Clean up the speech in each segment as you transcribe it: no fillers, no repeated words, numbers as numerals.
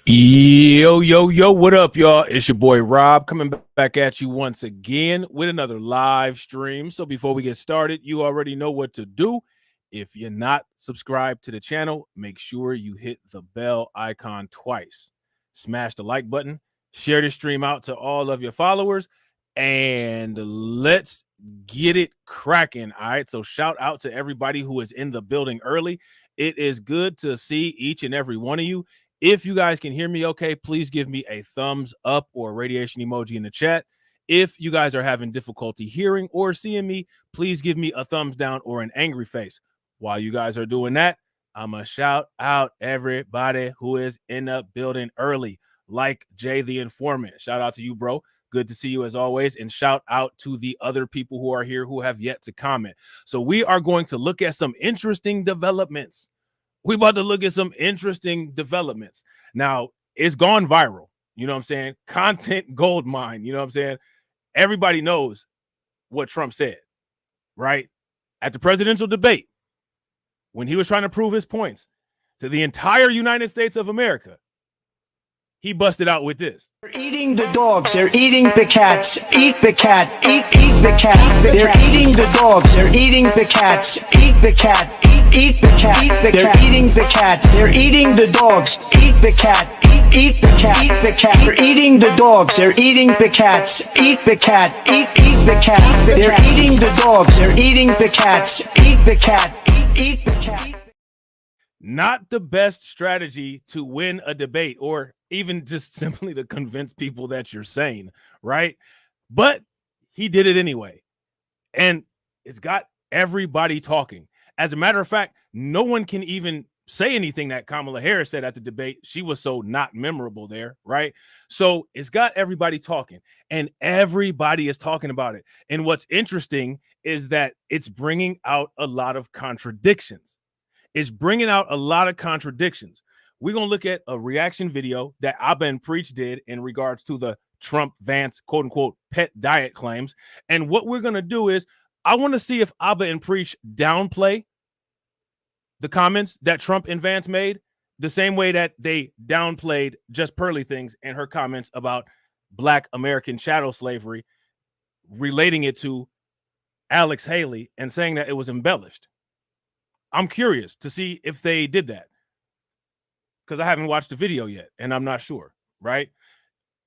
Yo, what up, y'all? It's your boy Rob coming back at you once again with another live stream. So before we get started, you already know what to do. If you're not subscribed to the channel, make sure you hit the bell icon twice. Smash the like button, share the stream out to all of your followers, and let's get it cracking. All right, so shout out to everybody who is in the building early. It is good to see each and every one of you. If you guys can hear me okay, please give me a thumbs up or a radiation emoji in the chat. If you guys are having difficulty hearing or seeing me, please give me a thumbs down or an angry face. While you guys are doing that, I'm going to shout out everybody who is in the building early, like Jay the Informant. Shout out to you, bro. Good to see you as always. And shout out to the other people who are here who have yet to comment. So we are going to look at some interesting developments. We're about to look at some interesting developments. Now, it's gone viral. You know what I'm saying? Content gold mine. You know what I'm saying? Everybody knows what Trump said, right? At the presidential debate, when he was trying to prove his points to the entire United States of America, he busted out with this. They're eating the dogs. They're eating the cats. Eat the cat. Eat the cat. They're eating the dogs. They're eating the cats. Eat the cat. Eat the cat. They're eating the cats. They're eating the dogs. Eat the cat. Eat the cat. Eat the cat. They're eating the dogs. They're eating the cats. Eat the cat. Eat the cat. They're eating the dogs. They're eating the cats. Eat the cat. Eat the cat. Not the best strategy to win a debate or even just simply to convince people that you're sane, right? But he did it anyway. And it's got everybody talking. As a matter of fact, no one can even say anything that Kamala Harris said at the debate. She was so not memorable there, right? So it's got everybody talking, and everybody is talking about it. And what's interesting is that it's bringing out a lot of contradictions. It's bringing out a lot of contradictions. We're going to look at a reaction video that Abba and Preach did in regards to the Trump Vance quote unquote pet diet claims. And what we're going to do is I want to see if Abba and Preach downplay the comments that Trump and Vance made the same way that they downplayed just Pearly things and her comments about Black American chattel slavery, relating it to Alex Haley and saying that it was embellished. I'm curious to see if they did that because I haven't watched the video yet and I'm not sure, right?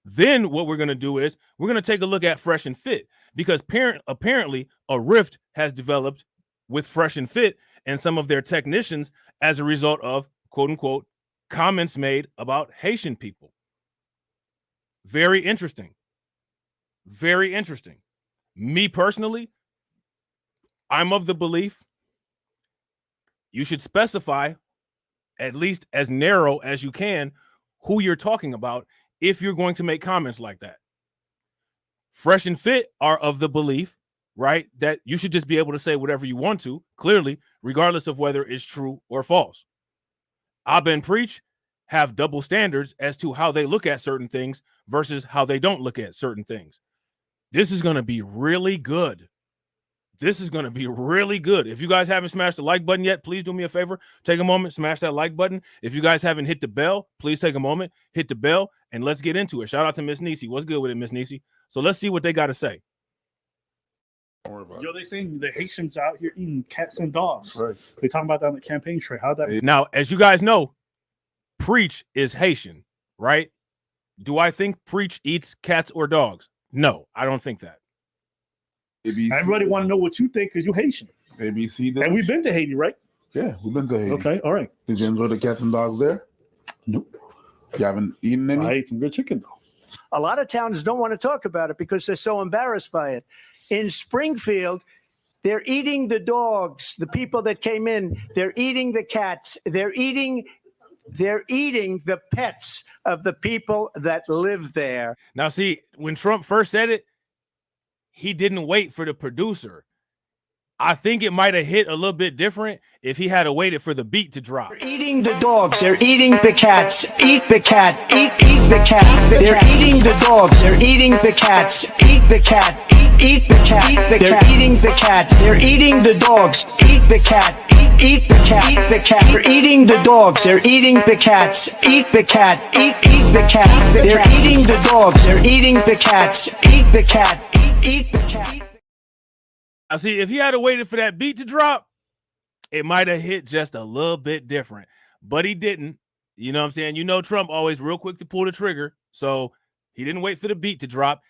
Then what we're going to do is we're going to take a look at Fresh and Fit because apparently a rift has developed with Fresh and Fit and some of their technicians as a result of quote unquote comments made about Haitian people. Very interesting. Very interesting. Me personally, I'm of the belief you should specify, at least as narrow as you can, who you're talking about if you're going to make comments like that. Fresh and Fit are of the belief, right, that you should just be able to say whatever you want to, clearly, regardless of whether it's true or false. Abba and Preach have double standards as to how they look at certain things versus how they don't look at certain things. This is going to be really good. This is going to be really good. If you guys haven't smashed the like button yet, please do me a favor. Take a moment, smash that like button. If you guys haven't hit the bell, please take a moment, hit the bell, and let's get into it. Shout out to Miss Niecy. What's good with it, Miss Niecy? So let's see what they got to say. Yo, they saying the Haitians out here eating cats and dogs. Right. They talking about that on the campaign trail. How that? Now, as you guys know, Preach is Haitian, right? Do I think Preach eats cats or dogs? No, I don't think that. ABC. Everybody want to know what you think because you Haitian. ABC. And we've been to Haiti, right? Yeah, we've been to Haiti. Okay, all right. Did you enjoy the cats and dogs there? Nope. You haven't eaten any? I ate some good chicken, though. A lot of towns don't want to talk about it because they're so embarrassed by it. In Springfield, they're eating the dogs. The people that came in, they're eating the cats. They're eating the pets of the people that live there. Now, see, when Trump first said it, he didn't wait for the producer. I think it might have hit a little bit different if he had waited for the beat to drop. They're eating the dogs. They're eating the cats. Eat the cat. Eat the cat. They're eating the dogs. They're eating the cats. Eat the cat. Eat the cat. They're eating the cats. They're eating the dogs. Eat the cat. eat the cat, eat the cat. They're eating the dogs, they're eating the cats. Eat the cat, eat the cat. They're eating the dogs, they're eating the cats. Eat the cat, eat the cat. I see, if he had waited for that beat to drop, it might have hit just a little bit different, but he didn't. You know what I'm saying? You know, Trump always real quick to pull the trigger, so he didn't wait for the beat to drop.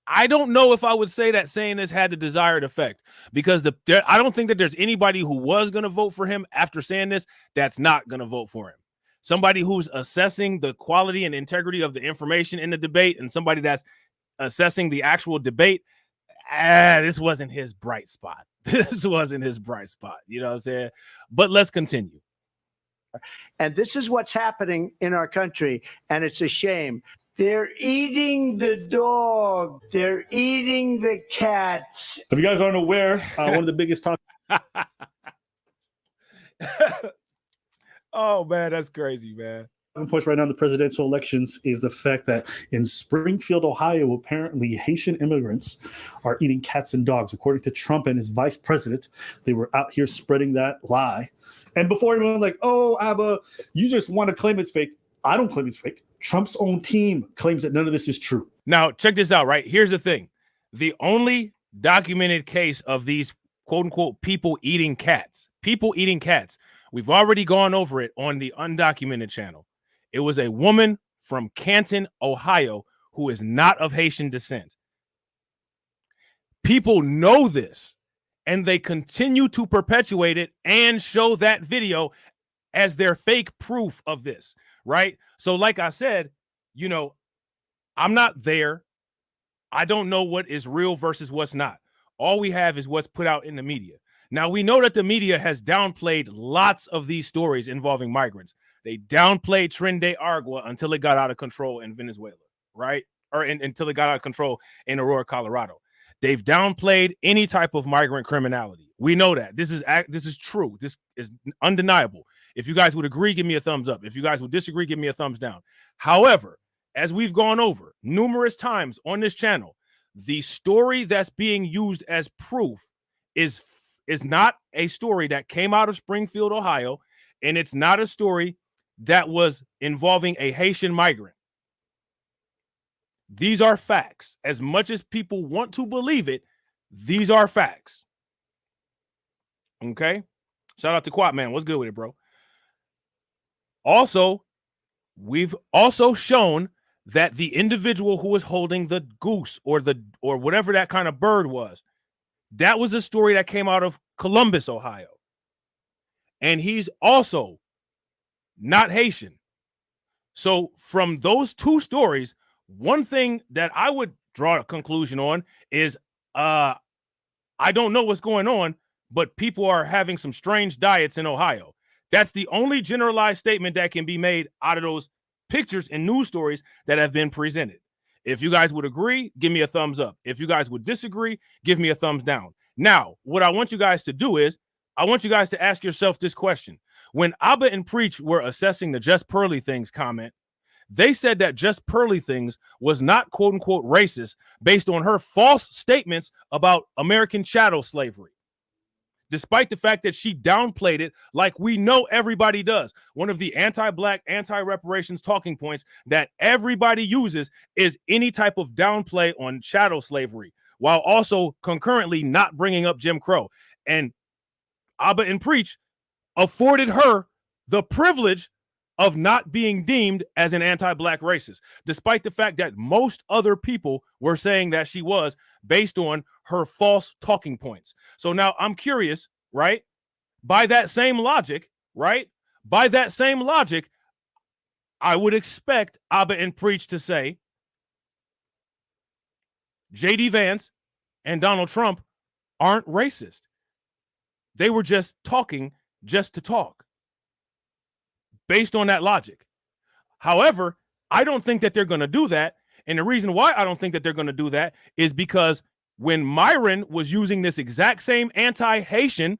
I don't know if I would say that saying this had the desired effect, because I don't think that there's anybody who was going to vote for him after saying this that's not going to vote for him. Somebody who's assessing the quality and integrity of the information in the debate, and somebody that's assessing the actual debate, this wasn't his bright spot. This wasn't his bright spot. You know what I'm saying? But let's continue. And this is what's happening in our country, and it's a shame. They're eating the dog. They're eating the cats. If you guys aren't aware, one of the biggest topics. Oh, man, that's crazy, man. Points right now in the presidential elections is the fact that in Springfield, Ohio, apparently Haitian immigrants are eating cats and dogs. According to Trump and his vice president, they were out here spreading that lie. And before everyone was like, oh, Abba, you just want to claim it's fake. I don't claim it's fake. Trump's own team claims that none of this is true. Now, check this out, right? Here's the thing. The only documented case of these quote unquote people eating cats, we've already gone over it on the undocumented channel. It was a woman from Canton, Ohio, who is not of Haitian descent. People know this, and they continue to perpetuate it and show that video as their fake proof of this, right? So like I said, you know, I'm not there. I don't know what is real versus what's not. All we have is what's put out in the media. Now, we know that the media has downplayed lots of these stories involving migrants. They downplayed Tren de Aragua until it got out of control in Venezuela, right? Or until it got out of control in Aurora, Colorado. They've downplayed any type of migrant criminality. We know that. This is true. This is undeniable. If you guys would agree, give me a thumbs up. If you guys would disagree, give me a thumbs down. However, as we've gone over numerous times on this channel, the story that's being used as proof is not a story that came out of Springfield, Ohio, and it's not a story that was involving a Haitian migrant. These are facts. As much as people want to believe it, these are facts. Okay? Shout out to Quat Man. What's good with it, bro? Also, we've also shown that the individual who was holding the goose or whatever that kind of bird was, that was a story that came out of Columbus, Ohio. And he's also not Haitian. So from those two stories, one thing that I would draw a conclusion on is I don't know what's going on, but people are having some strange diets in Ohio. That's the only generalized statement that can be made out of those pictures and news stories that have been presented. If you guys would agree, give me a thumbs up. If you guys would disagree, give me a thumbs down. Now, what I want you guys to do is I want you guys to ask yourself this question. When Abba and Preach were assessing the Just Pearly Things comment, they said that Just Pearly Things was not quote unquote racist based on her false statements about American chattel slavery, despite the fact that she downplayed it like we know everybody does. One of the anti-black, anti-reparations talking points that everybody uses is any type of downplay on chattel slavery, while also concurrently not bringing up Jim Crow. And Abba and Preach afforded her the privilege of not being deemed as an anti-black racist, despite the fact that most other people were saying that she was, based on her false talking points. So now I'm curious, right? By that same logic, right? By that same logic, I would expect Abba and Preach to say J.D. Vance and Donald Trump aren't racist. They were just talking just to talk, based on that logic. However, I don't think that they're going to do that. And the reason why I don't think that they're going to do that is because when Myron was using this exact same anti-Haitian,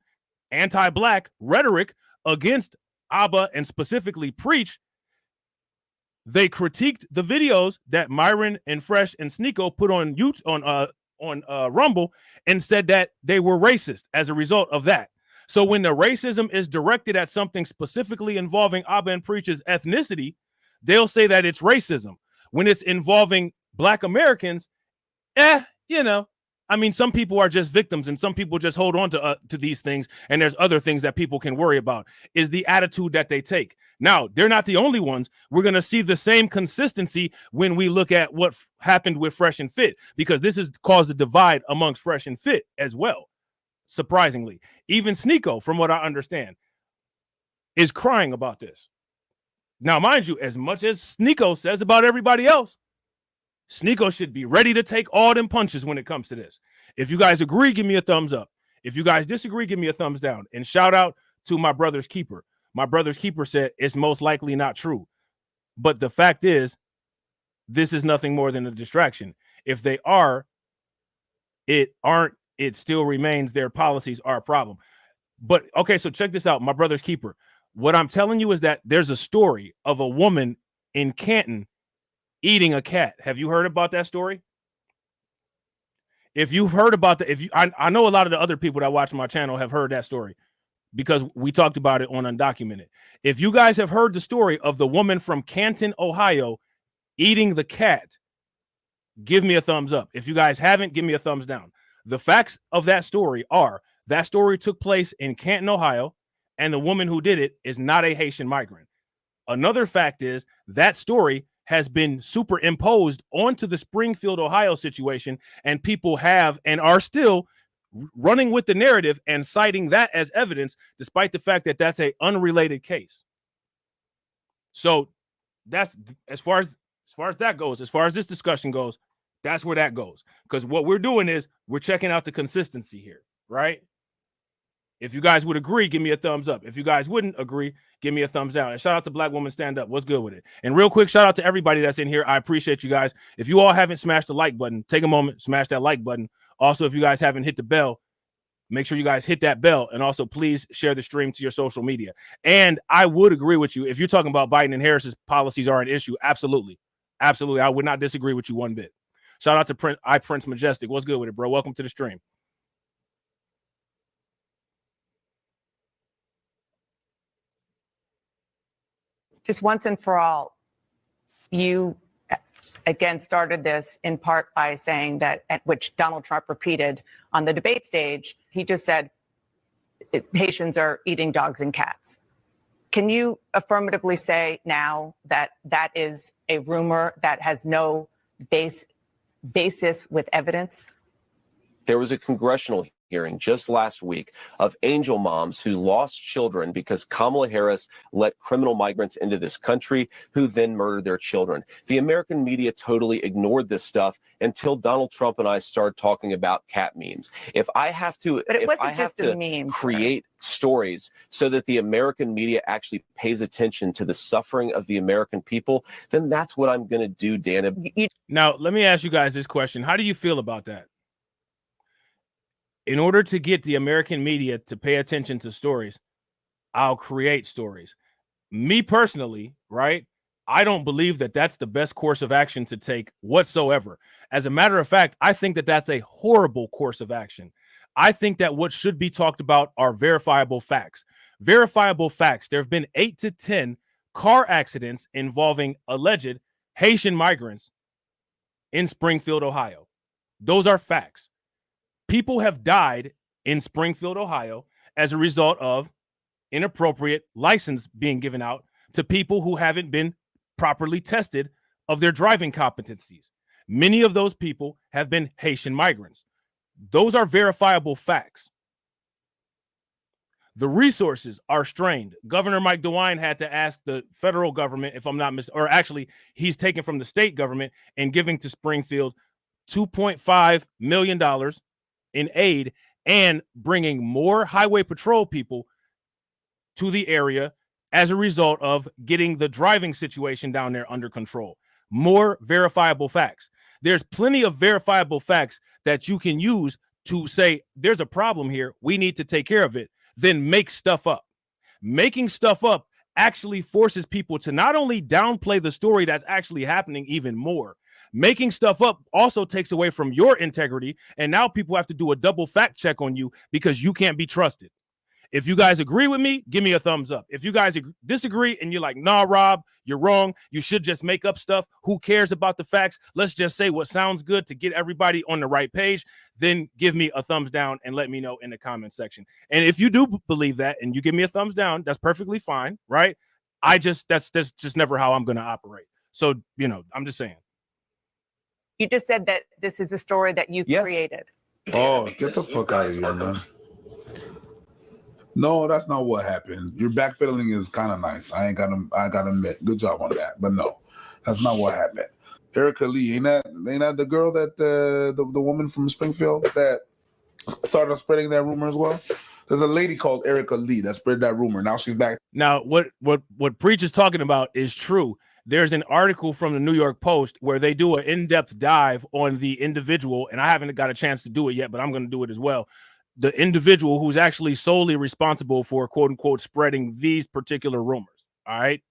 anti-black rhetoric against Abba and specifically Preach, they critiqued the videos that Myron and Fresh and Sneeko put on YouTube, on Rumble, and said that they were racist as a result of that. So when the racism is directed at something specifically involving Abba and Preach's ethnicity, they'll say that it's racism. When it's involving Black Americans, you know, I mean, some people are just victims and some people just hold on to these things. And there's other things that people can worry about, is the attitude that they take. Now, they're not the only ones. We're going to see the same consistency when we look at what happened with Fresh and Fit, because this has caused a divide amongst Fresh and Fit as well. Surprisingly, even Sneeko, from what I understand, is crying about this. Now, mind you, as much as Sneeko says about everybody else, Sneeko should be ready to take all them punches when it comes to this. If you guys agree, give me a thumbs up. If you guys disagree, give me a thumbs down. And shout out to my brother's keeper. My brother's keeper said it's most likely not true. But the fact is, this is nothing more than a distraction. If they are, it still remains their policies are a problem. But okay, so check this out, my brother's keeper. What I'm telling you is that there's a story of a woman in Canton eating a cat. Have you heard about that story? If you've heard about I know a lot of the other people that watch my channel have heard that story because we talked about it on Undocumented. If you guys have heard the story of the woman from Canton, Ohio, eating the cat, give me a thumbs up. If you guys haven't, give me a thumbs down. The facts of that story are that story took place in Canton, Ohio, and the woman who did it is not a Haitian migrant. Another fact is that story has been superimposed onto the Springfield, Ohio situation, and people have and are still running with the narrative and citing that as evidence, despite the fact that that's an unrelated case. So that's as far as that goes, as far as this discussion goes, that's where that goes. Because what we're doing is we're checking out the consistency here, right? If you guys would agree, give me a thumbs up. If you guys wouldn't agree, give me a thumbs down. And shout out to Black Woman Stand Up. What's good with it? And real quick, shout out to everybody that's in here. I appreciate you guys. If you all haven't smashed the like button, take a moment, smash that like button. Also, if you guys haven't hit the bell, make sure you guys hit that bell. And also, please share the stream to your social media. And I would agree with you. If you're talking about Biden and Harris's policies are an issue, absolutely. Absolutely. I would not disagree with you one bit. Shout out to Prince Majestic. What's good with it, bro? Welcome to the stream. Just once and for all, you again started this in part by saying that, which Donald Trump repeated on the debate stage, he just said Haitians are eating dogs and cats. Can you affirmatively say now that that is a rumor that has no basis with evidence? There was a congressional hearing just last week of angel moms who lost children because Kamala Harris let criminal migrants into this country who then murdered their children. The American media totally ignored this stuff until Donald Trump and I started talking about cat memes. If I have to, create stories so that the American media actually pays attention to the suffering of the American people, then that's what I'm going to do, Dana. Now, let me ask you guys this question. How do you feel about that? In order to get the American media to pay attention to stories, I'll create stories. Me personally, right? I don't believe that that's the best course of action to take whatsoever. As a matter of fact, I think that that's a horrible course of action. I think that what should be talked about are verifiable facts. Verifiable facts. There have been 8 to 10 car accidents involving alleged Haitian migrants in Springfield, Ohio. Those are facts. People have died in Springfield, Ohio, as a result of inappropriate license being given out to people who haven't been properly tested of their driving competencies. Many of those people have been Haitian migrants. Those are verifiable facts. The resources are strained. Governor Mike DeWine had to ask the federal government, if I'm not or actually he's taken from the state government and giving to Springfield $2.5 million in aid and bringing more highway patrol people to the area as a result of getting the driving situation down there under control. More verifiable facts. There's plenty of verifiable facts that you can use to say there's a problem here. We need to take care of it. Then make stuff up. Making stuff up actually forces people to not only downplay the story that's actually happening even more. Making stuff up also takes away from your integrity, and now people have to do a double fact check on you because you can't be trusted. If you guys agree with me, give me a thumbs up. If you guys disagree and you're like, nah, Rob, you're wrong. You should just make up stuff. Who cares about the facts? Let's just say what sounds good to get everybody on the right page. Then give me a thumbs down and let me know in the comment section. And if you do believe that and you give me a thumbs down, that's perfectly fine, right? That's just never how I'm going to operate. So, I'm just saying. You just said that this is a story that you created. Oh, get the fuck out of here, man. No, that's not what happened. Your backpedaling is kind of nice. I gotta admit, good job on that. But no, that's not what happened. Erica Lee, ain't that the girl that the woman from Springfield that started spreading that rumor as well? There's a lady called Erica Lee that spread that rumor. Now she's back. Now, what Preach is talking about is true. There's an article from the New York Post where they do an in-depth dive on the individual, and I haven't got a chance to do it yet, but I'm going to do it as well. The individual who's actually solely responsible for quote unquote spreading these particular rumors. All right.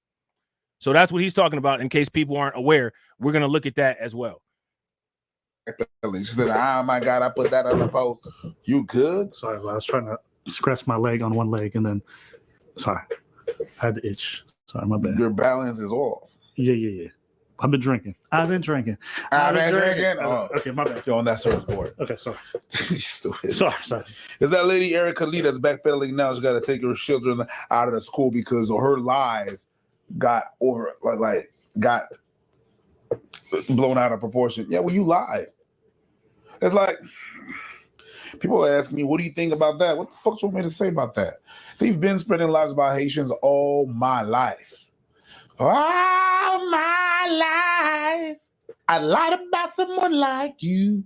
So that's what he's talking about. In case people aren't aware, we're going to look at that as well. She said, "Oh my God, I put that on the post." You good? Sorry, I was trying to scratch my leg on one leg and then, sorry, I had the itch. Sorry, my bad. Your balance is off. Yeah. I've been drinking. Oh, okay, my bad. You're on that surfboard. Okay, sorry. Stupid. Sorry. Is that lady Erica Lee that's backpedaling now? She's got to take her children out of the school because her lies got blown out of proportion. Yeah, well, you lied. It's like people ask me, "What do you think about that?" What the fuck do you want me to say about that? They've been spreading lies about Haitians all my life. All my life, I lied about someone like you.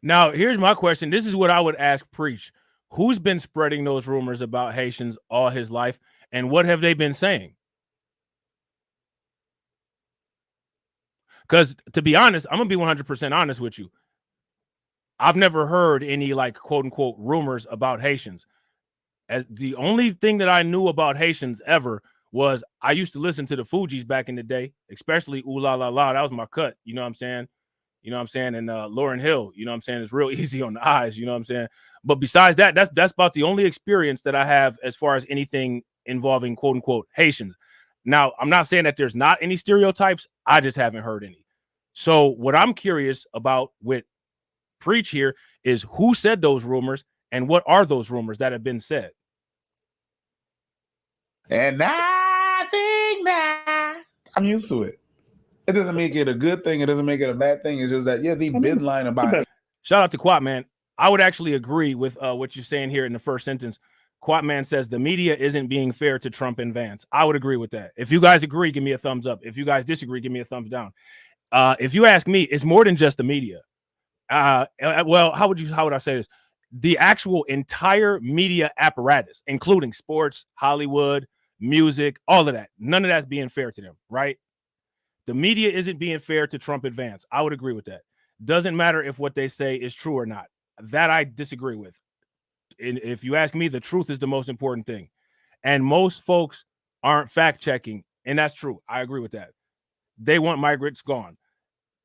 Now, here's my question. This is what I would ask Preach. Who's been spreading those rumors about Haitians all his life, and what have they been saying? Because to be honest, I'm going to be 100% honest with you. I've never heard any quote unquote rumors about Haitians. As the only thing that I knew about Haitians ever was I used to listen to the Fugees back in the day, especially Ooh La La La. That was my cut. You know what I'm saying? And Lauryn Hill, you know what I'm saying? It's real easy on the eyes, you know what I'm saying? But besides that, that's about the only experience that I have as far as anything involving quote unquote Haitians. Now, I'm not saying that there's not any stereotypes. I just haven't heard any. So what I'm curious about with Preach here is who said those rumors and what are those rumors that have been said? And I think that I'm used to it. It doesn't make it a good thing. It doesn't make it a bad thing. It's just that, they've been lying about it. Shout out to Quat Man. I would actually agree with what you're saying here in the first sentence. Quat Man says the media isn't being fair to Trump and Vance. I would agree with that. If you guys agree, give me a thumbs up. If you guys disagree, give me a thumbs down. If you ask me, it's more than just the media. Well, how would I say this? The actual entire media apparatus, including sports, Hollywood, music, all of that. None of that's being fair to them, right? The media isn't being fair to Trump and Vance. I would agree with that. Doesn't matter if what they say is true or not. That I disagree with. And if you ask me, the truth is the most important thing. And most folks aren't fact checking. And that's true. I agree with that. They want migrants gone.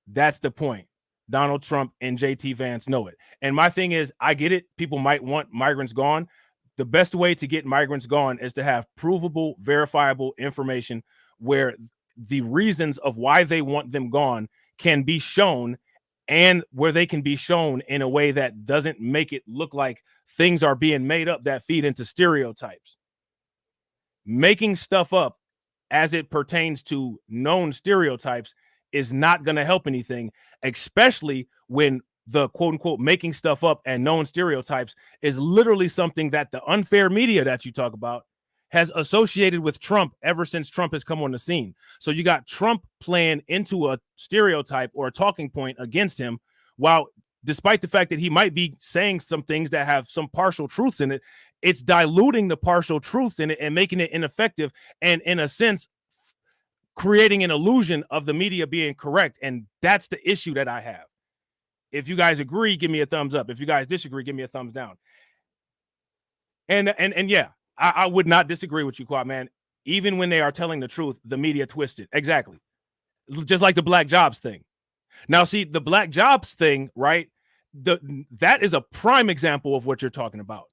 That's the point. Donald Trump and JT Vance know it. And my thing is, I get it. People might want migrants gone. The best way to get migrants gone is to have provable, verifiable information where the reasons of why they want them gone can be shown, and where they can be shown in a way that doesn't make it look like things are being made up that feed into stereotypes. Making stuff up as it pertains to known stereotypes is not going to help anything, especially when the quote unquote making stuff up and known stereotypes is literally something that the unfair media that you talk about has associated with Trump ever since Trump has come on the scene. So you got Trump playing into a stereotype or a talking point against him, while despite the fact that he might be saying some things that have some partial truths in it, it's diluting the partial truths in it and making it ineffective, and in a sense creating an illusion of the media being correct. And that's the issue that I have. If you guys agree, give me a thumbs up. If you guys disagree, give me a thumbs down. And yeah, I would not disagree with you, Quad Man. Even when they are telling the truth, the media twists it. Exactly. Just like the Black Jobs thing. Now, see, the Black Jobs thing, right? That is a prime example of what you're talking about.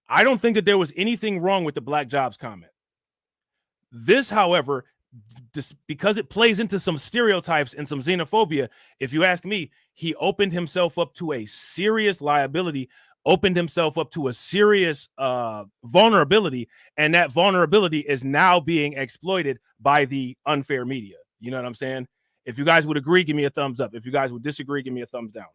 I don't think that there was anything wrong with the Black Jobs comment. This, however, because it plays into some stereotypes and some xenophobia, if you ask me, he opened himself up to a serious liability, opened himself up to a serious vulnerability, and that vulnerability is now being exploited by the unfair media. You know what I'm saying? If you guys would agree, give me a thumbs up. If you guys would disagree, give me a thumbs down.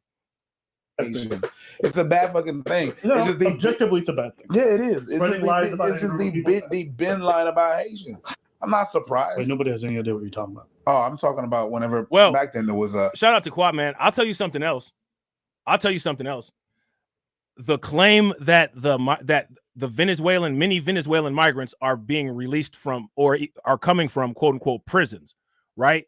It's a bad fucking thing. No, it's just objectively, it's a bad thing. Yeah, it is. Spreading lies about it's just they been lying about Haitians. I'm not surprised. Wait, nobody has any idea what you're talking about. Oh, I'm talking about whenever back then there was a shout out to Quad, man. I'll tell you something else. The claim that the many Venezuelan migrants are being released from or are coming from quote unquote prisons, right?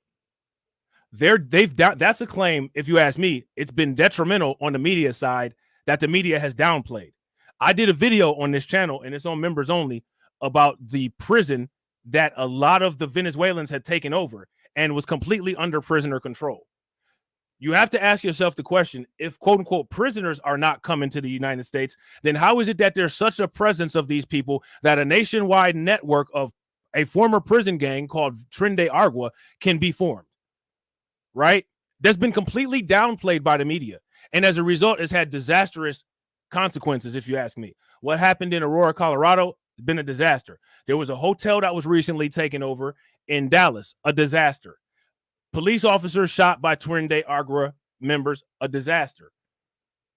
That's a claim. If you ask me, it's been detrimental on the media side that the media has downplayed. I did a video on this channel, and it's on members only, about the prison that a lot of the Venezuelans had taken over and was completely under prisoner control. You have to ask yourself the question, if quote unquote prisoners are not coming to the United States, then how is it that there's such a presence of these people that a nationwide network of a former prison gang called Tren de Aragua can be formed? Right? That's been completely downplayed by the media. And as a result, it's had disastrous consequences, if you ask me. What happened in Aurora, Colorado, has been a disaster. There was a hotel that was recently taken over in Dallas, a disaster. Police officers shot by Tren de Aragua members, a disaster.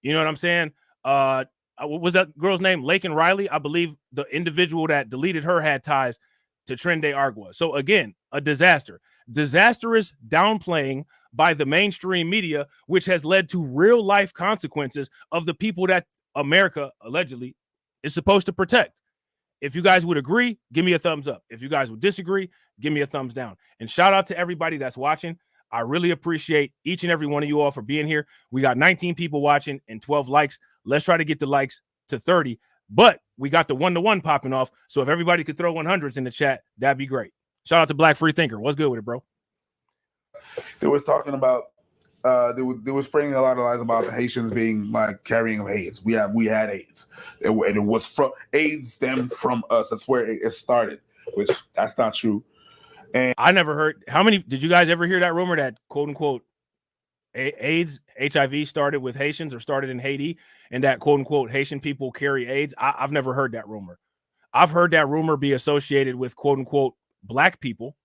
You know what I'm saying? What was that girl's name? Laken Riley? I believe the individual that deleted her had ties to Tren de Aragua. So again, a disaster. Disastrous downplaying by the mainstream media, which has led to real life consequences of the people that America allegedly is supposed to protect. If you guys would agree, give me a thumbs up. If you guys would disagree, give me a thumbs down. And shout out to everybody that's watching. I really appreciate each and every one of you all for being here. We got 19 people watching and 12 likes. Let's try to get the likes to 30. But we got the 1-to-1 popping off. So if everybody could throw 100s in the chat, that'd be great. Shout out to Black Free Thinker. What's good with it, bro? They was talking about they were spreading a lot of lies about the Haitians being like carrying of AIDS. We had AIDS, and it was from AIDS stemmed from us. That's where it started, which that's not true. And I never heard. How many did you guys ever hear that rumor that quote unquote AIDS, HIV started with Haitians or started in Haiti, and that quote unquote Haitian people carry AIDS? I've never heard that rumor. I've heard that rumor be associated with quote unquote Black people.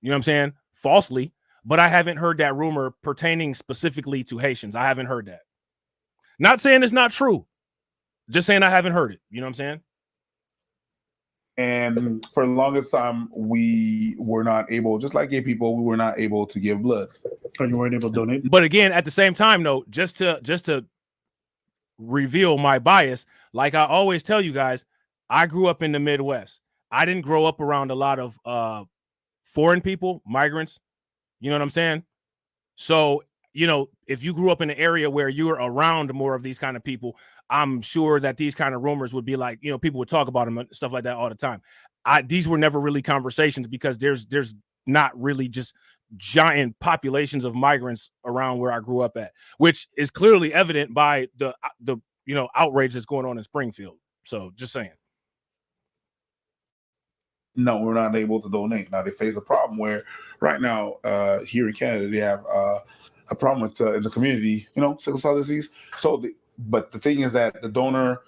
You know what I'm saying? Falsely, but I haven't heard that rumor pertaining specifically to Haitians. I haven't heard that. Not saying it's not true. Just saying I haven't heard it. You know what I'm saying? And for the longest time, we were not able, just like gay people, we were not able to give blood. And you weren't able to donate? But again, at the same time, though, just to reveal my bias, like I always tell you guys, I grew up in the Midwest. I didn't grow up around a lot of foreign people, migrants. You know what I'm saying? So, you know, if you grew up in an area where you were around more of these kind of people, I'm sure that these kind of rumors would be like, you know, people would talk about them and stuff like that all the time. These were never really conversations because there's not really just giant populations of migrants around where I grew up at, which is clearly evident by the you know, outrage that's going on in Springfield. So just saying. No, we're not able to donate. Now they face a problem where right now here in Canada they have a problem with in the community, you know, sickle cell disease. So, but the thing is that the donor,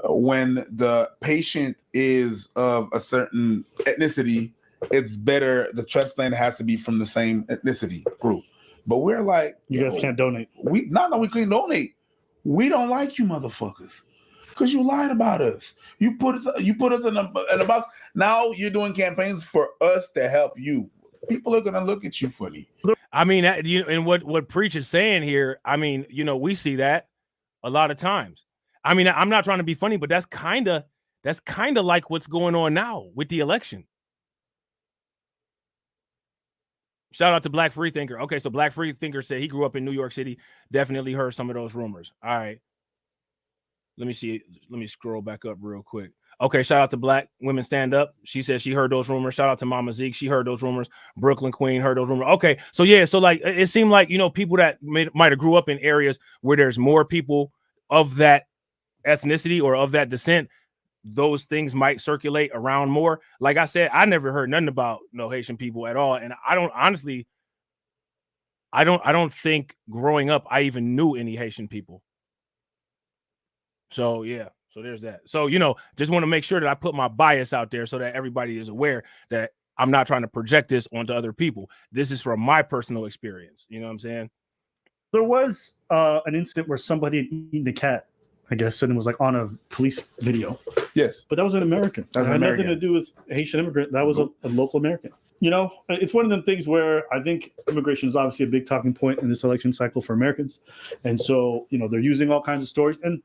when the patient is of a certain ethnicity, it's better. The transplant has to be from the same ethnicity group. But we're like, you guys can't donate. We can't donate. We don't like you, motherfuckers, because you lied about us. You put us in a box. Now you're doing campaigns for us to help you. People are gonna look at you funny. I mean, and what Preach is saying here, I mean, you know, we see that a lot of times. I mean, I'm not trying to be funny, but that's kind of like what's going on now with the election. Shout out to Black Free Thinker. Okay, so Black Free Thinker said he grew up in New York City. Definitely heard some of those rumors. All right. Let me see. Let me scroll back up real quick. Okay, shout out to Black Women Stand Up. She said she heard those rumors. Shout out to Mama Zeke. She heard those rumors. Brooklyn Queen heard those rumors. Okay, so yeah, so like it seemed like, you know, people that might have grew up in areas where there's more people of that ethnicity or of that descent, those things might circulate around more. Like I said, I never heard nothing about no Haitian people at all. And I don't honestly, I don't think growing up I even knew any Haitian people. So yeah, so there's that. So, you know, just want to make sure that I put my bias out there so that everybody is aware that I'm not trying to project this onto other people. This is from my personal experience. You know what I'm saying? There was an incident where somebody had eaten a cat, I guess, and it was like on a police video. Yes. But that was an American. That's It had American. nothing to do with a Haitian immigrant. That was a local American. You know, it's one of them things where I think immigration is obviously a big talking point in this election cycle for Americans. And so, you know, they're using all kinds of stories. And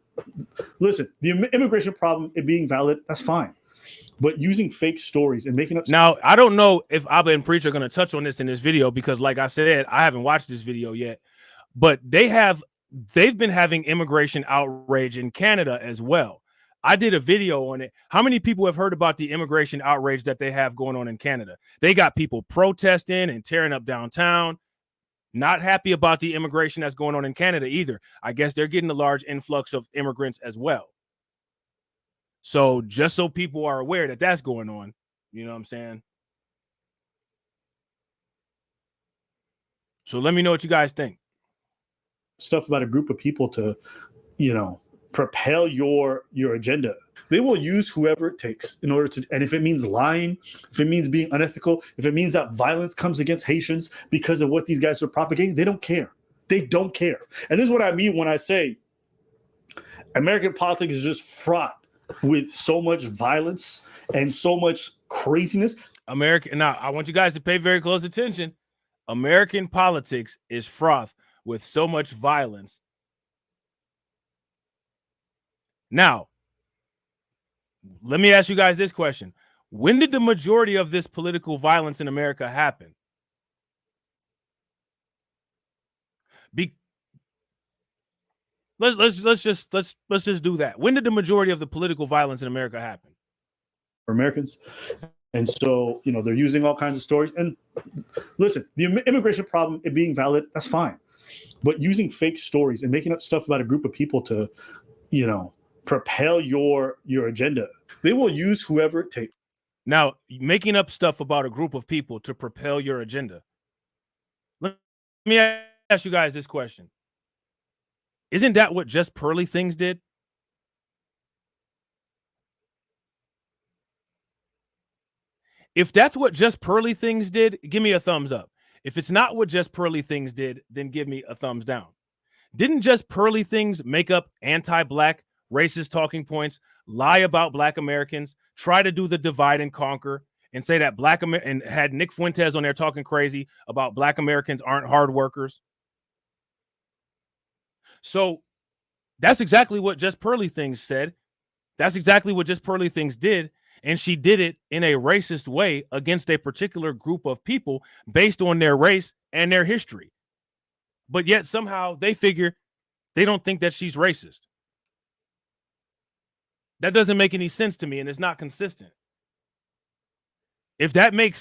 listen, the immigration problem, it being valid, that's fine. But using fake stories and making up. Now, I don't know if Abba and Preach are going to touch on this in this video because, like I said, I haven't watched this video yet. But they've been having immigration outrage in Canada as well. I did a video on it. How many people have heard about the immigration outrage that they have going on in Canada? They got people protesting and tearing up downtown, not happy about the immigration that's going on in Canada either. I guess they're getting a large influx of immigrants as well. So just so people are aware that that's going on, you know what I'm saying? So let me know what you guys think. Stuff about a group of people to, you know, propel your agenda. They will use whoever it takes in order to, and if it means lying, if it means being unethical, if it means that violence comes against Haitians because of what these guys are propagating, they don't care. They don't care. And this is what I mean when I say American politics is just fraught with so much violence and so much craziness. Now, I want you guys to pay very close attention. American politics is fraught with so much violence. Now, let me ask you guys this question. When did the majority of this political violence in America happen? Let's just do that. When did the majority of the political violence in America happen? For Americans. And so, you know, they're using all kinds of stories. And listen, the immigration problem, it being valid, that's fine. But using fake stories and making up stuff about a group of people to, you know, propel your agenda, they will use whoever it takes. Now, making up stuff about a group of people to propel your agenda. Let me ask you guys this question. Isn't that what Just Pearly Things did? If that's what Just Pearly Things did, give me a thumbs up. If it's not what Just Pearly Things did, then give me a thumbs down. Didn't Just Pearly Things make up anti-Black, racist talking points, lie about Black Americans, try to do the divide and conquer, and say that and had Nick Fuentes on there talking crazy about Black Americans aren't hard workers? So that's exactly what Just Pearly Things said. That's exactly what Just Pearly Things did. And she did it in a racist way against a particular group of people based on their race and their history. But yet somehow they figure they don't think that she's racist. That doesn't make any sense to me, and it's not consistent. Does that make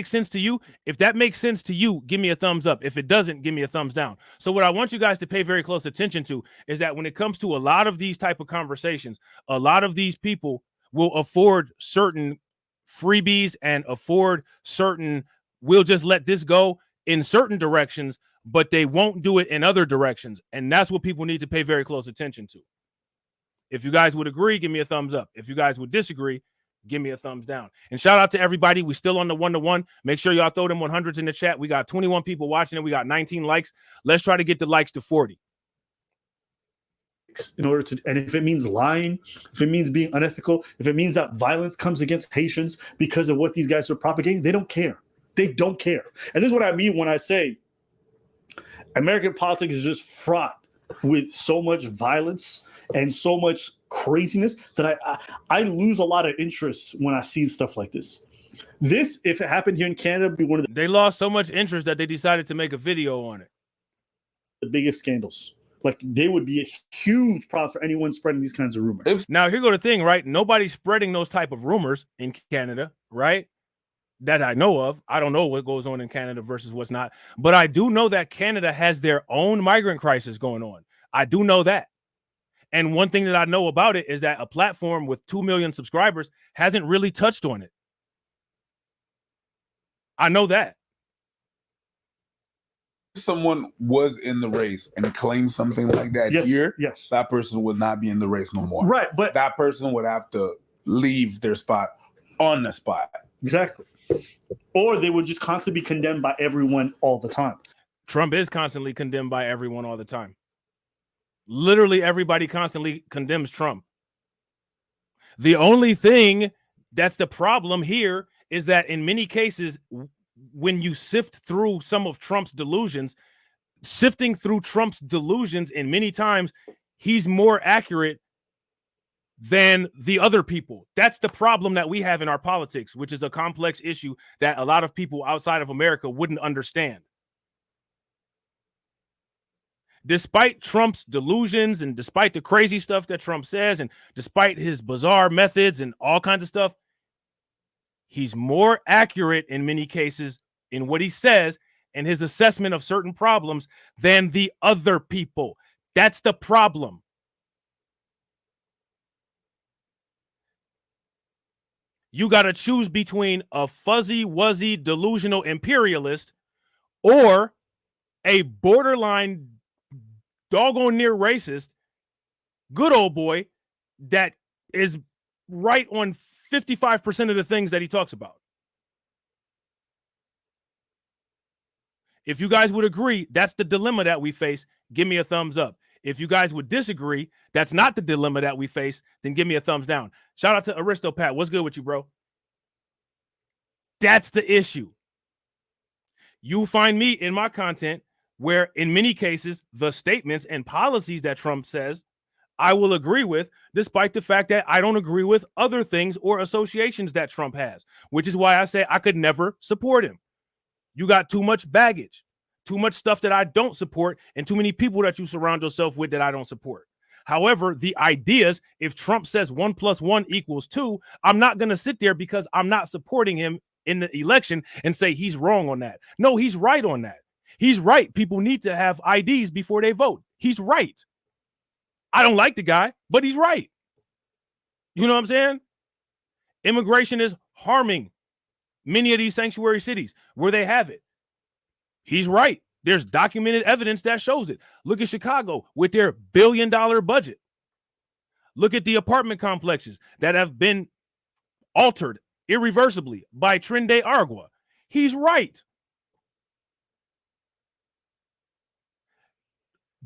sense to you? If that makes sense to you, give me a thumbs up. If it doesn't, give me a thumbs down. So what I want you guys to pay very close attention to is that when it comes to a lot of these type of conversations, a lot of these people will afford certain freebies and afford certain, we'll just let this go in certain directions, but they won't do it in other directions. And that's what people need to pay very close attention to. If you guys would agree, give me a thumbs up. If you guys would disagree, give me a thumbs down. And shout out to everybody. We still on the 1-to-1. Make sure y'all throw them 100s in the chat. We got 21 people watching and we got 19 likes. Let's try to get the likes to 40. In order to, and if it means lying, if it means being unethical, if it means that violence comes against Haitians because of what these guys are propagating, they don't care. They don't care. And this is what I mean when I say American politics is just fraught with so much violence and so much craziness that I lose a lot of interest when I see stuff like this. This, if it happened here in Canada, would be one of They lost so much interest that they decided to make a video on it. The biggest scandals. Like, they would be a huge problem for anyone spreading these kinds of rumors. Now, here go the thing, right? Nobody's spreading those type of rumors in Canada, right? That I know of. I don't know what goes on in Canada versus what's not. But I do know that Canada has their own migrant crisis going on. I do know that. And one thing that I know about it is that a platform with 2 million subscribers hasn't really touched on it. I know that. If someone was in the race and claimed something like that here, that person would not be in the race no more. Right, but that person would have to leave their spot on the spot. Exactly. Or they would just constantly be condemned by everyone all the time. Trump is constantly condemned by everyone all the time. Literally everybody constantly condemns Trump. The only thing that's the problem here is that in many cases, when you sift through some of Trump's delusions, in many times, he's more accurate than the other people. That's the problem that we have in our politics, which is a complex issue that a lot of people outside of America wouldn't understand. Despite Trump's delusions and despite the crazy stuff that Trump says and despite his bizarre methods and all kinds of stuff, he's more accurate in many cases in what he says and his assessment of certain problems than the other people. That's the problem. You got to choose between a fuzzy, wuzzy, delusional imperialist or a borderline doggone near racist, good old boy that is right on 55% of the things that he talks about. If you guys would agree, that's the dilemma that we face, give me a thumbs up. If you guys would disagree, that's not the dilemma that we face, then give me a thumbs down. Shout out to Aristopat. What's good with you, bro? That's the issue. You find me in my content where in many cases, the statements and policies that Trump says, I will agree with, despite the fact that I don't agree with other things or associations that Trump has, which is why I say I could never support him. You got too much baggage, too much stuff that I don't support, and too many people that you surround yourself with that I don't support. However, the ideas, if Trump says 1 + 1 = 2, I'm not going to sit there because I'm not supporting him in the election and say he's wrong on that. No, he's right on that. He's right. People need to have IDs before they vote. He's right. I don't like the guy, but he's right. You know what I'm saying? Immigration is harming many of these sanctuary cities where they have it. He's right. There's documented evidence that shows it. Look at Chicago with their billion-dollar budget. Look at the apartment complexes that have been altered irreversibly by Tren de Aragua. He's right.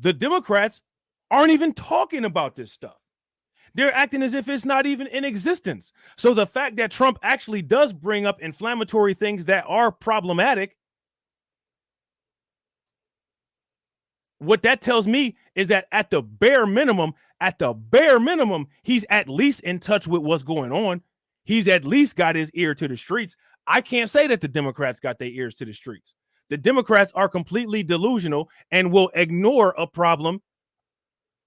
The Democrats aren't even talking about this stuff. They're acting as if it's not even in existence. So the fact that Trump actually does bring up inflammatory things that are problematic, what that tells me is that at the bare minimum, he's at least in touch with what's going on. He's at least got his ear to the streets. I can't say that the Democrats got their ears to the streets. The Democrats are completely delusional and will ignore a problem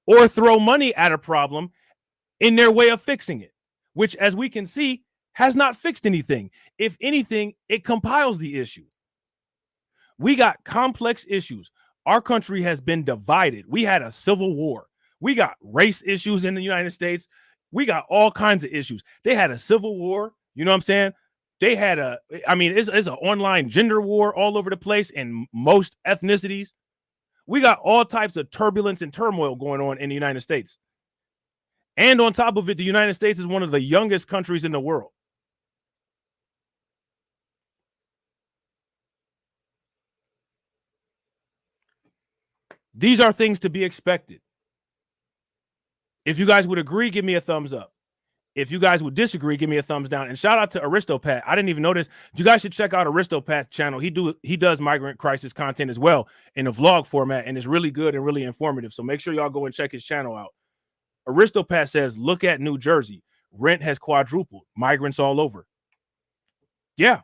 or throw money at a problem in their way of fixing it, which, as we can see, has not fixed anything. If anything, it compiles the issue. We got complex issues. Our country has been divided. We had a civil war. We got race issues in the United States. We got all kinds of issues. They had a civil war. You know what I'm saying? They had it's an online gender war all over the place in most ethnicities. We got all types of turbulence and turmoil going on in the United States. And on top of it, the United States is one of the youngest countries in the world. These are things to be expected. If you guys would agree, give me a thumbs up. If you guys would disagree, give me a thumbs down. And shout out to Aristopat. I didn't even notice. You guys should check out Aristopat's channel. He does migrant crisis content as well in a vlog format, and it's really good and really informative. So make sure y'all go and check his channel out. Aristopat says, look at New Jersey. Rent has quadrupled. Migrants all over. Yeah.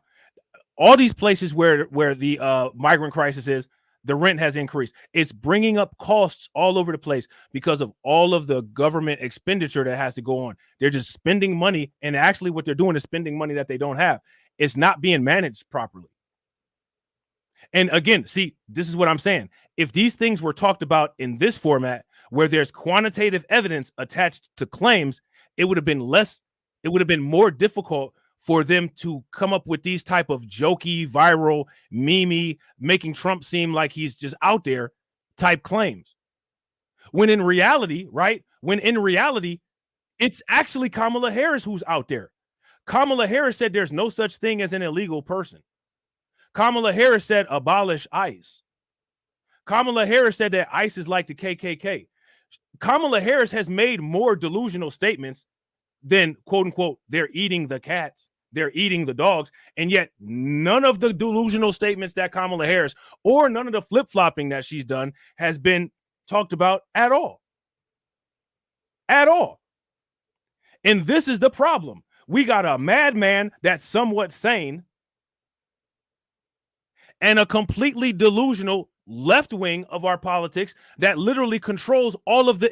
All these places where the migrant crisis is, the rent has increased. It's bringing up costs all over the place because of all of the government expenditure that has to go on. They're just spending money, and actually what they're doing is spending money that they don't have. It's not being managed properly. And again, see, this is what I'm saying. If these things were talked about in this format, where there's quantitative evidence attached to claims, it would have been more difficult for them to come up with these type of jokey, viral, memey, making Trump seem like he's just out there type claims. When in reality, it's actually Kamala Harris who's out there. Kamala Harris said there's no such thing as an illegal person. Kamala Harris said abolish ICE. Kamala Harris said that ICE is like the KKK. Kamala Harris has made more delusional statements than, quote unquote, they're eating the cats, they're eating the dogs. And yet none of the delusional statements that Kamala Harris or none of the flip-flopping that she's done has been talked about at all. At all. And this is the problem. We got a madman that's somewhat sane and a completely delusional left wing of our politics that literally controls all of the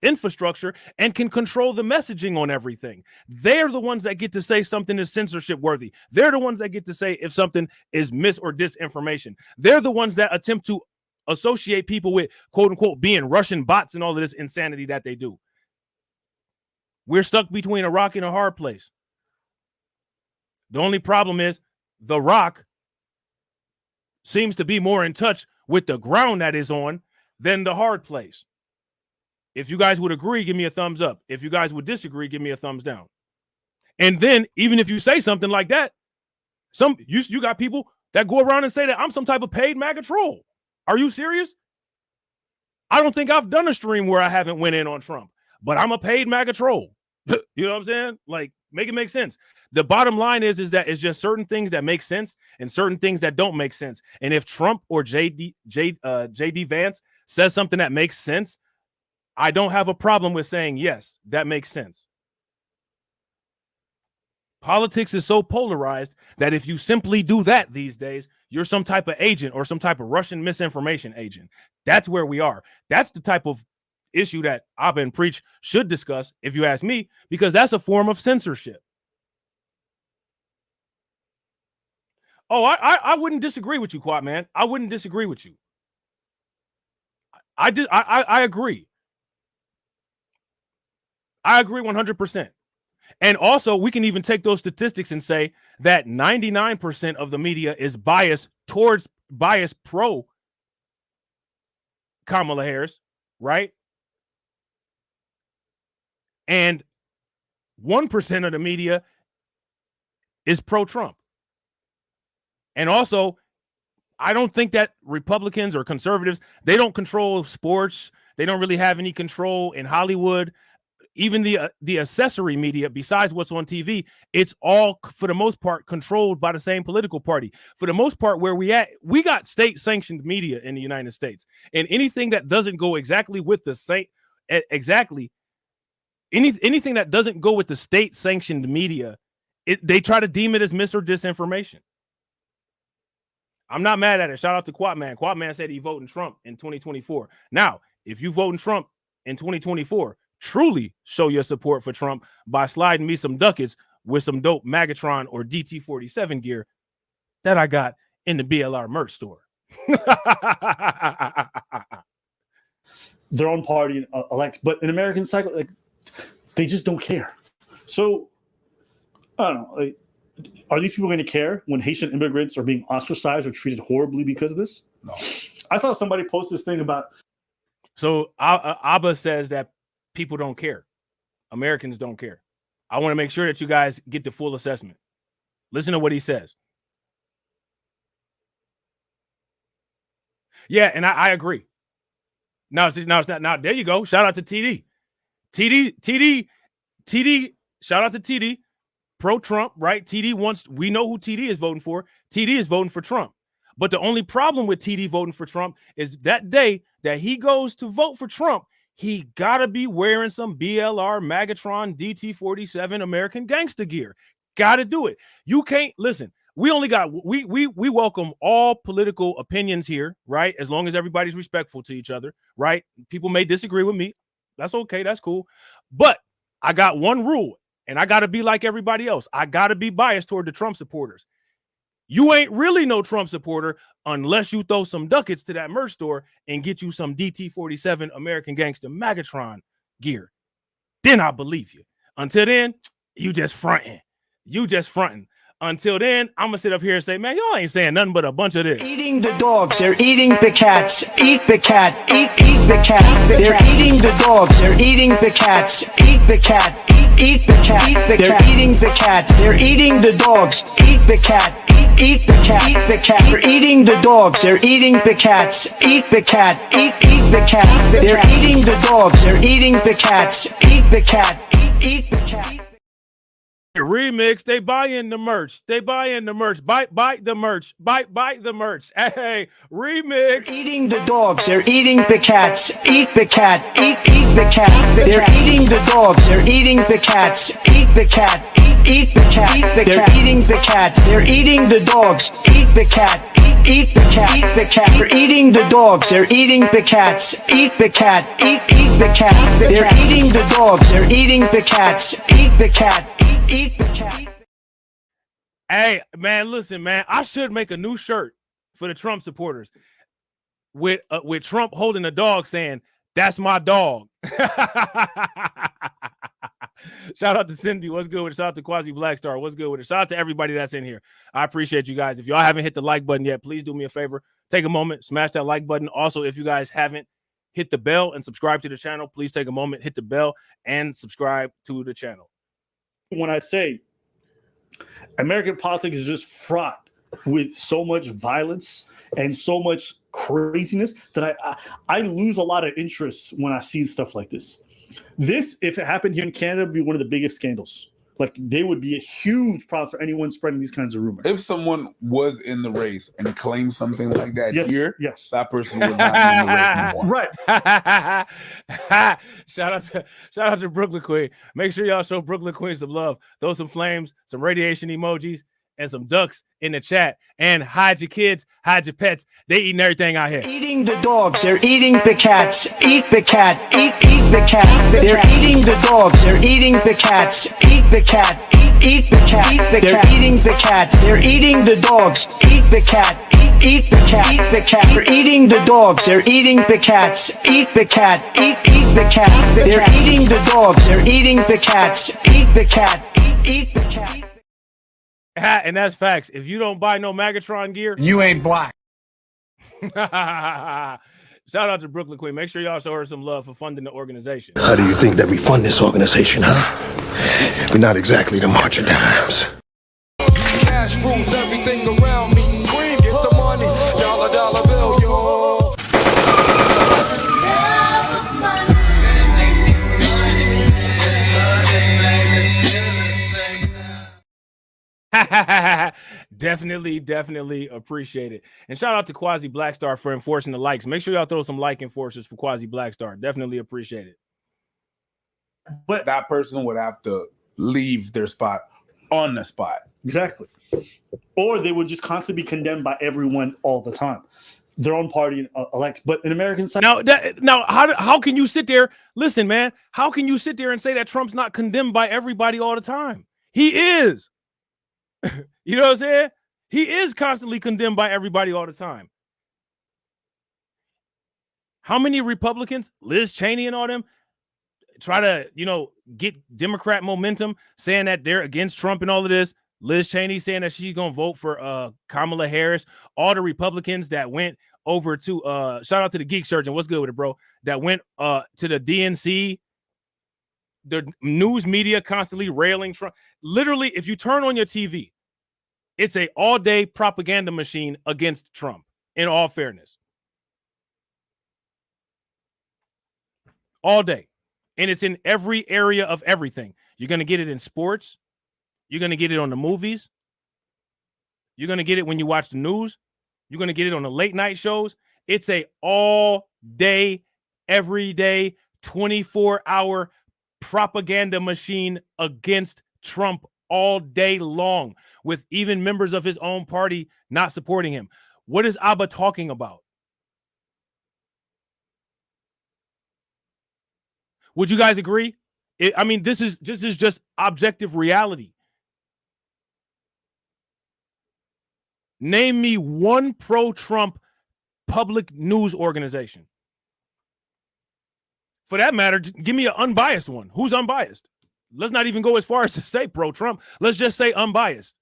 infrastructure and can control the messaging on everything. They're the ones that get to say something is censorship worthy. They're the ones that get to say if something is mis or disinformation. They're the ones that attempt to associate people with, quote unquote, being Russian bots and all of this insanity that they do. We're stuck between a rock and a hard place. The only problem is the rock seems to be more in touch with the ground that is on than the hard place. If you guys would agree, give me a thumbs up. If you guys would disagree, give me a thumbs down. And then even if you say something like that, you got people that go around and say that I'm some type of paid MAGA troll. Are you serious? I don't think I've done a stream where I haven't went in on Trump, but I'm a paid MAGA troll. You know what I'm saying? Like, make it make sense. The bottom line is that it's just certain things that make sense and certain things that don't make sense. And if Trump or JD Vance says something that makes sense, I don't have a problem with saying, yes, that makes sense. Politics is so polarized that if you simply do that these days, you're some type of agent or some type of Russian misinformation agent. That's where we are. That's the type of issue that Abba and Preach should discuss, if you ask me, because that's a form of censorship. Oh, I wouldn't disagree with you, Quat man. I wouldn't disagree with you. I agree. I agree 100%. And also, we can even take those statistics and say that 99% of the media is biased pro Kamala Harris, right? And 1% of the media is pro-Trump. And also, I don't think that Republicans or conservatives, they don't control sports. They don't really have any control in Hollywood. Even the accessory media, besides what's on TV, it's all, for the most part, controlled by the same political party. For the most part, where we got state-sanctioned media in the United States. And anything that doesn't go exactly with the state, anything that doesn't go with the state-sanctioned media, they try to deem it as mis or disinformation. I'm not mad at it. Shout out to Quat Man. Quat Man said he voting Trump in 2024. Now, if you voting Trump in 2024, truly show your support for Trump by sliding me some ducats with some dope Magatron or DT47 gear that I got in the BLR merch store. Their own party elect, but in American cycle, like, they just don't care. So I don't know. Like, are these people going to care when Haitian immigrants are being ostracized or treated horribly because of this? No. I saw somebody post this thing about. So Abba says that people don't care. Americans don't care. I want to make sure that you guys get the full assessment. Listen to what he says. Yeah, and I agree. Now it's not. Now there you go. Shout out to TD. Shout out to TD. Pro-Trump, right? We know who TD is voting for. TD is voting for Trump. But the only problem with TD voting for Trump is that day that he goes to vote for Trump, he gotta be wearing some BLR Magatron DT47 American gangster gear. Gotta do it. You can't listen. We welcome all political opinions here, right? As long as everybody's respectful to each other, right? People may disagree with me. That's okay. That's cool. But I got one rule, and I got to be like everybody else. I got to be biased toward the Trump supporters. You ain't really no Trump supporter unless you throw some ducats to that merch store and get you some DT-47 American Gangster Magatron gear. Then I believe you. Until then, you just fronting. You just fronting. Until then, I'm going to sit up here and say, man, y'all ain't saying nothing but a bunch of this. Eating the dogs, they're eating the cats. Eat the cat, eat the cat. They're eating the dogs, they're eating the cats. Eat the cat, eat the cat. They're eating the cats, they're eating the dogs. Eat the cat, eat the cat, eat the cat. They're eating the dogs, they're eating the cats. Eat the cat, eat the cat. They're eating the dogs, they're eating the cats. Eat the cat, eat the cat. Remix, they buy in the merch. They buy in the merch. Bite the merch. Bite the merch. Hey, remix. Eating the dogs, they're eating the cats. Eat the cat, eat the cat. They're eating the dogs, they're eating the cats. Eat the cat, eat the cat. They're eating the cats, they're eating the dogs. Eat the cat, eat the cat, eat the cat. They're eating the dogs, they're eating the cats. Eat the cat, eat the cat. They're eating the dogs, they're eating the cats. Eat the cat, eat the cat. Hey, man, listen, man. I should make a new shirt for the Trump supporters with Trump holding a dog saying, "That's my dog." Shout out to Cindy. What's good with it? Shout out to Quasi Blackstar. What's good with it? Shout out to everybody that's in here. I appreciate you guys. If y'all haven't hit the like button yet, please do me a favor. Take a moment, smash that like button. Also, if you guys haven't hit the bell and subscribe to the channel, please take a moment, hit the bell and subscribe to the channel. When I say American politics is just fraught with so much violence and so much craziness that I lose a lot of interest when I see stuff like this. This, if it happened here in Canada, would be one of the biggest scandals. Like, they would be a huge problem for anyone spreading these kinds of rumors. If someone was in the race and claimed something like that here, yes, that person would not be in the race anymore. Right. Shout out to Brooklyn Queen. Make sure y'all show Brooklyn Queen some love. Throw some flames, some radiation emojis, and some ducks in the chat. And hide your kids, hide your pets. They eating everything out here. Eating the dogs, they're eating the cats. Eat the cat, eat the cat. They're eating the dogs, they're eating the cats. Eat the cat, eat the cat. They're eating the cats, they're eating the dogs. Eat the cat, eat the cat, eat the cat. They're eating the dogs, they're eating the cats. Eat the cat, eat the cat. They're eating the dogs, they're eating the cats. Eat the cat, eat the cat. And that's facts. If you don't buy no Magatron gear, you ain't black. Shout out to Brooklyn Queen. Make sure y'all show her some love for funding the organization. How do you think that we fund this organization, huh? We're not exactly the March of Dimes. Cash rules everything around me. Cream, get the money. Dollar bill, yo. Definitely appreciate it. And shout out to Quasi Blackstar for enforcing the likes. Make sure y'all throw some like enforcers for Quasi Blackstar. Definitely appreciate it. But that person would have to leave their spot on the spot. Exactly. Or they would just constantly be condemned by everyone all the time. Their own party elects. But in American side, now, how can you sit there? Listen, man, how can you sit there and say that Trump's not condemned by everybody all the time? He is. You know what I'm saying? He is constantly condemned by everybody all the time. How many Republicans, Liz Cheney and all them, try to, get Democrat momentum, saying that they're against Trump and all of this? Liz Cheney saying that she's going to vote for Kamala Harris. All the Republicans that went over to, shout out to the Geek Surgeon. What's good with it, bro? That went to the DNC. The news media constantly railing Trump. Literally, if you turn on your TV, it's a all-day propaganda machine against Trump, in all fairness. All day. And it's in every area of everything. You're going to get it in sports. You're going to get it on the movies. You're going to get it when you watch the news. You're going to get it on the late night shows. It's a all-day, every day, 24-hour propaganda machine against Trump all day long, with even members of his own party not supporting him. What is Abba talking about? Would you guys agree? This is just objective reality. Name me one pro-Trump public news organization. For that matter, give me an unbiased one. Who's unbiased? Let's not even go as far as to say pro-Trump. Let's just say unbiased.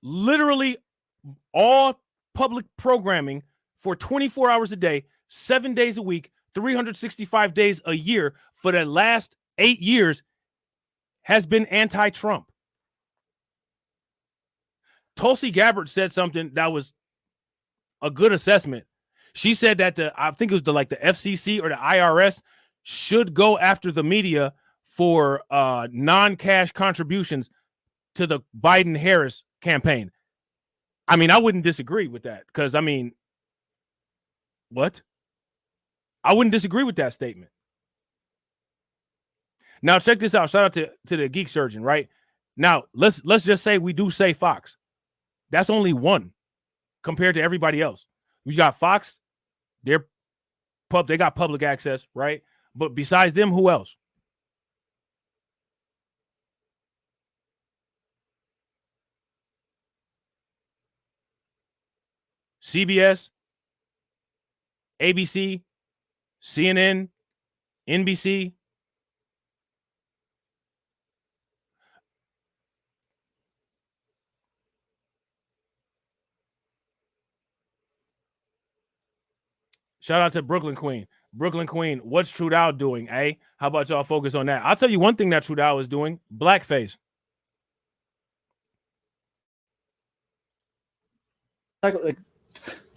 Literally all public programming for 24 hours a day, 7 days a week, 365 days a year for the last 8 years has been anti-Trump. Tulsi Gabbard said something that was a good assessment. She said that I think it was the FCC or the IRS should go after the media for non-cash contributions to the Biden-Harris campaign. I mean, I wouldn't disagree with that because, I mean, what? I wouldn't disagree with that statement. Now, check this out. Shout out to the Geek Surgeon, right? Now, let's just say we do say Fox. That's only one compared to everybody else. We got Fox. They got public access, right? But besides them, who else? CBS, ABC, CNN, NBC. Shout out to Brooklyn Queen. Brooklyn Queen, what's Trudeau doing, eh? How about y'all focus on that? I'll tell you one thing that Trudeau is doing. Blackface. Like,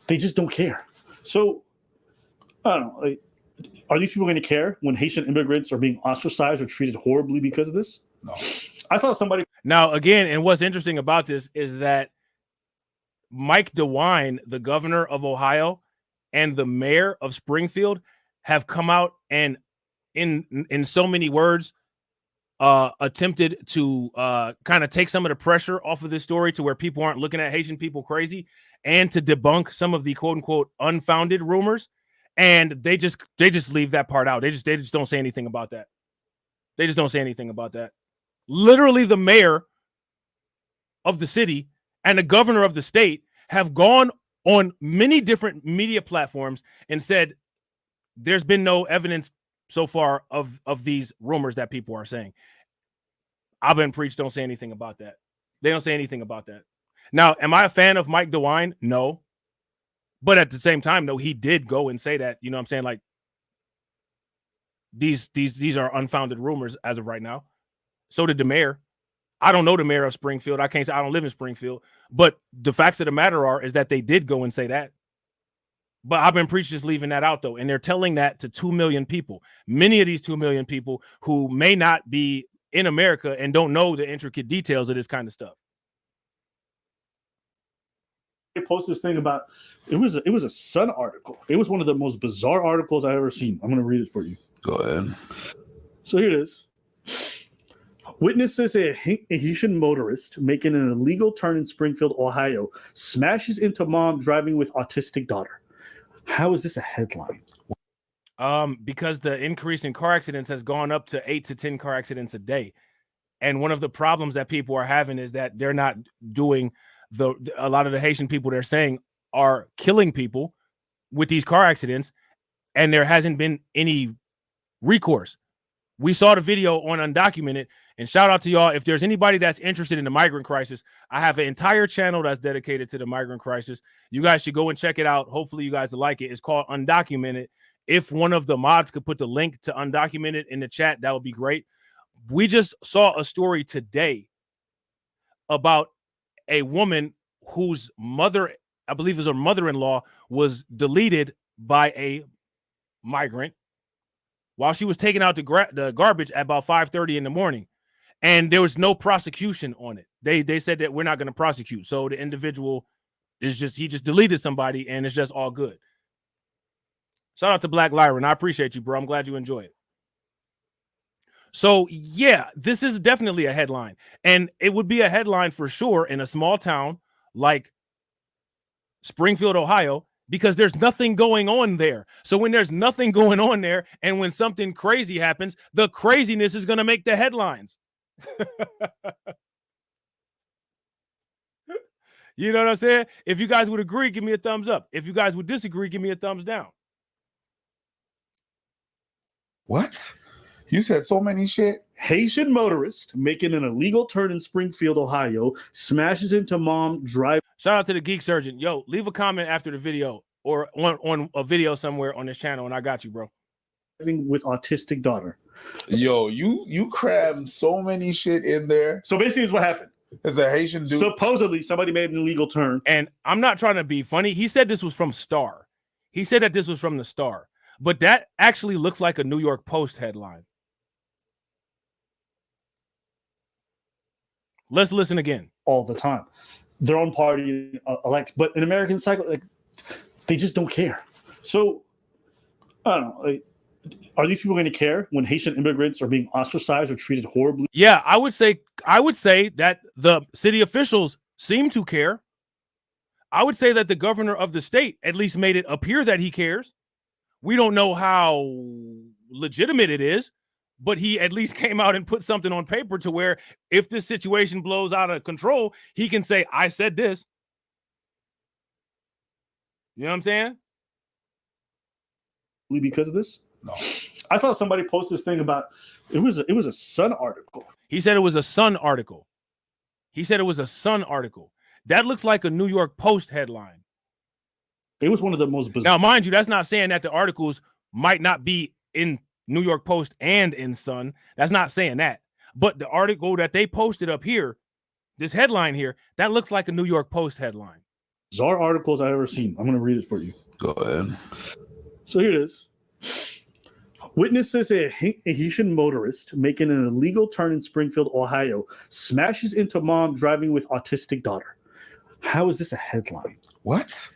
they just don't care. So, I don't know. Like, are these people going to care when Haitian immigrants are being ostracized or treated horribly because of this? No. I saw somebody. Now, again, and what's interesting about this is that Mike DeWine, the governor of Ohio, and the mayor of Springfield have come out and in so many words attempted to kind of take some of the pressure off of this story to where people aren't looking at Haitian people crazy and to debunk some of the quote unquote unfounded rumors. And they just leave that part out. They just don't say anything about that. They just don't say anything about that. Literally the mayor of the city and the governor of the state have gone on many different media platforms and said there's been no evidence so far of these rumors that people are saying. I've been preached, don't say anything about that. They don't say anything about that. Now, am I a fan of Mike DeWine? No. But at the same time, no, he did go and say that, you know what I'm saying? Like these are unfounded rumors as of right now. So did the mayor. I don't know the mayor of Springfield. I can't say I don't live in Springfield, but the facts of the matter is that they did go and say that. But I've been preached just leaving that out though. And they're telling that to 2 million people. Many of these 2 million people who may not be in America and don't know the intricate details of this kind of stuff. They post this thing about it was a Sun article. It was one of the most bizarre articles I've ever seen. I'm going to read it for you. Go ahead. So here it is. Witnesses a Haitian motorist making an illegal turn in Springfield, Ohio, smashes into mom driving with autistic daughter. How is this a headline? Because the increase in car accidents has gone up to 8 to 10 car accidents a day. And one of the problems that people are having is that they're not doing a lot of the Haitian people they're saying are killing people with these car accidents, and there hasn't been any recourse. We saw the video on Undocumented, and shout out to y'all. If there's anybody that's interested in the migrant crisis, I have an entire channel that's dedicated to the migrant crisis. You guys should go and check it out. Hopefully you guys will like it. It's called Undocumented. If one of the mods could put the link to Undocumented in the chat, that would be great. We just saw a story today about a woman whose mother, I believe it was her mother-in-law, was deleted by a migrant while she was taking out the garbage at about 5:30 in the morning. And there was no prosecution on it. They said that we're not going to prosecute. So the individual he just deleted somebody and it's just all good. Shout out to Black Lyron. I appreciate you, bro. I'm glad you enjoy it. So yeah, this is definitely a headline, and it would be a headline for sure in a small town like Springfield, Ohio, because there's nothing going on there. So when there's nothing going on there and when something crazy happens, the craziness is going to make the headlines. You know what I'm saying? If you guys would agree, give me a thumbs up. If you guys would disagree, give me a thumbs down. What? You said so many shit. Haitian motorist making an illegal turn in Springfield, Ohio, smashes into mom driving. Shout out to the Geek Surgeon. Yo, leave a comment after the video or on a video somewhere on this channel, and I got you, bro. With autistic daughter. Yo, you crammed so many shit in there. So basically, is what happened. It's a Haitian dude. Supposedly, somebody made an illegal turn. And I'm not trying to be funny. He said this was from Star. He said that this was from the Star. But that actually looks like a New York Post headline. Let's listen again. All the time. Their own party elect. But in American cycle, like, they just don't care. So, I don't know. Like, are these people going to care when Haitian immigrants are being ostracized or treated horribly? Yeah, I would say that the city officials seem to care. I would say that the governor of the state at least made it appear that he cares. We don't know how legitimate it is, but he at least came out and put something on paper to where if this situation blows out of control, he can say, I said this. You know what I'm saying? Because of this? No. I saw somebody post this thing about it was a Sun article. He said it was a Sun article. He said it was a Sun article. That looks like a New York Post headline. It was one of the most bizarre. Now, mind you, that's not saying that the articles might not be in New York Post and in Sun. That's not saying that. But the article that they posted up here, this headline here, that looks like a New York Post headline. Bizarre articles I've ever seen. I'm going to read it for you. Go ahead. So here it is. Witnesses a Haitian motorist making an illegal turn in Springfield, Ohio, smashes into mom driving with autistic daughter. How is this a headline? What?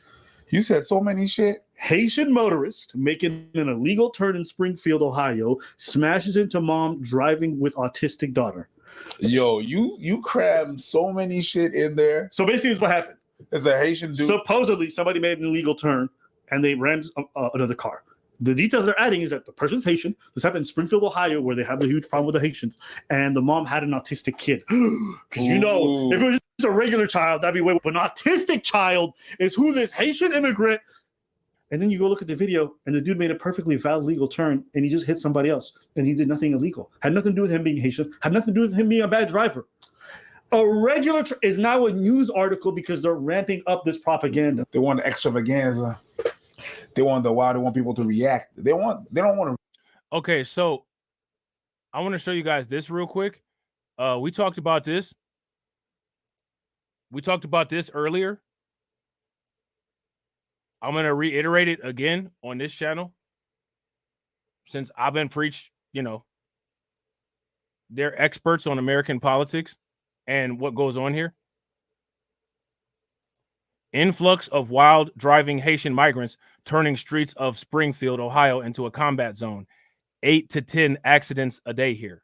You said so many shit. Haitian motorist making an illegal turn in Springfield, Ohio, smashes into mom driving with autistic daughter. Yo, you crammed so many shit in there. So basically, is what happened. It's a Haitian dude. Supposedly, somebody made an illegal turn and they rammed another car. The details they're adding is that the person's Haitian. This happened in Springfield, Ohio, where they have a huge problem with the Haitians, and the mom had an autistic kid. Because you know, if it was just a regular child, that'd be way. But an autistic child is who this Haitian immigrant. And then you go look at the video, and the dude made a perfectly valid legal turn, and he just hit somebody else, and he did nothing illegal. Had nothing to do with him being Haitian. Had nothing to do with him being a bad driver. A regular is now a news article because they're ramping up this propaganda. They want extravaganza. They want why they want people to react. They don't want to. Okay, so I want to show you guys this real quick. We talked about this. We talked about this earlier. I'm going to reiterate it again on this channel. Since I've been preached, you know, they're experts on American politics and what goes on here. Influx of wild driving Haitian migrants turning streets of Springfield, Ohio into a combat zone. 8 to 10 accidents a day here.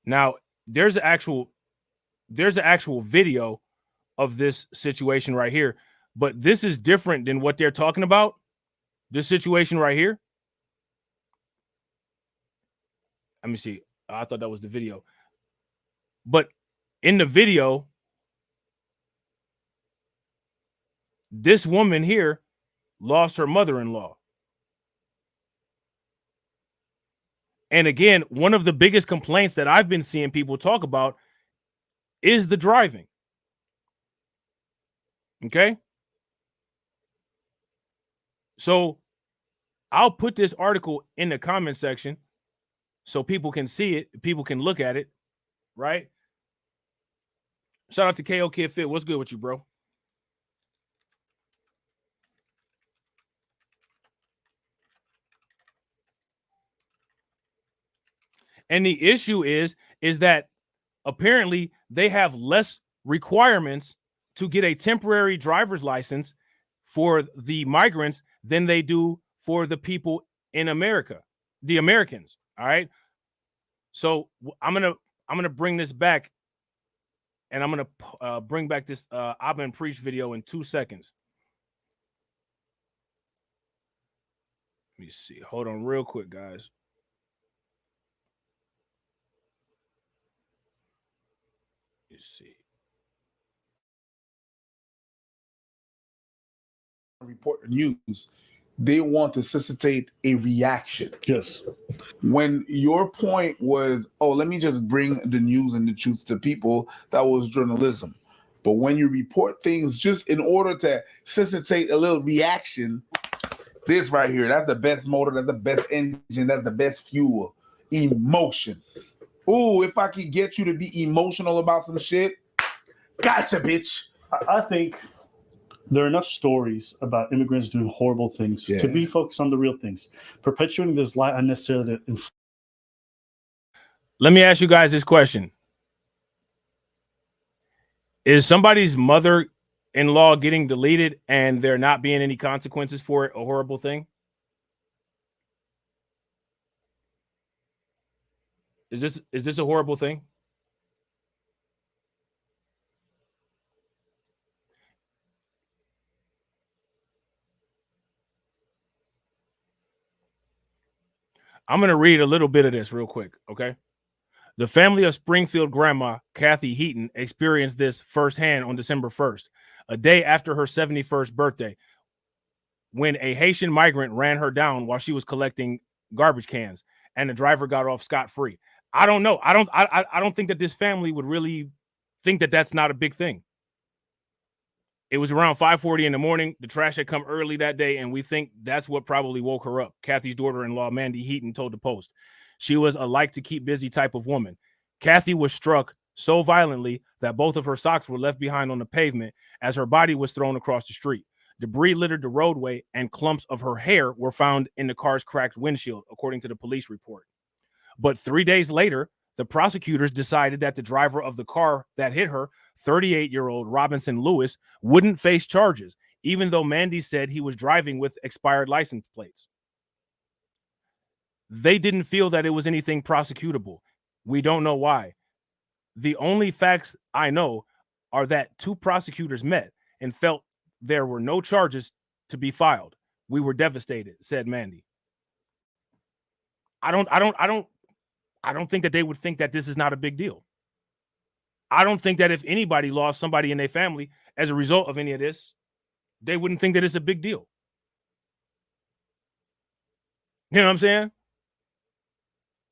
Now, there's an actual video of this situation right here, but this is different than what they're talking about. This situation right here. Let me see. I thought that was the video. But in the video, this woman here lost her mother-in-law. And again, one of the biggest complaints that I've been seeing people talk about is the driving. Okay? So I'll put this article in the comment section so people can see it, people can look at it, right? Shout out to KO Kid Fit. What's good with you, bro? And the issue is that apparently they have less requirements to get a temporary driver's license for the migrants than they do for the people in America, the Americans. All right. So I'm gonna bring this back, and I'm gonna bring back this I've been preached video in 2 seconds. Let me see. Hold on real quick, guys. Let's see. Report the news. They want to suscitate a reaction. Yes. When your point was, oh, let me just bring the news and the truth to people, that was journalism. But when you report things just in order to suscitate a little reaction, this right here, that's the best motor, that's the best engine, that's the best fuel. Emotion. Ooh, if I could get you to be emotional about some shit, gotcha, bitch. I think there are enough stories about immigrants doing horrible things to be focused on the real things. Perpetuating this lie unnecessarily. Let me ask you guys this question. Is somebody's mother-in-law getting deleted and there not being any consequences for it a horrible thing? Is this a horrible thing? I'm going to read a little bit of this real quick, okay? The family of Springfield grandma, Kathy Heaton, experienced this firsthand on December 1st, a day after her 71st birthday, when a Haitian migrant ran her down while she was collecting garbage cans, and the driver got off scot-free. I don't know. I don't think that this family would really think that that's not a big thing. It was around 5:40 in the morning. The trash had come early that day, and we think that's what probably woke her up. Kathy's daughter-in-law, Mandy Heaton, told the Post. She was a like-to-keep-busy type of woman. Kathy was struck so violently that both of her socks were left behind on the pavement as her body was thrown across the street. Debris littered the roadway, and clumps of her hair were found in the car's cracked windshield, according to the police report. But 3 days later, the prosecutors decided that the driver of the car that hit her, 38-year-old Robinson Lewis, wouldn't face charges, even though Mandy said he was driving with expired license plates. They didn't feel that it was anything prosecutable. We don't know why. The only facts I know are that two prosecutors met and felt there were no charges to be filed. We were devastated, said Mandy. I don't think that they would think that this is not a big deal. I don't think that if anybody lost somebody in their family as a result of any of this, they wouldn't think that it's a big deal. You know what I'm saying?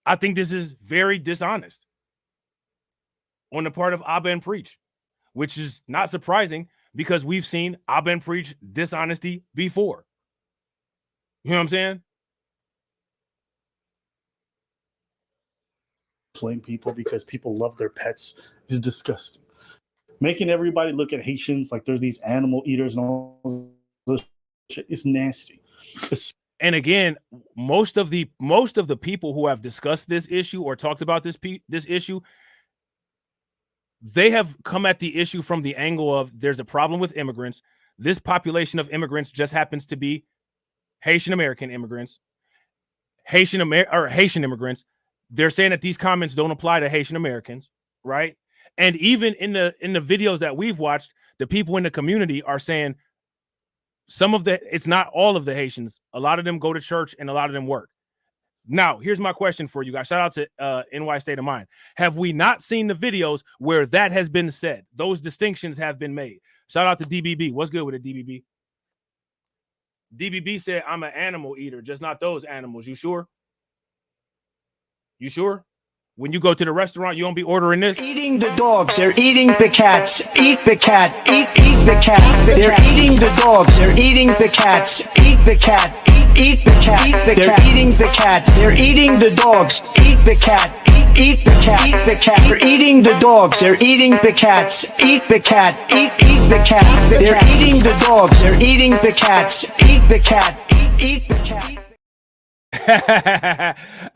I think this is very dishonest on the part of Abba and Preach, which is not surprising because we've seen Abba and Preach dishonesty before. You know what I'm saying? Blame people because people love their pets is disgusting. Making everybody look at Haitians like there's these animal eaters and all this shit is nasty. And again, most of the people who have discussed this issue or talked about this issue, they have come at the issue from the angle of there's a problem with immigrants. This population of immigrants just happens to be Haitian American immigrants, Haitian immigrants. They're saying that these comments don't apply to Haitian Americans, right? And even in the videos that we've watched, the people in the community are saying it's not all of the Haitians. A lot of them go to church and a lot of them work. Now, here's my question for you guys. Shout out to NY State of Mind. Have we not seen the videos where that has been said? Those distinctions have been made. Shout out to DBB. What's good with it, DBB? DBB said, I'm an animal eater, just not those animals. You sure? You sure? When you go to the restaurant, you don't be ordering this? Eating the dogs, they're eating the cats. Eat the cat, eat the cat. They're eating the dogs, they're eating the cats. Eat the cat, eat the cat. They're eating the cats, they're eating the dogs. Eat the cat, eat the cat. Eat the cat. They're eating the dogs, they're eating the cats. Eat the cat, eat the cat. They're eating the dogs, they're eating the cats. Eat the cat, eat the cat.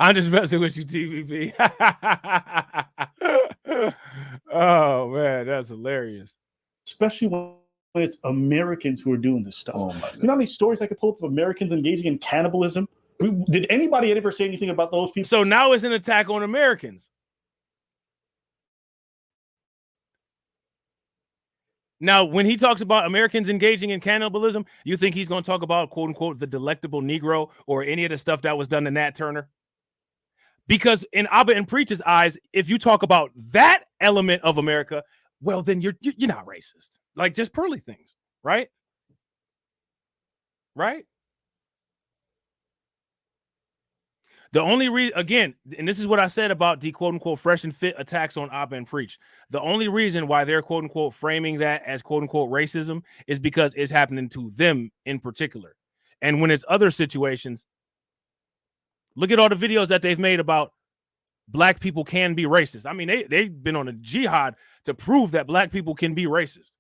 I'm just messing with you, TVP. Oh man, that's hilarious. Especially when it's Americans who are doing this stuff. Oh my God. You know how many stories I could pull up of Americans engaging in cannibalism? Did anybody ever say anything about those people? So now it's an attack on Americans. Now, when he talks about Americans engaging in cannibalism, you think he's going to talk about, quote unquote, the delectable Negro or any of the stuff that was done to Nat Turner? Because in Abba and Preach's eyes, if you talk about that element of America, well, then you're not racist. Like just pearly things, right? Right? The only reason, again, and this is what I said about the quote unquote fresh and fit attacks on Abba and Preach. The only reason why they're quote unquote framing that as quote unquote racism is because it's happening to them in particular. And when it's other situations, look at all the videos that they've made about black people can be racist. I mean, they've been on a jihad to prove that black people can be racist.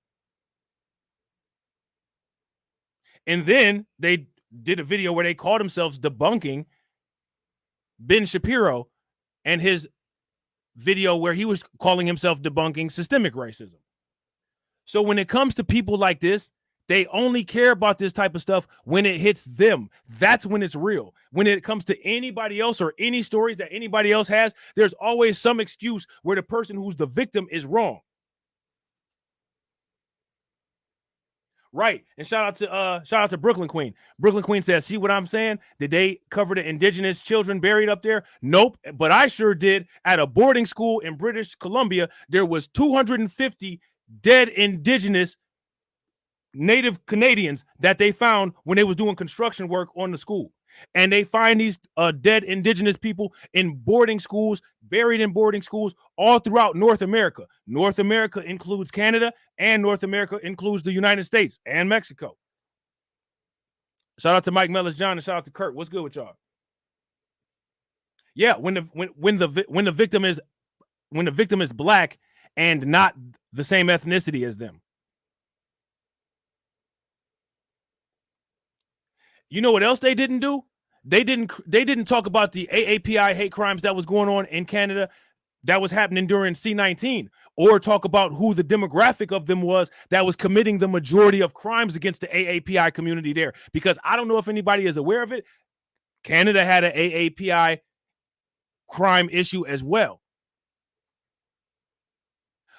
And then they did a video where they called themselves debunking Ben Shapiro and his video where he was calling himself debunking systemic racism. So when it comes to people like this, they only care about this type of stuff when it hits them. That's when it's real. When it comes to anybody else or any stories that anybody else has, there's always some excuse where the person who's the victim is wrong. Right. And shout out to Brooklyn Queen. Brooklyn Queen says, see what I'm saying? Did they cover the indigenous children buried up there? Nope. But I sure did. At a boarding school in British Columbia, there was 250 dead indigenous Native Canadians that they found when they was doing construction work on the school. And they find these dead indigenous people in boarding schools, buried in boarding schools all throughout North America. North America includes Canada, and North America includes the United States and Mexico. Shout out to Mike Mellis John and shout out to Kurt. What's good with y'all? Yeah, when the victim is black and not the same ethnicity as them. You know what else they didn't do? They didn't talk about the AAPI hate crimes that was going on in Canada that was happening during C-19, or talk about who the demographic of them was that was committing the majority of crimes against the AAPI community there. Because I don't know if anybody is aware of it. Canada had an AAPI crime issue as well.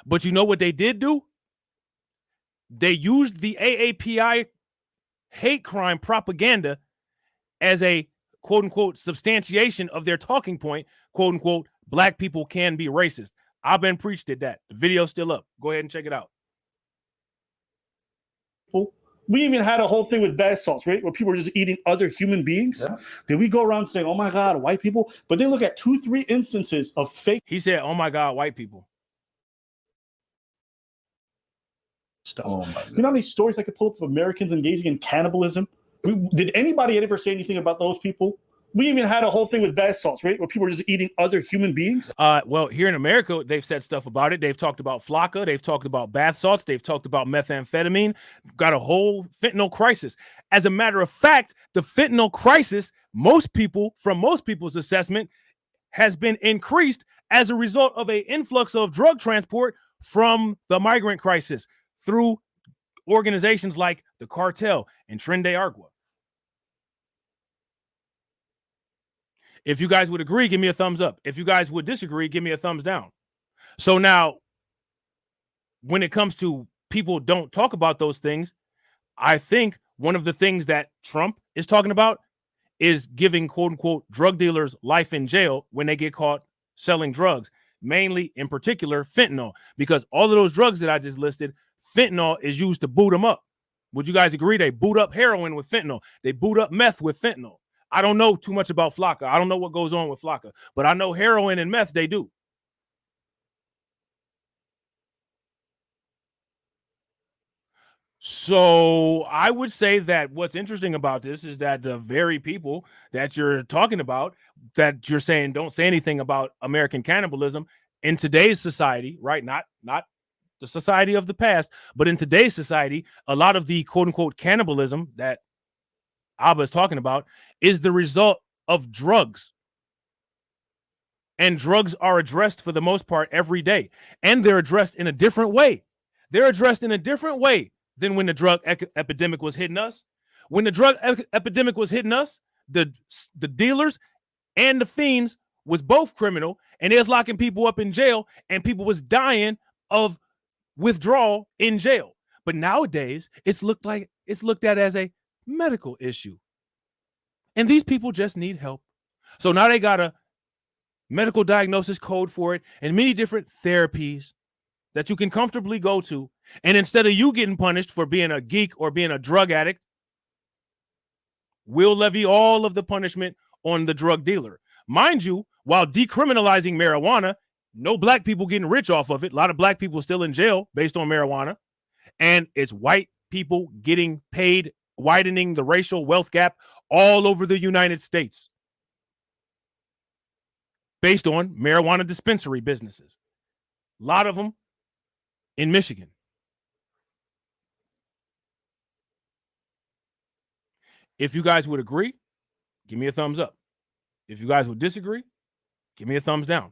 But you know what they did do? They used the AAPI hate crime propaganda as a quote unquote substantiation of their talking point, quote unquote, black people can be racist. I've been preached did that. The video's still up. Go ahead and check it out. We even had a whole thing with bath salts, right? Where people were just eating other human beings. Yeah. Then we go around saying, oh my God, white people. But then look at 2-3 instances of fake. He said, oh my God, white people. Stuff. Oh you know how many stories I could pull up of Americans engaging in cannibalism? Did anybody ever say anything about those people? We even had a whole thing with bath salts, right? Where people were just eating other human beings. Well, here in America, they've said stuff about it. They've talked about flocka. They've talked about bath salts. They've talked about methamphetamine. Got a whole fentanyl crisis. As a matter of fact, the fentanyl crisis, most people's assessment, has been increased as a result of an influx of drug transport from the migrant crisis through organizations like the cartel and Tren de Aragua. If you guys would agree, give me a thumbs up. If you guys would disagree, give me a thumbs down. So now, when it comes to people don't talk about those things, I think one of the things that Trump is talking about is giving quote unquote drug dealers life in jail when they get caught selling drugs, mainly in particular fentanyl, because all of those drugs that I just listed, fentanyl is used to boot them up. Would you guys agree? They boot up heroin with fentanyl. They boot up meth with fentanyl. I don't know too much about flocka. I don't know what goes on with flocka, but I know heroin and meth, they do. So I would say that what's interesting about this is that the very people that you're talking about, that you're saying don't say anything about American cannibalism in today's society, right? Not the society of the past, but in today's society, a lot of the quote unquote cannibalism that Abba is talking about is the result of drugs. And drugs are addressed for the most part every day. And they're addressed in a different way. They're addressed in a different way than when the drug epidemic was hitting us. When the drug epidemic was hitting us, the dealers and the fiends was both criminal, and they was locking people up in jail, and people was dying of withdrawal in jail. But nowadays, it's looked at as a medical issue. And these people just need help. So now they got a medical diagnosis code for it and many different therapies. that you can comfortably go to, and instead of you getting punished for being a geek or being a drug addict, we'll levy all of the punishment on the drug dealer. Mind you, while decriminalizing marijuana, no black people getting rich off of it. A lot of black people still in jail based on marijuana. And it's white people getting paid, widening the racial wealth gap all over the United States based on marijuana dispensary businesses. A lot of them in Michigan. If you guys would agree, give me a thumbs up. If you guys would disagree, give me a thumbs down.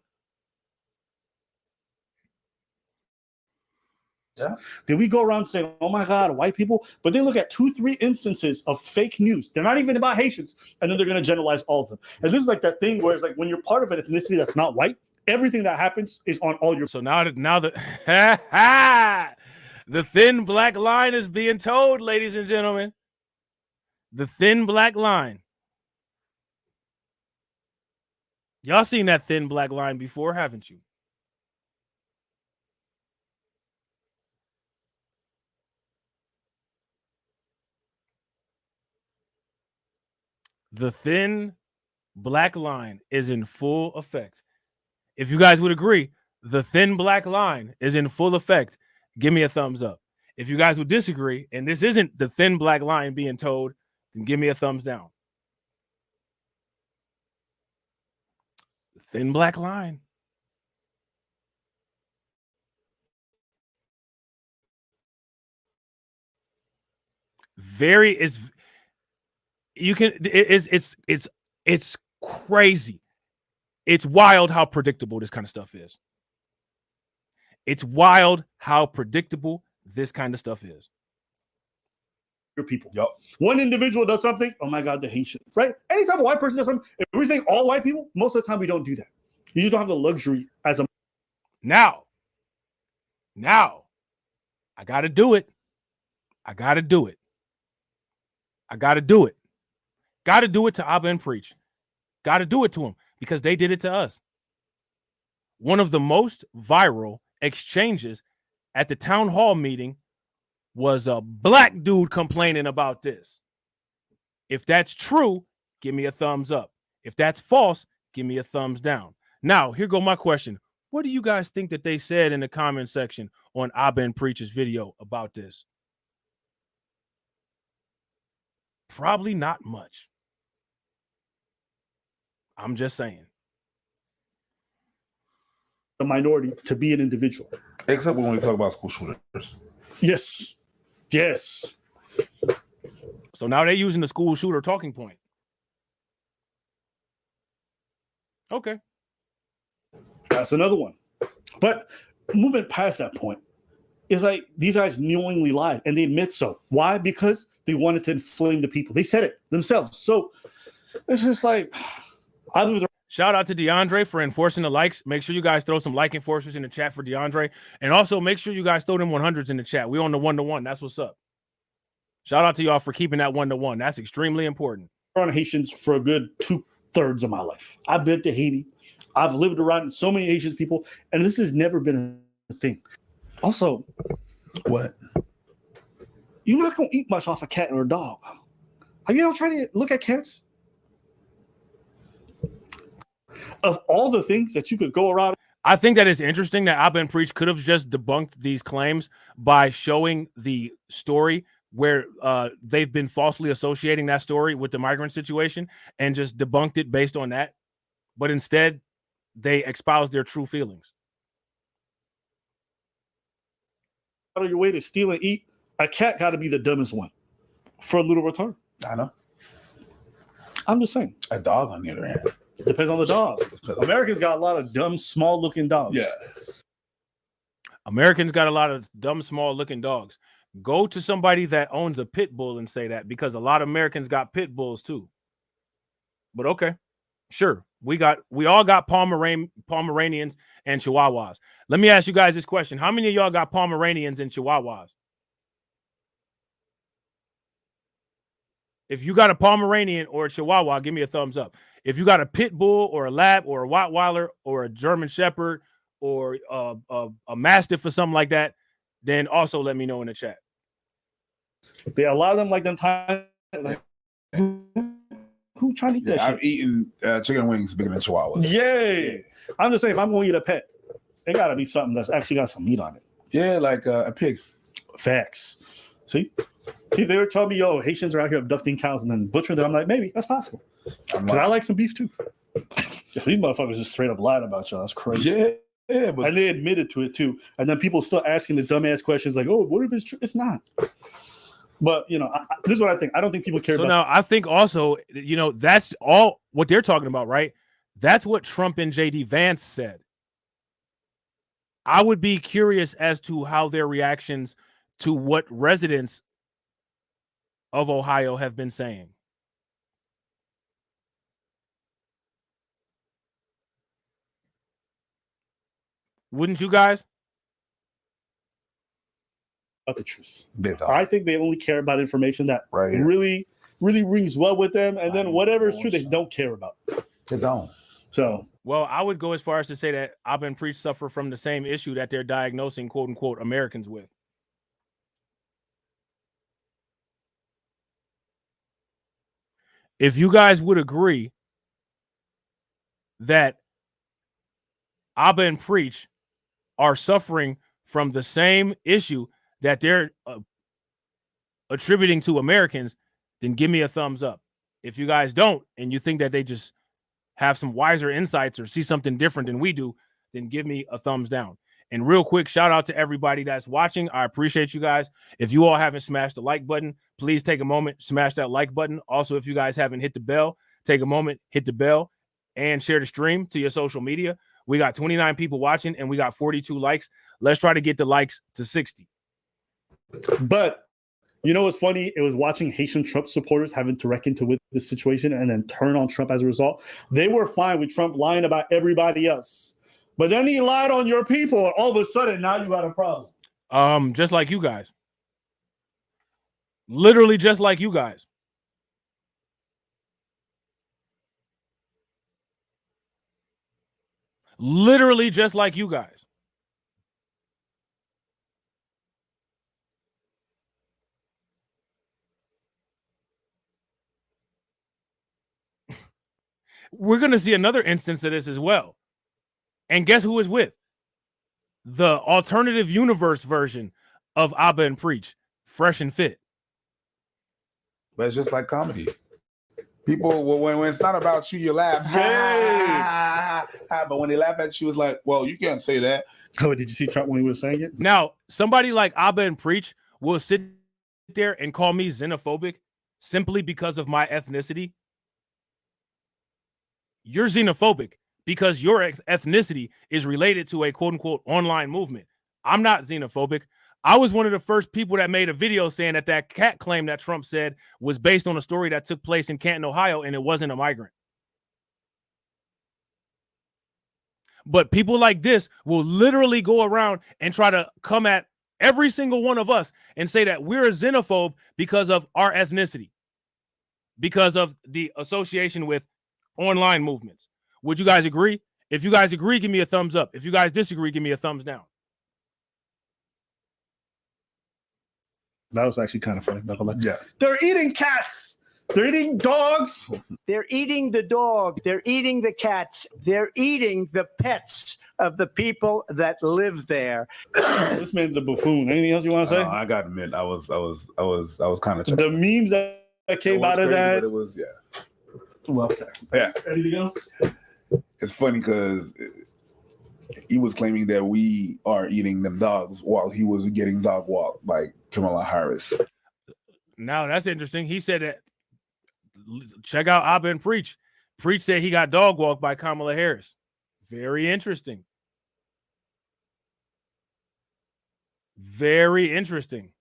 Yeah. Did we go around saying, oh my God, white people? But they look at 2-3 instances of fake news. They're not even about Haitians. And then they're going to generalize all of them. And this is like that thing where it's like when you're part of an ethnicity that's not white, everything that happens is on all your. So now that the thin black line is being told, ladies and gentlemen. The thin black line. Y'all seen that thin black line before, haven't you? The thin black line is in full effect. If you guys would agree, the thin black line is in full effect. Give me a thumbs up. If you guys would disagree, and this isn't the thin black line being told, then give me a thumbs down. The thin black line. It's crazy. It's wild how predictable this kind of stuff is. It's wild how predictable this kind of stuff is. Your people. Yep. One individual does something, oh my God, the Haitians, right? Anytime a white person does something, if we're saying all white people, most of the time we don't do that. You just don't have the luxury as a. Now, I got to do it. Got to do it to Abba and Preach. Got to do it to them because they did it to us. One of the most viral exchanges at the town hall meeting was a black dude complaining about this. If that's true, give me a thumbs up. If that's false, give me a thumbs down. Now, here go my question. What do you guys think that they said in the comment section on Abba and Preach's video about this? Probably not much. I'm just saying. A minority to be an individual. Except when we talk about school shooters. Yes. Yes. So now they're using the school shooter talking point. Okay. That's another one. But moving past that point, it's like these guys knowingly lied and they admit so. Why? Because they wanted to inflame the people. They said it themselves. So it's just like, shout out to DeAndre for enforcing the likes. Make sure you guys throw some like enforcers in the chat for DeAndre. And also make sure you guys throw them 100s in the chat. We on the 1-to-1. That's what's up. Shout out to y'all for keeping that 1-to-1. That's extremely important. On Haitians for a good 2/3 of my life. I've been to Haiti. I've lived around so many Haitian people, and this has never been a thing. Also, what? You're not going to eat much off a cat or a dog. Have you ever tried to look at cats? Of all the things that you could go around. I think that it's interesting that Abba and Preach could have just debunked these claims by showing the story where they've been falsely associating that story with the migrant situation and just debunked it based on that. But instead, they espoused their true feelings. Out of your way to steal and eat, a cat got to be the dumbest one for a little return. I know. I'm just saying. A dog, on the other hand. Depends on the dog. Americans got a lot of dumb, small-looking dogs. Yeah. Americans got a lot of dumb, small-looking dogs. Go to somebody that owns a pit bull and say that, because a lot of Americans got pit bulls too. But okay, sure. We all got Pomeranians and Chihuahuas. Let me ask you guys this question. How many of y'all got Pomeranians and Chihuahuas? If you got a Pomeranian or a Chihuahua, give me a thumbs up. If you got a pit bull or a lab or a Rottweiler or a German Shepherd or a mastiff or something like that, then also let me know in the chat. They allow them like them time. Like, who trying to eat that I've shit? eaten chicken wings bigger than chihuahuas. Yeah. I'm just saying, if I'm going to eat a pet, it got to be something that's actually got some meat on it. Yeah, like a pig. Facts. See, they were telling me, yo, Haitians are out here abducting cows and then butchering them. I'm like, maybe that's possible. Because I like some beef too. These motherfuckers just straight up lied about y'all. That's crazy. Yeah, but and they admitted to it too. And then people still asking the dumbass questions like, oh, what if it's true? It's not. But, you know, this is what I think. I don't think people care about. So now I think also, you know, that's all what they're talking about, right? That's what Trump and JD Vance said. I would be curious as to how their reactions to what residents of Ohio have been saying. Wouldn't you guys? About the truth. they I think they only care about information that Right here. really rings well with them. And then whatever is true, they don't care about. They don't. So, Well, I would go as far as to say that Abba and Preach suffer from the same issue that they're diagnosing, quote unquote, Americans with. If you guys would agree that Abba and Preach are suffering from the same issue that they're attributing to Americans, then give me a thumbs up. If you guys don't, and you think that they just have some wiser insights or see something different than we do, then give me a thumbs down. And real quick, shout out to everybody that's watching. I appreciate you guys. If you all haven't smashed the like button, please take a moment, smash that like button. Also, if you guys haven't hit the bell, take a moment, hit the bell, and share the stream to your social media. We got 29 people watching, and we got 42 likes. Let's try to get the likes to 60. but you know what's funny? It was watching Haitian Trump supporters having to reckon with this situation and then turn on Trump as a result. They were fine with Trump lying about everybody else. But then he lied on your people, and all of a sudden, now you got a problem. Just like you guys. Literally just like you guys. Literally just like you guys. We're going to see another instance of this as well. And guess who is with? The alternative universe version of Abba and Preach, Fresh and Fit. But it's just like comedy. People, when it's not about you, you laugh. But when they laugh at you, it's like, well, you can't say that. Oh, did you see Trump when he was saying it? Now, somebody like Abba and Preach will sit there and call me xenophobic simply because of my ethnicity. You're xenophobic because your ethnicity is related to a quote-unquote online movement. I'm not xenophobic. I was one of the first people that made a video saying that cat claim that Trump said was based on a story that took place in Canton, Ohio, and it wasn't a migrant. But people like this will literally go around and try to come at every single one of us and say that we're a xenophobe because of our ethnicity, because of the association with online movements. Would you guys agree? If you guys agree, give me a thumbs up. If you guys disagree, give me a thumbs down. That was actually kind of funny. Yeah. They're eating cats. They're eating dogs. They're eating the dog. They're eating the cats. They're eating the pets of the people that live there. This man's a buffoon. Anything else you want to say? I gotta admit, I was kind of The memes that came out of that. But it was, yeah. Well, okay. Yeah. Anything else? It's funny because he was claiming that we are eating them dogs while he was getting dog walked by Kamala Harris. Now that's interesting. He said that. Check out Abba and Preach. Preach said he got dog walked by Kamala Harris. Very interesting. Very interesting.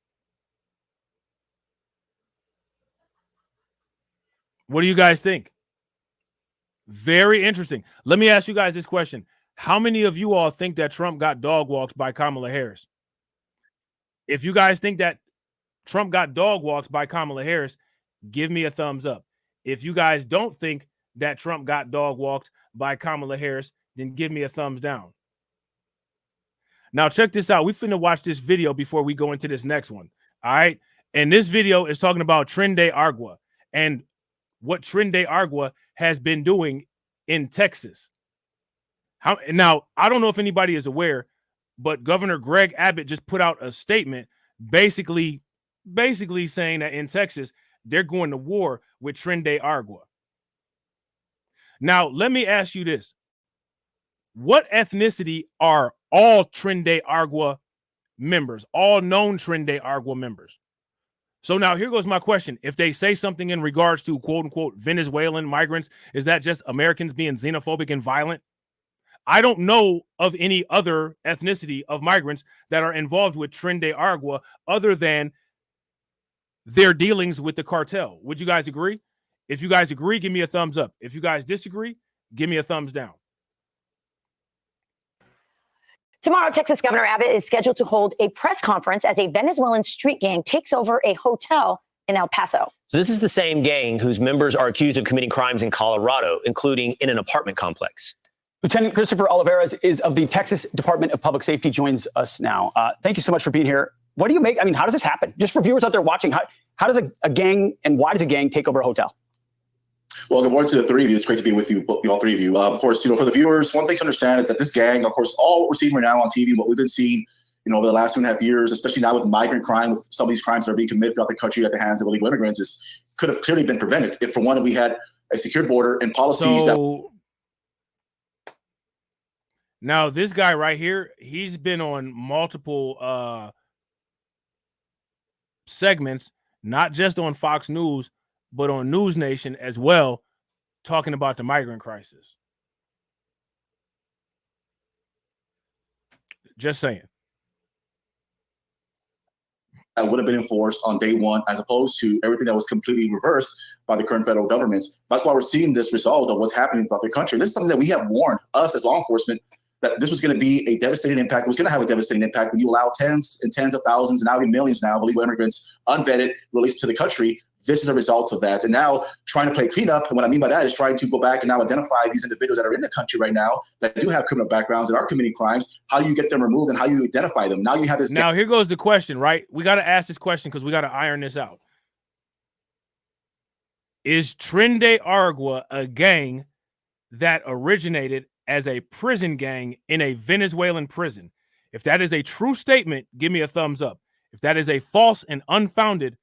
What do you guys think? Very interesting. Let me ask you guys this question. How many of you all think that Trump got dog walked by Kamala Harris? If you guys think that Trump got dog walked by Kamala Harris, give me a thumbs up. If you guys don't think that Trump got dog walked by Kamala Harris, then give me a thumbs down. Now, check this out. We finna watch this video before we go into this next one. All right. And this video is talking about Tren de Aragua and what Tren de Aragua has been doing in Texas. Now, I don't know if anybody is aware, but Governor Greg Abbott just put out a statement basically saying that in Texas, they're going to war with Tren de Aragua. Now, let me ask you this. What ethnicity are all Tren de Aragua members, all known Tren de Aragua members? So now here goes my question. If they say something in regards to quote unquote Venezuelan migrants, is that just Americans being xenophobic and violent? I don't know of any other ethnicity of migrants that are involved with Tren de Aragua other than their dealings with the cartel. Would you guys agree? If you guys agree, give me a thumbs up. If you guys disagree, give me a thumbs down. Tomorrow, Texas Governor Abbott is scheduled to hold a press conference as a Venezuelan street gang takes over a hotel in El Paso. So this is the same gang whose members are accused of committing crimes in Colorado, including in an apartment complex. Lieutenant Christopher Oliveras is of the Texas Department of Public Safety, joins us now. Thank you so much for being here. What do you make? I mean, how does this happen? Just for viewers out there watching, how does a gang and why does a gang take over a hotel? Well, good morning to the three of you. It's great to be with you, all three of you. Of course, for the viewers, one thing to understand is that this gang, of course, all what we're seeing right now on TV, what we've been seeing, over the last 2.5 years, especially now with migrant crime, with some of these crimes that are being committed throughout the country at the hands of illegal immigrants, could have clearly been prevented if, for one, we had a secured border and policies Now, this guy right here, he's been on multiple segments, not just on Fox News, but on News Nation as well, talking about the migrant crisis. Just saying. that would have been enforced on day one, as opposed to everything that was completely reversed by the current federal government. That's why we're seeing this result of what's happening throughout the country. This is something that we have warned us as law enforcement that this was going to be a devastating impact. It was going to have a devastating impact when you allow tens and tens of thousands and now even millions now of illegal immigrants, unvetted, released to the country. This is a result of that. And now trying to play cleanup. And what I mean by that is trying to go back and now identify these individuals that are in the country right now that do have criminal backgrounds, that are committing crimes. How do you get them removed and how you identify them? Now you have this. Now here goes the question, right? We got to ask this question because we got to iron this out. Is Tren de Aragua a gang that originated as a prison gang in a Venezuelan prison? If that is a true statement, give me a thumbs up. If that is a false and unfounded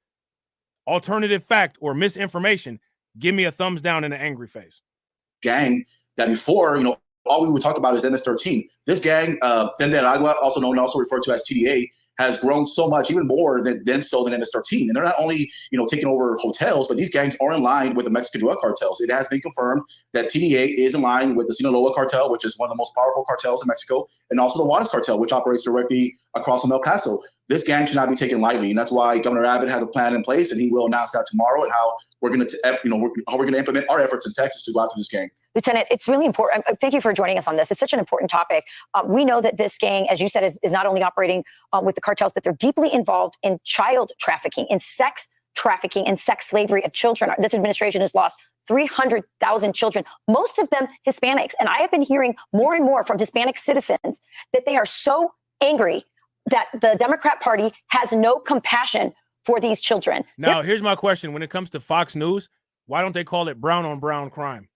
alternative fact or misinformation, give me a thumbs down and an angry face. Gang that before, all we would talk about is MS-13. This gang, Tren de Aragua, also known, also referred to as TDA, has grown so much, even more than MS-13. And they're not only, taking over hotels, but these gangs are in line with the Mexican drug cartels. It has been confirmed that TDA is in line with the Sinaloa cartel, which is one of the most powerful cartels in Mexico, and also the Juarez cartel, which operates directly across from El Paso. This gang should not be taken lightly, and that's why Governor Abbott has a plan in place, and he will announce that tomorrow, and how we're going to implement our efforts in Texas to go after this gang. Lieutenant, it's really important. Thank you for joining us on this. It's such an important topic. We know that this gang, as you said, is not only operating with the cartels, but they're deeply involved in child trafficking, in sex trafficking, and sex slavery of children. This administration has lost 300,000 children, most of them Hispanics. And I have been hearing more and more from Hispanic citizens that they are so angry that the Democrat Party has no compassion for these children. Now, here's my question. When it comes to Fox News, why don't they call it brown on brown crime?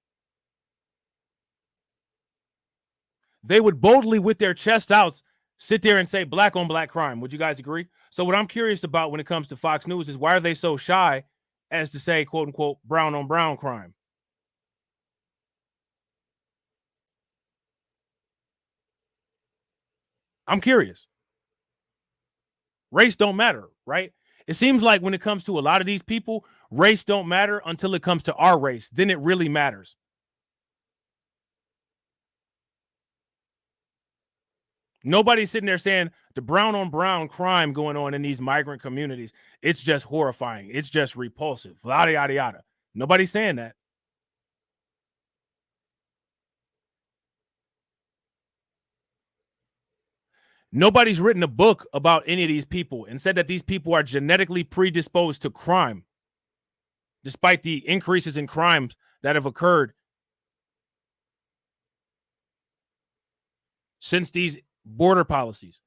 They would boldly, with their chest out, sit there and say black on black crime. Would you guys agree? So what I'm curious about when it comes to Fox News is why are they so shy as to say, quote unquote, brown on brown crime? I'm curious. Race don't matter, right? It seems like when it comes to a lot of these people, race don't matter until it comes to our race. Then it really matters. Nobody's sitting there saying the brown on brown crime going on in these migrant communities. It's just horrifying. It's just repulsive. Yada, yada, yada. Nobody's saying that. Nobody's written a book about any of these people and said that these people are genetically predisposed to crime, despite the increases in crimes that have occurred since these border policies.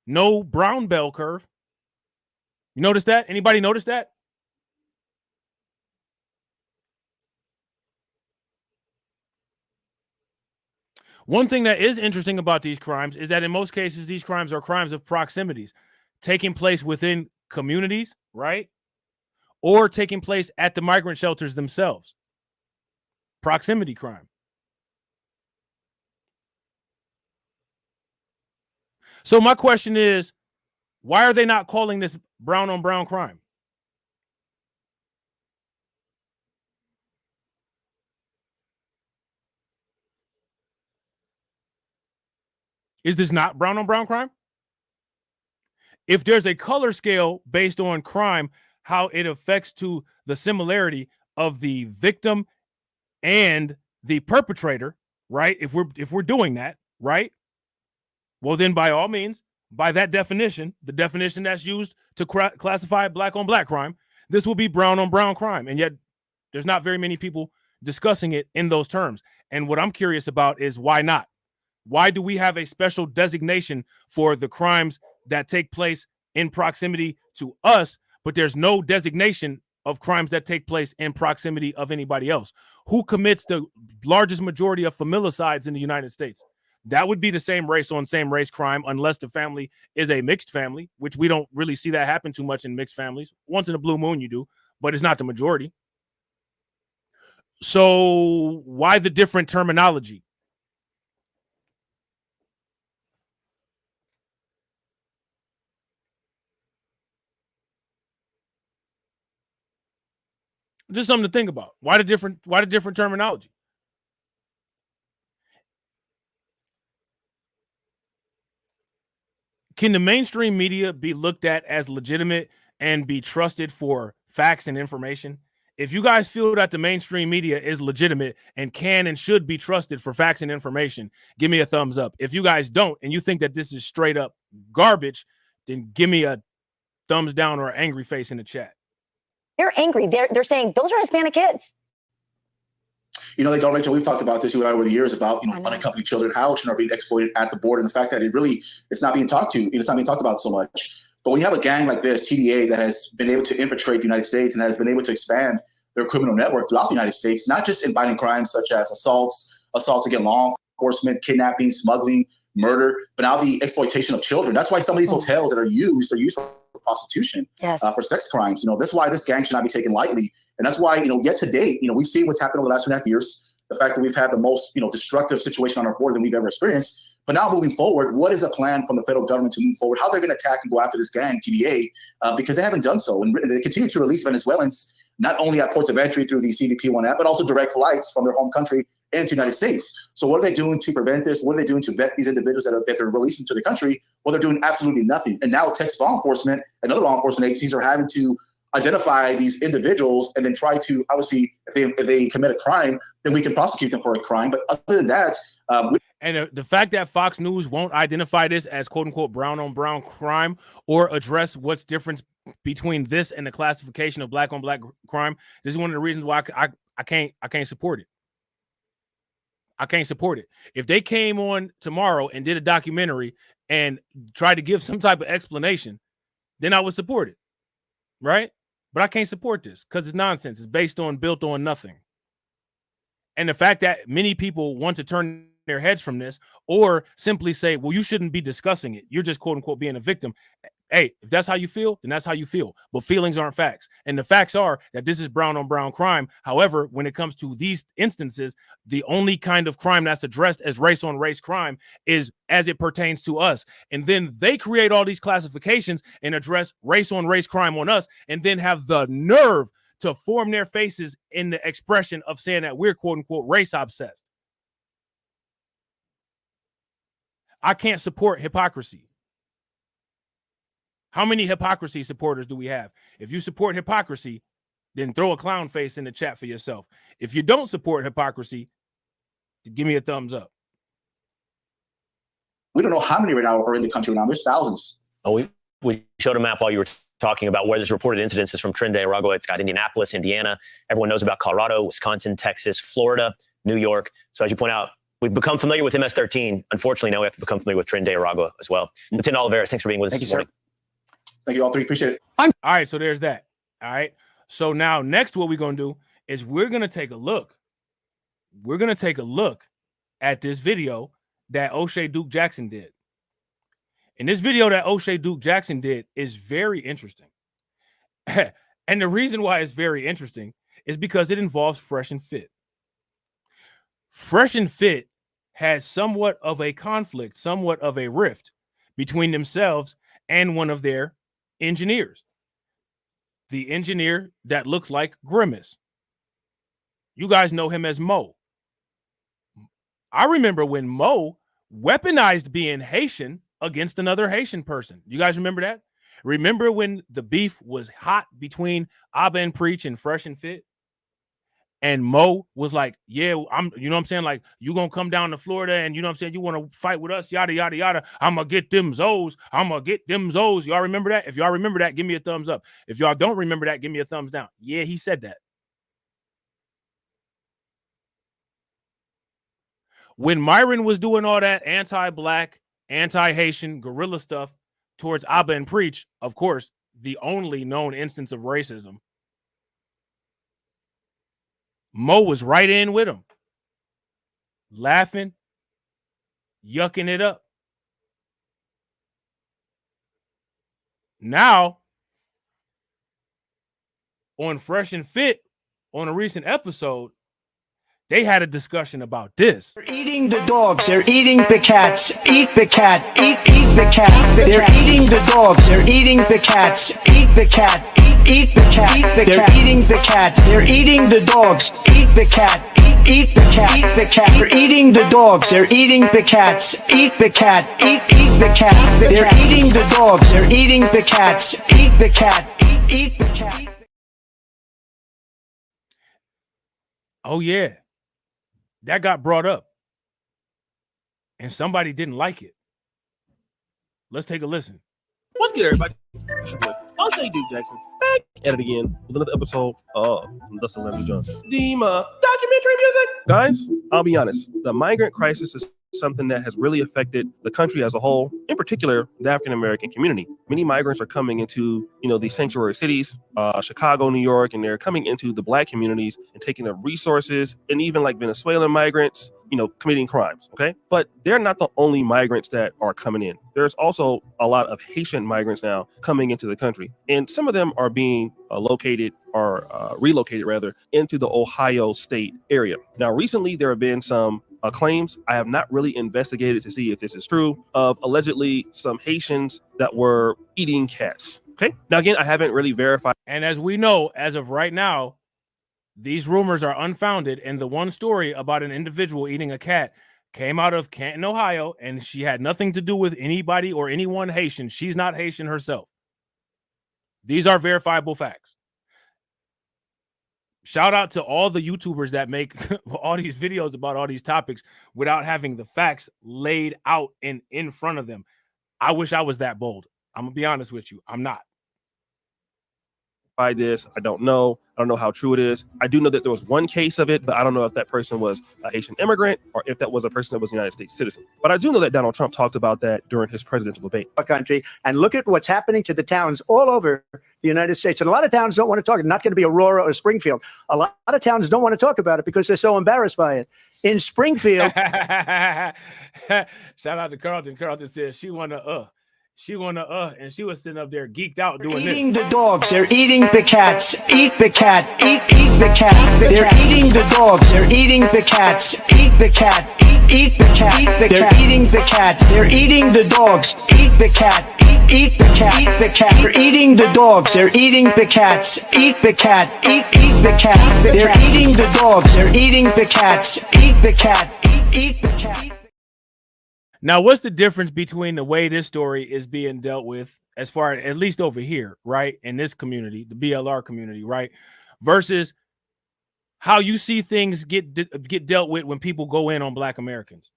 No brown bell curve. You notice that? Anybody notice that? One thing that is interesting about these crimes is that in most cases, these crimes are crimes of proximities taking place within communities, right? Or taking place at the migrant shelters themselves. Proximity crime. So my question is, why are they not calling this brown on brown crime? Is this not brown on brown crime? If there's a color scale based on crime, how it affects to the similarity of the victim and the perpetrator, right? If we're doing that, right? Well, then by all means, by that definition, the definition that's used to classify black on black crime, this will be brown on brown crime. And yet there's not very many people discussing it in those terms. And what I'm curious about is why not? Why do we have a special designation for the crimes that take place in proximity to us, but there's no designation of crimes that take place in proximity of anybody else? Who commits the largest majority of familicides in the United States? That would be the same race on same race crime, unless the family is a mixed family, which we don't really see that happen too much in mixed families. Once in a blue moon you do, but it's not the majority. So why the different terminology? Just something to think about. Why the different terminology? Can the mainstream media be looked at as legitimate and be trusted for facts and information? If you guys feel that the mainstream media is legitimate and can and should be trusted for facts and information, give me a thumbs up. If you guys don't and you think that this is straight up garbage, then give me a thumbs down or an angry face in the chat. They're angry. They're saying those are Hispanic kids. You know, like Rachel, we've talked about this, you and I, over the years about, unaccompanied children, how children are being exploited at the border, and the fact that it's not being talked to, it's not being talked about so much. But when you have a gang like this, TDA, that has been able to infiltrate the United States and has been able to expand their criminal network throughout the United States, not just in violent crimes such as assaults against law enforcement, kidnapping, smuggling, murder, but now the exploitation of children. That's why some of these hotels that are used for prostitution, for sex crimes. That's why this gang should not be taken lightly. And that's why, yet to date, we've seen what's happened over the last 2.5 years, the fact that we've had the most, destructive situation on our border than we've ever experienced. But now moving forward, what is the plan from the federal government to move forward? How they're going to attack and go after this gang, TDA, because they haven't done so. And they continue to release Venezuelans, not only at ports of entry through the CBP-1 app, but also direct flights from their home country into the United States. So what are they doing to prevent this? What are they doing to vet these individuals that they're releasing to the country? Well, they're doing absolutely nothing. And now Texas law enforcement and other law enforcement agencies are having to identify these individuals and then try to, obviously, if they commit a crime, then we can prosecute them for a crime. But other than that, and the fact that Fox News won't identify this as quote unquote brown on brown crime or address what's difference between this and the classification of black on black crime, this is one of the reasons why I can't support it. I can't support it. If they came on tomorrow and did a documentary and tried to give some type of explanation, then I would support it, right? But I can't support this because it's nonsense. It's built on nothing. And the fact that many people want to turn their heads from this or simply say, well, you shouldn't be discussing it. You're just quote unquote being a victim. Hey, if that's how you feel, then that's how you feel. But feelings aren't facts. And the facts are that this is brown on brown crime. However, when it comes to these instances, the only kind of crime that's addressed as race on race crime is as it pertains to us. And then they create all these classifications and address race on race crime on us, and then have the nerve to form their faces in the expression of saying that we're quote unquote race obsessed. I can't support hypocrisy. How many hypocrisy supporters do we have? If you support hypocrisy, then throw a clown face in the chat for yourself. If you don't support hypocrisy, give me a thumbs up. We don't know how many right now are in the country now. There's thousands. Oh, we showed a map while you were talking about where there's reported incidences from Tren de Aragua. It's got Indianapolis, Indiana. Everyone knows about Colorado, Wisconsin, Texas, Florida, New York. So as you point out, We've become familiar with MS-13. Unfortunately, now we have to become familiar with Tren de Aragua as well. Lieutenant Oliveras, thanks for being with us this morning. Thank you all three. Appreciate it. All right, so there's that. All right. So now next what we're going to do is we're going to take a look. We're going to take a look at this video that O'Shea Duke Jackson did. And this video that O'Shea Duke Jackson did is very interesting. And the reason why it's very interesting is because it involves Fresh and Fit. Fresh and Fit had somewhat of a conflict, somewhat of a rift between themselves and one of their engineers. The engineer that looks like Grimace. You guys know him as Mo. I remember when Mo weaponized being Haitian against another Haitian person. You guys remember that? Remember when the beef was hot between Abba and Preach and Fresh and Fit? And Mo was like, yeah, you know what I'm saying? Like, you gonna come down to Florida and you know what I'm saying? You want to fight with us, yada, yada, yada. I'm gonna get them Zoes. I'm gonna get them Zoes. Y'all remember that? If y'all remember that, give me a thumbs up. If y'all don't remember that, give me a thumbs down. Yeah, he said that. When Myron was doing all that anti-black, anti-Haitian guerrilla stuff towards Abba and Preach, of course, the only known instance of racism, Mo was right in with him, laughing, yucking it up. Now, on Fresh and Fit, on a recent episode, they had a discussion about this. They're eating the dogs, they're eating the cats. Eat the cat, eat the cat. They're eating the dogs, they're eating the cats. Eat the cat, eat the cat. They're eating the cats, they're eating the dogs. Eat the cat, eat the cat, eat the cat. They're eating the dogs, they're eating the cats. Eat the cat, eat the cat. They're eating the dogs, they're eating the cats. Eat the cat, eat the cat. Oh yeah, that got brought up and somebody didn't like it. Let's take a listen. What's good, everybody? O'Shea Duke Jackson back at it again with another episode of Dustin Lamb Johnson. Documentary music. Guys, I'll be honest. The migrant crisis is something that has really affected the country as a whole, in particular, the African-American community. Many migrants are coming into, these sanctuary cities, Chicago, New York, and they're coming into the black communities and taking the resources, and even like Venezuelan migrants, committing crimes, okay? But they're not the only migrants that are coming in. There's also a lot of Haitian migrants now coming into the country, and some of them are being relocated rather, into the Ohio State area. Now, recently, there have been some claims, I have not really investigated to see if this is true, of allegedly some Haitians that were eating cats, okay? Now, again, I haven't really verified. And as we know, as of right now, these rumors are unfounded, and the one story about an individual eating a cat came out of Canton, Ohio, and she had nothing to do with anybody or anyone Haitian. She's not Haitian herself. These are verifiable facts. Shout out to all the YouTubers that make all these videos about all these topics without having the facts laid out in front of them. I wish I was that bold. I'm going to be honest with you. I'm not. By this, I don't know how true it is. I do know that there was one case of it, but I don't know if that person was a Haitian immigrant or if that was a person that was a United States citizen. But I do know that Donald Trump talked about that during his presidential debate. Our country, and look at what's happening to the towns all over the United States. And a lot of towns don't want to talk. It's not going to be Aurora or Springfield. A lot of towns don't want to talk about it because they're so embarrassed by it. In Springfield. Shout out to Carlton. Carlton says she wanna and she was sitting up there geeked out doing this. Eating the dogs, they're eating the cats. Eat the cat, eat the cat. They're eating the dogs, they're eating the cats. Eat the cat, eat the cat. They're eating the cats, they're eating the dogs. Eat the cat, eat the cat. Eat the cat. They're eating the dogs, they're eating the cats. Eat the cat, eat the cat. They're eating the dogs, they're eating the cats. Eat the cat, eat the cat. Now, what's the difference between the way this story is being dealt with, as far as at least over here, right, in this community, the BLR community, right, versus how you see things get dealt with when people go in on Black Americans?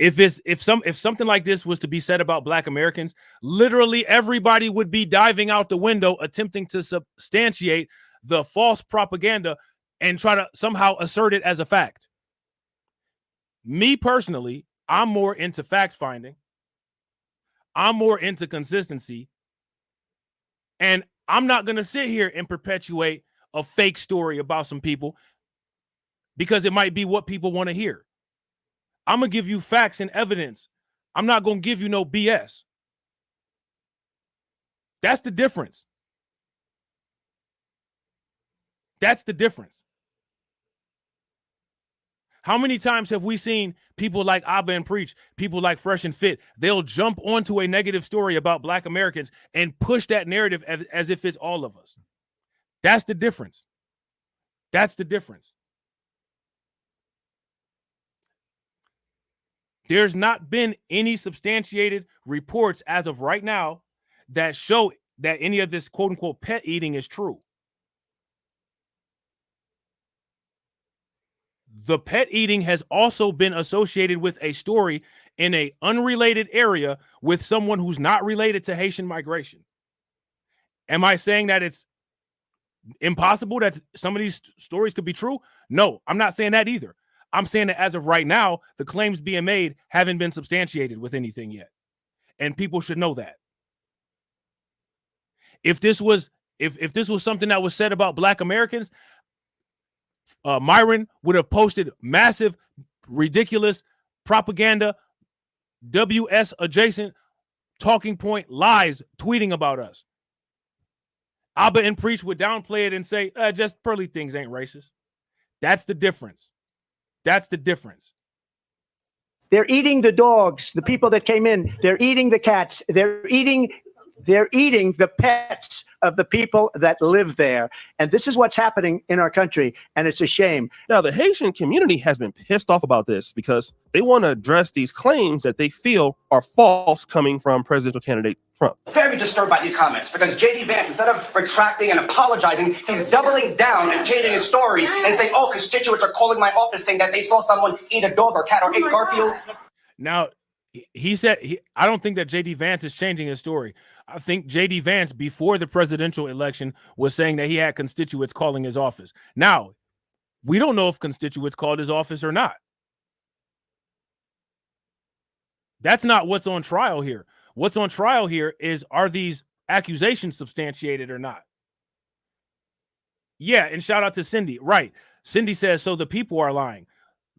If something like this was to be said about Black Americans, literally everybody would be diving out the window, attempting to substantiate the false propaganda and try to somehow assert it as a fact. Me personally, I'm more into fact finding. I'm more into consistency. And I'm not going to sit here and perpetuate a fake story about some people because it might be what people want to hear. I'm going to give you facts and evidence. I'm not going to give you no BS. That's the difference. That's the difference. How many times have we seen people like Abba and Preach, people like Fresh and Fit, they'll jump onto a negative story about Black Americans and push that narrative as if it's all of us. That's the difference. That's the difference. There's not been any substantiated reports as of right now that show that any of this quote unquote pet eating is true. The pet eating has also been associated with a story in an unrelated area with someone who's not related to Haitian migration. Am I saying that it's impossible that some of these stories could be true? No, I'm not saying that either. I'm saying that as of right now, the claims being made haven't been substantiated with anything yet. And people should know that. If this was something that was said about Black Americans, Myron would have posted massive, ridiculous propaganda, WS adjacent talking point lies tweeting about us. Abba and Preach would downplay it and say, just pearly things ain't racist. That's the difference. That's the difference. They're eating the dogs, the people that came in. They're eating the cats. They're eating the pets of the people that live there. And this is what's happening in our country. And it's a shame. Now, the Haitian community has been pissed off about this because they want to address these claims that they feel are false coming from presidential candidate Trump. Very disturbed by these comments because J.D. Vance, instead of retracting and apologizing, he's doubling down and changing his story and saying, oh, constituents are calling my office saying that they saw someone eat a dog or cat or eat Garfield. Now, he said, I don't think that J.D. Vance is changing his story. I think J.D. Vance, before the presidential election, was saying that he had constituents calling his office. Now, we don't know if constituents called his office or not. That's not what's on trial here. What's on trial here is, are these accusations substantiated or not? Yeah, and shout out to Cindy. Right. Cindy says, so the people are lying.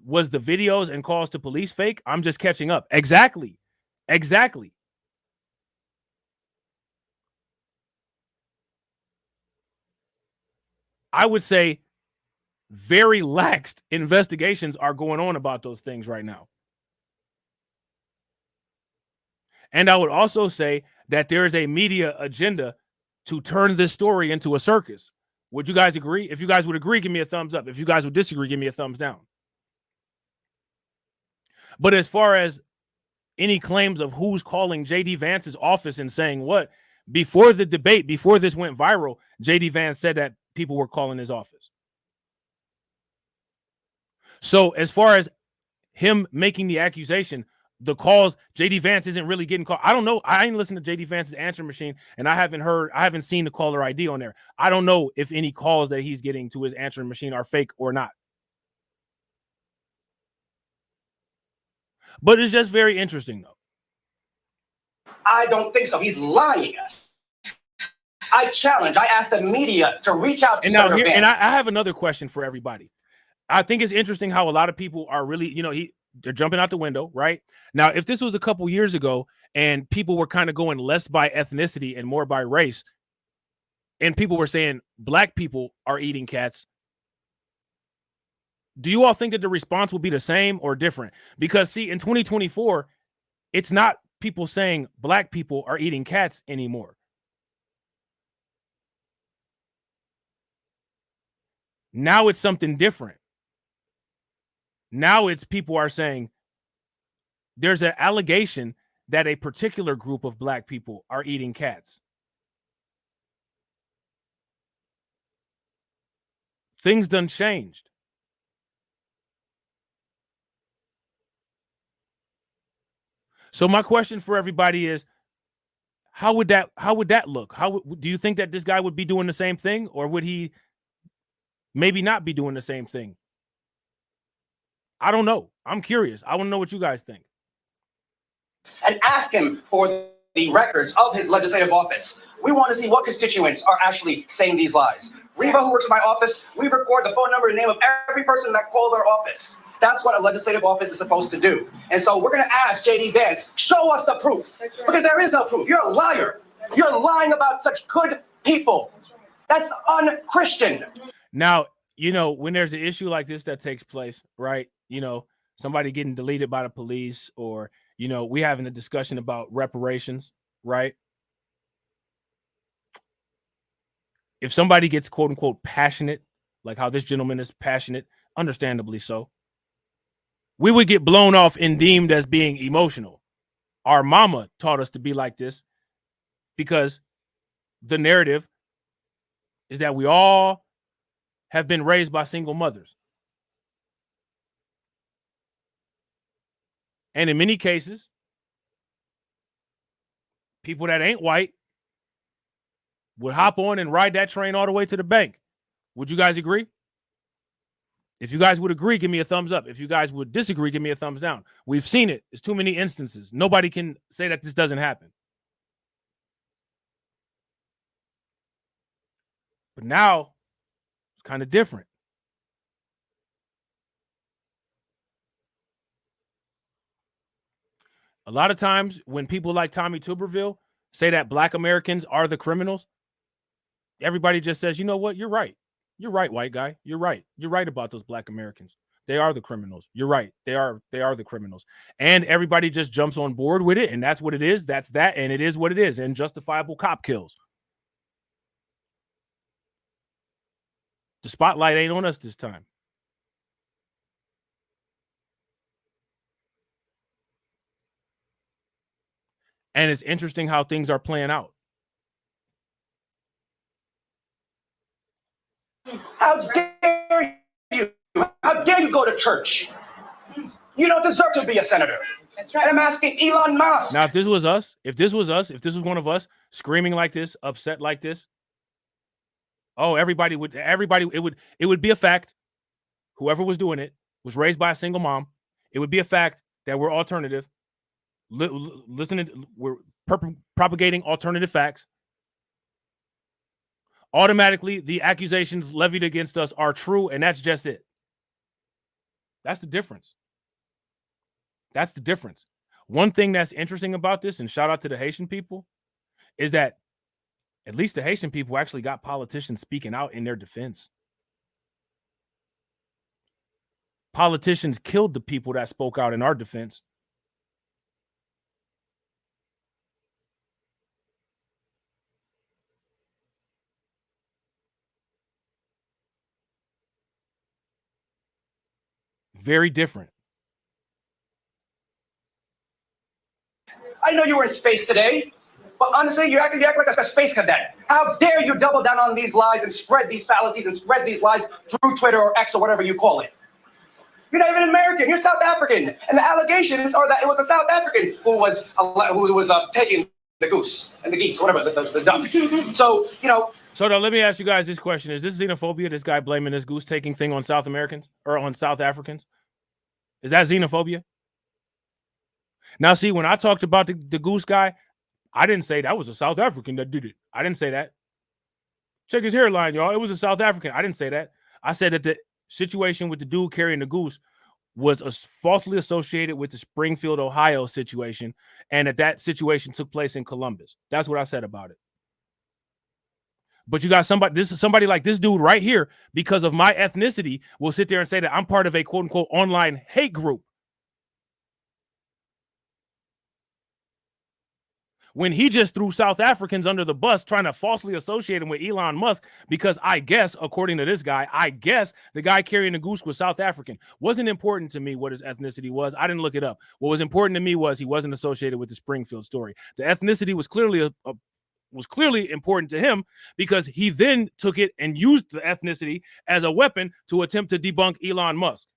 Was the videos and calls to police fake? I'm just catching up. Exactly. Exactly. I would say very lax investigations are going on about those things right now. And I would also say that there is a media agenda to turn this story into a circus. Would you guys agree? If you guys would agree, give me a thumbs up. If you guys would disagree, give me a thumbs down. But as far as any claims of who's calling J.D. Vance's office and saying what, before the debate, before this went viral, J.D. Vance said that people were calling his office. So as far as him making the accusation, the calls, J.D. Vance isn't really getting called. I don't know. I ain't listened to J.D. Vance's answer machine, and I haven't seen the caller ID on there. I don't know if any calls that he's getting to his answering machine are fake or not. But it's just very interesting, though. I don't think so. He's lying. I asked the media to reach out to Senator Vance. And I have another question for everybody. I think it's interesting how a lot of people are really, they're jumping out the window, right? Now, if this was a couple years ago and people were kind of going less by ethnicity and more by race, and people were saying Black people are eating cats, do you all think that the response will be the same or different? Because, see, in 2024, it's not people saying Black people are eating cats anymore. Now it's something different. Now it's people are saying there's an allegation that a particular group of Black people are eating cats. Things done changed. So my question for everybody is, how would that look? Do you think that this guy would be doing the same thing, or would he maybe not be doing the same thing? I don't know. I'm curious. I want to know what you guys think. And ask him for the records of his legislative office. We want to see what constituents are actually saying these lies. Reba, who works in my office, we record the phone number and name of every person that calls our office. That's what a legislative office is supposed to do. And so we're going to ask JD Vance, show us the proof. Because there is no proof. You're a liar. You're lying about such good people. That's un-Christian. Now, you know, when there's an issue like this that takes place, right? You know, somebody getting deleted by the police, or, you know, we having a discussion about reparations, right? If somebody gets quote unquote passionate, like how this gentleman is passionate, understandably so, we would get blown off and deemed as being emotional. Our mama taught us to be like this because the narrative is that we all have been raised by single mothers. And in many cases, people that ain't white would hop on and ride that train all the way to the bank. Would you guys agree? If you guys would agree, give me a thumbs up. If you guys would disagree, give me a thumbs down. We've seen it. There's too many instances. Nobody can say that this doesn't happen. But now it's kind of different. A lot of times when people like Tommy Tuberville say that Black Americans are the criminals, everybody just says, you know what? You're right. You're right, white guy. You're right. You're right about those Black Americans. They are the criminals. You're right. They are the criminals. And everybody just jumps on board with it. And that's what it is. That's that. And it is what it is. And justifiable cop kills. The spotlight ain't on us this time. And it's interesting how things are playing out. How dare you? How dare you go to church? You don't deserve to be a senator. That's right. And I'm asking Elon Musk. Now, if this was one of us screaming like this, upset like this, it would be a fact. Whoever was doing it was raised by a single mom. It would be a fact that we're alternative. We're propagating alternative facts. Automatically, the accusations levied against us are true, and that's just it. That's the difference. That's the difference. One thing that's interesting about this, and shout out to the Haitian people, is that at least the Haitian people actually got politicians speaking out in their defense. Politicians killed the people that spoke out in our defense. Very different. I know you were in space today, but honestly, you act like a space cadet. How dare you double down on these lies and spread these fallacies and spread these lies through Twitter or X or whatever you call it? You're not even American. You're South African, and the allegations are that it was a South African who was taking the goose and the geese, whatever, the duck. So So now let me ask you guys this question: is this xenophobia? This guy blaming this goose taking thing on South Americans or on South Africans? Is that xenophobia? Now, see, when I talked about the goose guy, I didn't say that was a South African that did it. I didn't say that. Check his hairline, y'all. It was a South African. I didn't say that. I said that the situation with the dude carrying the goose was falsely associated with the Springfield, Ohio situation, and that situation took place in Columbus. That's what I said about it. But you got somebody like this dude right here, because of my ethnicity, will sit there and say that I'm part of a quote unquote online hate group. When he just threw South Africans under the bus, trying to falsely associate him with Elon Musk, because I guess, according to this guy, the guy carrying the goose was South African. Wasn't important to me what his ethnicity was. I didn't look it up. What was important to me was he wasn't associated with the Springfield story. The ethnicity was clearly important to him, because he then took it and used the ethnicity as a weapon to attempt to debunk Elon Musk.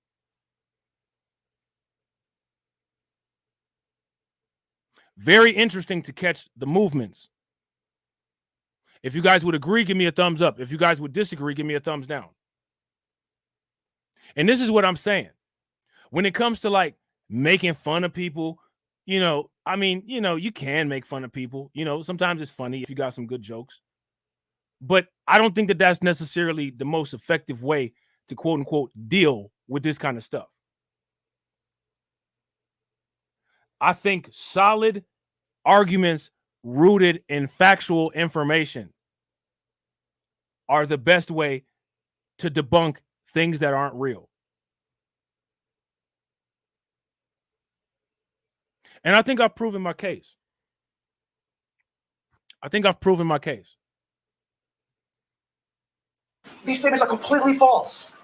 Very interesting to catch the movements. If you guys would agree, give me a thumbs up. If you guys would disagree, give me a thumbs down. And this is what I'm saying. when it comes to like making fun of people, you know, I mean, you know, you can make fun of people, you know, sometimes it's funny if you got some good jokes, but I don't think that that's necessarily the most effective way to quote unquote deal with this kind of stuff. I think solid arguments rooted in factual information are the best way to debunk things that aren't real. And I think I've proven my case. These statements are completely false.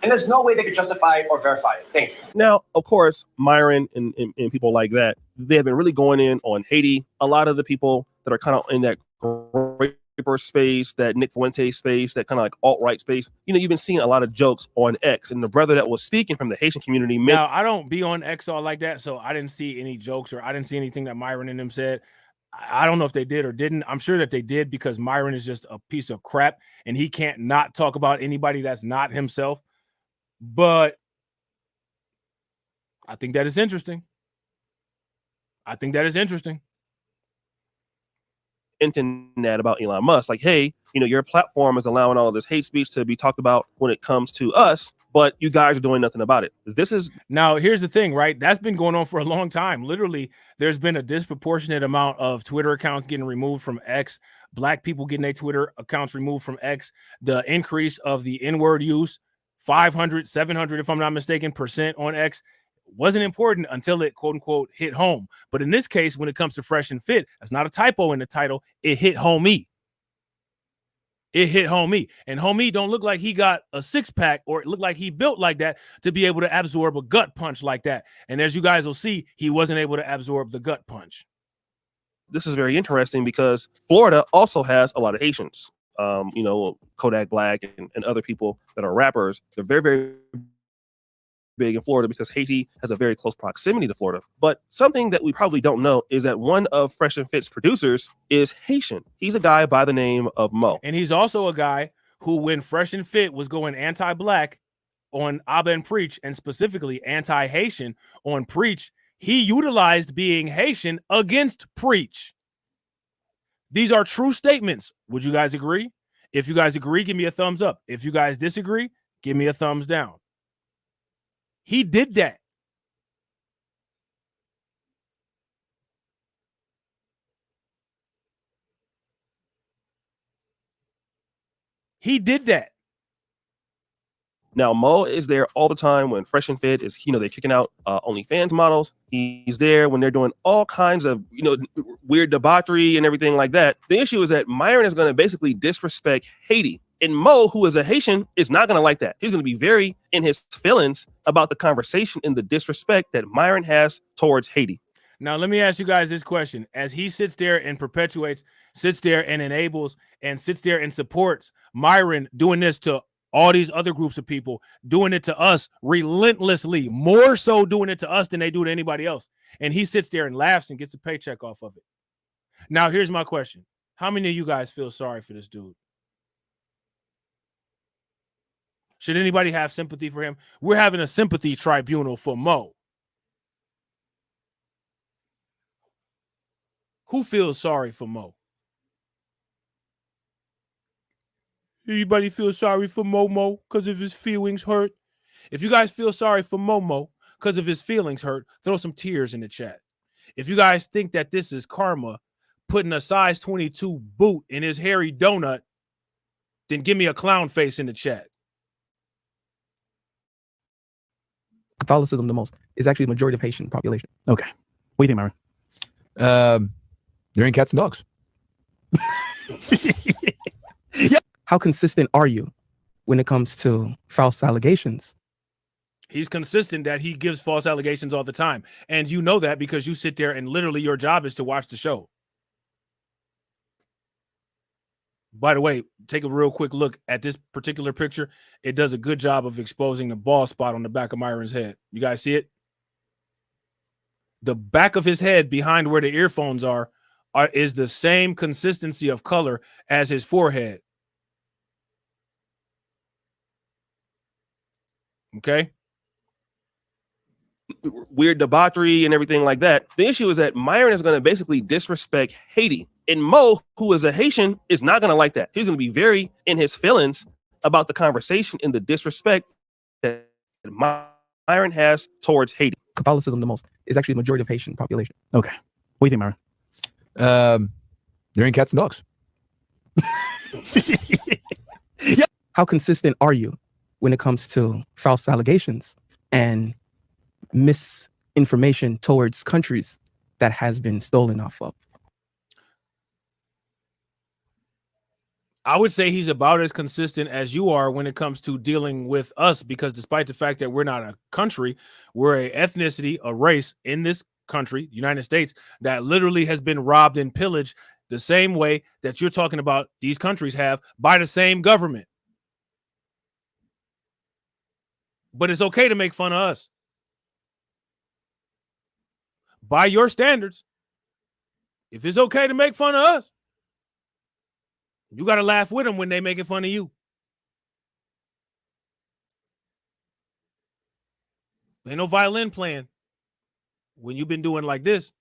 And there's no way they could justify it or verify it. Thank you. Now, of course, Myron and people like that, they have been really going in on Haiti. A lot of the people that are kind of in that Graper space, that Nick Fuente space, that kind of like alt-right space, you know, you've been seeing a lot of jokes on X. And the brother that was speaking from the Haitian community. Now, I don't be on X all like that, so I didn't see any jokes or I didn't see anything that Myron and them said. I don't know if they did or didn't. I'm sure that they did because Myron is just a piece of crap and he can't not talk about anybody that's not himself. But I think that is interesting. Internet about Elon Musk, like, hey, you know, your platform is allowing all of this hate speech to be talked about when it comes to us, but you guys are doing nothing about it. This is now, here's the thing, right? That's been going on for a long time. Literally, there's been a disproportionate amount of Twitter accounts getting removed from X, Black people getting their Twitter accounts removed from X, the increase of the N-word use, 500, 700, if I'm not mistaken, % on X wasn't important until it quote unquote hit home. But in this case, when it comes to Fresh and Fit, that's not a typo in the title. It hit homie. And homie don't look like he got a six-pack or it looked like he built like that to be able to absorb a gut punch like that. And as you guys will see, he wasn't able to absorb the gut punch. This is very interesting because Florida also has a lot of Haitians. You know, Kodak Black and other people that are rappers. They're very, very big in Florida because Haiti has a very close proximity to Florida. But something that we probably don't know is that one of Fresh and Fit's producers is Haitian. He's a guy by the name of Mo. And he's also a guy who, when Fresh and Fit was going anti-Black on Abba and Preach, and specifically anti-Haitian on Preach, he utilized being Haitian against Preach. These are true statements. Would you guys agree? If you guys agree, give me a thumbs up. If you guys disagree, give me a thumbs down. He did that. Now, Mo is there all the time when Fresh and Fit is, you know, they're kicking out OnlyFans models. He's there when they're doing all kinds of, you know, weird debauchery and everything like that. The issue is that Myron is going to basically disrespect Haiti. And Mo, who is a Haitian, is not going to like that. He's going to be very in his feelings about the conversation and the disrespect that Myron has towards Haiti. Now, let me ask you guys this question. As he sits there and perpetuates, sits there and enables, and sits there and supports Myron doing this to all these other groups of people, doing it to us relentlessly, more so doing it to us than they do to anybody else. And he sits there and laughs and gets a paycheck off of it. Now, here's my question. How many of you guys feel sorry for this dude? Should anybody have sympathy for him? We're having a sympathy tribunal for Mo. Who feels sorry for Mo? Anybody feel sorry for Momo because of his feelings hurt? If you guys feel sorry for Momo because of his feelings hurt, throw some tears in the chat. If you guys think that this is karma, putting a size 22 boot in his hairy donut, then give me a clown face in the chat. Catholicism the most is actually the majority of Haitian population. Okay. What do you think, Myron? They're in cats and dogs. Yep. How consistent are you when it comes to false allegations? He's consistent that he gives false allegations all the time. And you know that because you sit there and literally your job is to watch the show. By the way, take a real quick look at this particular picture. It does a good job of exposing the bald spot on the back of Myron's head. You guys see it? The back of his head behind where the earphones are is the same consistency of color as his forehead. Okay? weird debauchery and everything like that. The issue is that Myron is going to basically disrespect Haiti. And Mo, who is a Haitian, is not going to like that. He's going to be very in his feelings about the conversation and the disrespect that Myron has towards Haiti. Catholicism is actually the majority of Haitian population. Okay. What do you think, Myron? They're in cats and dogs. Yeah. How consistent are you when it comes to false allegations and misinformation towards countries that has been stolen off of? I would say he's about as consistent as you are when it comes to dealing with us, because despite the fact that we're not a country, we're a ethnicity, a race in this country, United States, that literally has been robbed and pillaged the same way that you're talking about these countries have by the same government. But it's okay to make fun of us. By your standards, if it's okay to make fun of us, you got to laugh with them when they making fun of you. Ain't no violin playing when you've been doing like this.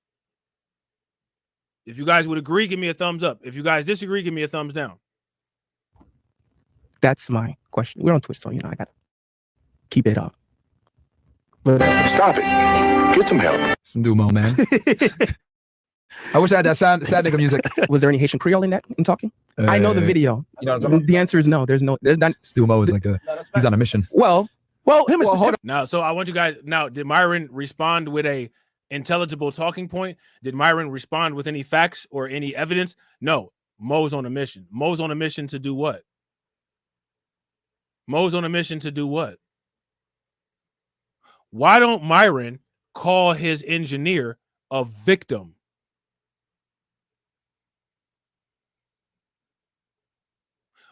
If you guys would agree, give me a thumbs up. If you guys disagree, give me a thumbs down. That's my question. We're on Twitch, so I got to keep it up. But Stop it. Get some help. Some Dumo, man. I wish I had that sad nigga music. Was there any Haitian Creole in talking? I know the video. You know what I'm talking about? The answer is no. There's not. Dumo is like he's on a mission. Well, hold on. Now, so I want you guys. Now, did Myron respond with a intelligible talking point? Did Myron respond with any facts or any evidence? No. Mo's on a mission. Mo's on a mission to do what? Mo's on a mission to do what? Why don't Myron call his engineer a victim?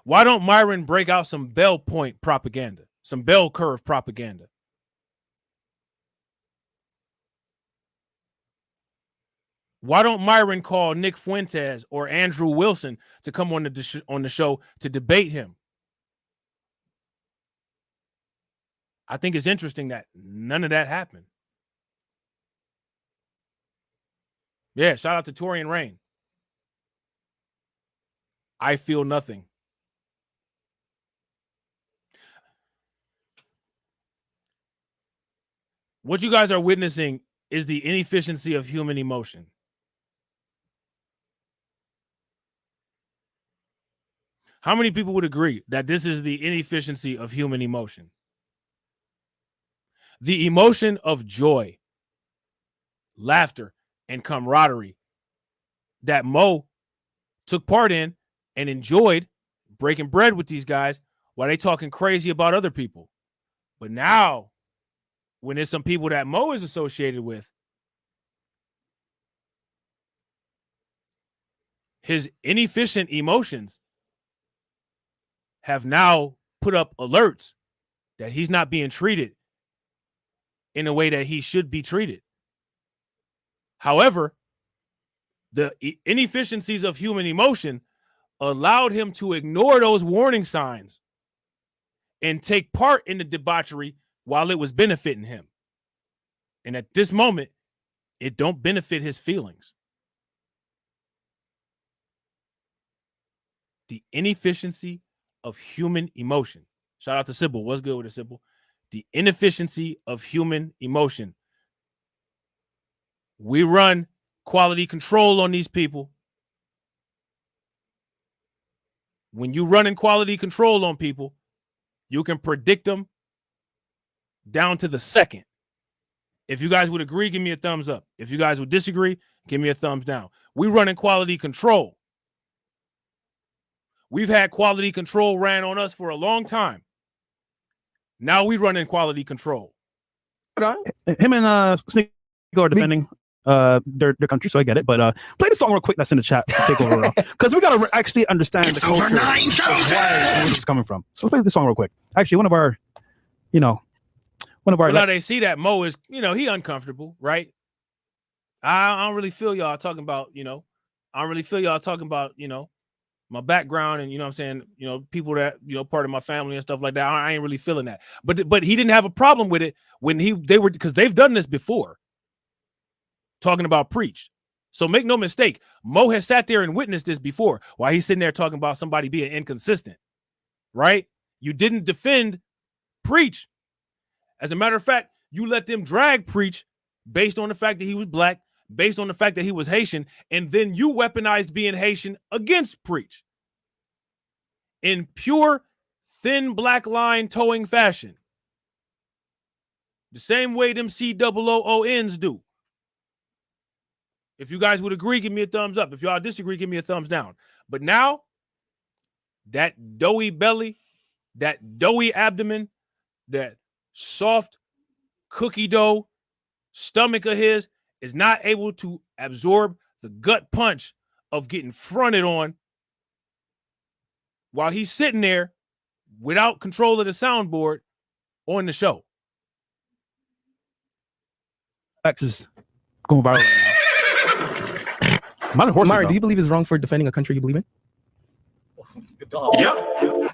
Why don't Myron break out some bell point propaganda, some bell curve propaganda? Why don't Myron call Nick Fuentes or Andrew Wilson to come on the show to debate him? I think it's interesting that none of that happened. Yeah, shout out to Torian Rain. I feel nothing. What you guys are witnessing is the inefficiency of human emotion. How many people would agree that this is the inefficiency of human emotion? The emotion of joy, laughter, and camaraderie that Mo took part in and enjoyed breaking bread with these guys while they talking crazy about other people. But now, when there's some people that Mo is associated with, his inefficient emotions have now put up alerts that he's not being treated in a way that he should be treated. However, the inefficiencies of human emotion allowed him to ignore those warning signs and take part in the debauchery while it was benefiting him. And at this moment, it don't benefit his feelings. The inefficiency of human emotion. Shout out to Sybil. What's good with it, Sybil? The inefficiency of human emotion. We run quality control on these people. When you run in quality control on people, you can predict them down to the second. If you guys would agree, give me a thumbs up. If you guys would disagree, give me a thumbs down. We run in quality control. We've had quality control ran on us for a long time. Now we run in quality control. Him and Snake are defending their country, so I get it. But play the song real quick that's in the chat to take over, because we gotta actually understand the culture of where it's coming from. So play the song real quick. Actually, one of our now they see that Mo is, he uncomfortable, right? I don't really feel y'all talking about, I don't really feel y'all talking about, my background and, you know what I'm saying, you know, people that, you know, part of my family and stuff like that, I ain't really feeling that. But he didn't have a problem with it when they were, because they've done this before, talking about preach. So make no mistake, Mo has sat there and witnessed this before while he's sitting there talking about somebody being inconsistent, right? You didn't defend preach. As a matter of fact, you let them drag preach based on the fact that he was black, based on the fact that he was Haitian, and then you weaponized being Haitian against preach in pure, thin black line towing fashion. The same way them COONs do. If you guys would agree, give me a thumbs up. If y'all disagree, give me a thumbs down. But now, that doughy belly, that doughy abdomen, that soft cookie dough stomach of his is not able to absorb the gut punch of getting fronted on while he's sitting there without control of the soundboard on the show. X is going viral. Mario, do you believe it's wrong for defending a country you believe in? Yep.